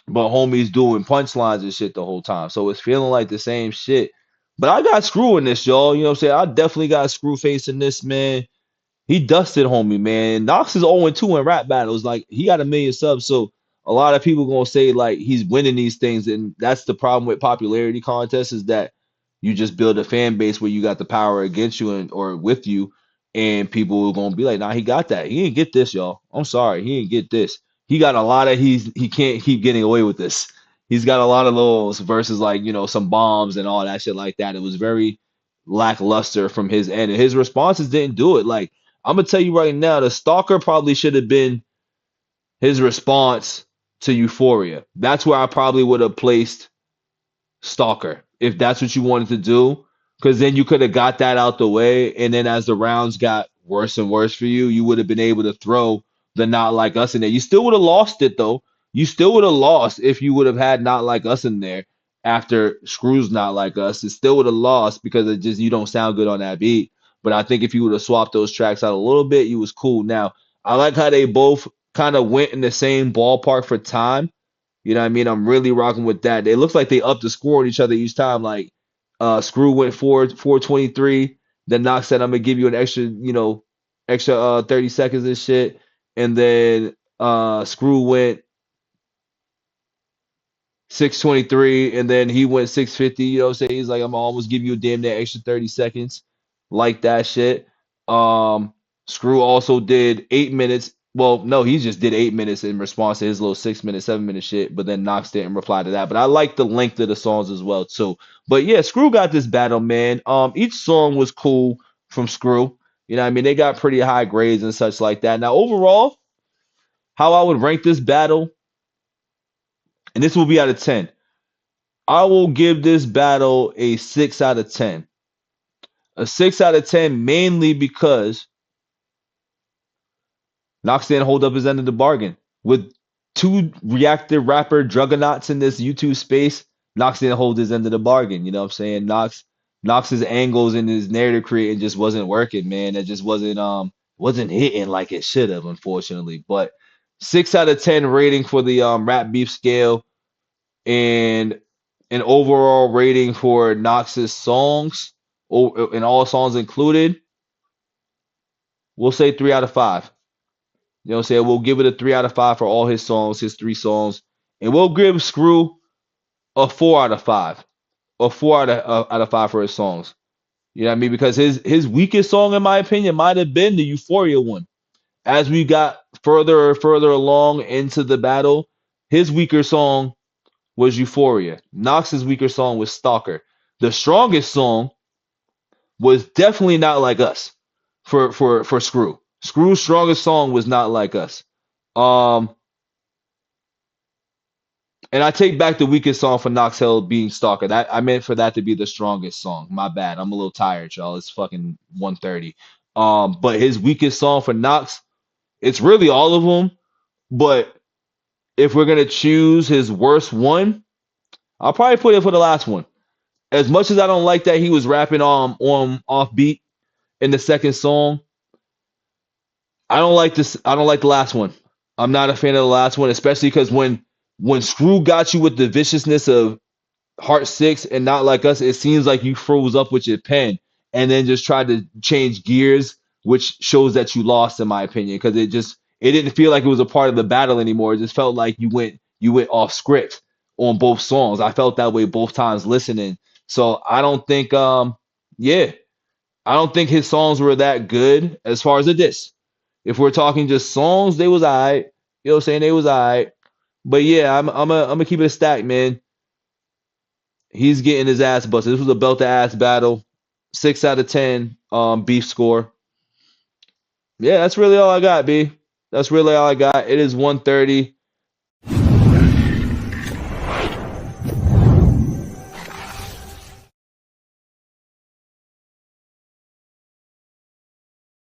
but homie's doing punchlines and shit the whole time. So it's feeling like the same shit. But I got Screw in this, y'all. You know what I'm saying? I definitely got Screwface in this, man. He dusted homie, man. Knox is 0-2 in rap battles. Like he got 1 million subs, so a lot of people gonna say like he's winning these things, and that's the problem with popularity contests, is that you just build a fan base where you got the power against you and or with you, and people are gonna be like, nah, he got that. He didn't get this, y'all. I'm sorry, he didn't get this. He got a lot of he can't keep getting away with this. He's got a lot of those versus like, you know, some bombs and all that shit like that. It was very lackluster from his end, and his responses didn't do it. Like I'm gonna tell you right now, the Stalker probably should have been his response to Euphoria. That's where I probably would have placed Stalker if that's what you wanted to do, because then you could have got that out the way, and then as the rounds got worse and worse for you, you would have been able to throw the Not Like Us in there. You still would have lost it though. You still would have lost if you would have had Not Like Us in there after Screw's Not Like Us. It still would have lost because it just, you don't sound good on that beat. But I think if you would have swapped those tracks out a little bit, you was cool. Now, I like how they both kind of went in the same ballpark for time. You know what I mean? I'm really rocking with that. It looks like they upped the score on each other each time. Like Screw went 423. Then Knox said, I'm gonna give you an extra, you know, extra 30 seconds and shit. And then Screw went 623, and then he went 650. You know what I'm saying? He's like, I'm gonna almost give you a damn near extra 30 seconds. Like that shit. Screw also did 8 minutes. Well, no, he just did 8 minutes in response to his little 6 minute, 7 minute shit, but then Knox didn't reply to that. But I like the length of the songs as well, too. But yeah, Screw got this battle, man. Each song was cool from Screw. You know what I mean? They got pretty high grades and such like that. Now, overall, how I would rank this battle, and this will be out of 10. I will give this battle a 6 out of 10. A 6 out of 10, mainly because Knox didn't hold up his end of the bargain. With two reactive rapper juggernauts in this YouTube space, Knox didn't hold his end of the bargain. You know what I'm saying? Knox's angles and his narrative creating just wasn't working, man. It just wasn't hitting like it should have, unfortunately. But 6 out of 10 rating for the rap beef scale, and an overall rating for Knox's songs, and all songs included, we'll say 3 out of 5. You know what I'm saying? We'll give it a 3 out of 5 for all his songs, his 3 songs. And we'll give Screw a 4 out of 5. A 4 out of 5 for his songs. You know what I mean? Because his weakest song, in my opinion, might have been the Euphoria one. as we got further and further along into the battle, his weaker song was Euphoria. Knox's weaker song was Stalker. The strongest song was definitely Not Like Us for Screw. Screw's strongest song was Not Like Us. And I take back the weakest song for Knox Hill being Stalker. That I meant for that to be the strongest song. My bad. I'm a little tired, y'all. It's fucking 1:30. But his weakest song for Knox, it's really all of them. But if we're gonna choose his worst one, I'll probably put it for the last one. As much as I don't like that he was rapping on off beat in the second song, I don't like this. I don't like the last one. I'm not a fan of the last one, especially because when Screw got you with the viciousness of Heart 6 and Not Like Us, it seems like you froze up with your pen and then just tried to change gears, which shows that you lost, in my opinion, because it didn't feel like it was a part of the battle anymore. It just felt like you went off script on both songs. I felt that way both times listening. So I don't think I don't think his songs were that good as far as a diss. If we're talking just songs, they was alright. You know what I'm saying? They was alright. But yeah, I'm gonna keep it a stack, man. He's getting his ass busted. This was a belt to ass battle. 6 out of 10 beef score. Yeah, that's really all I got, B. That's really all I got. It is 1:30.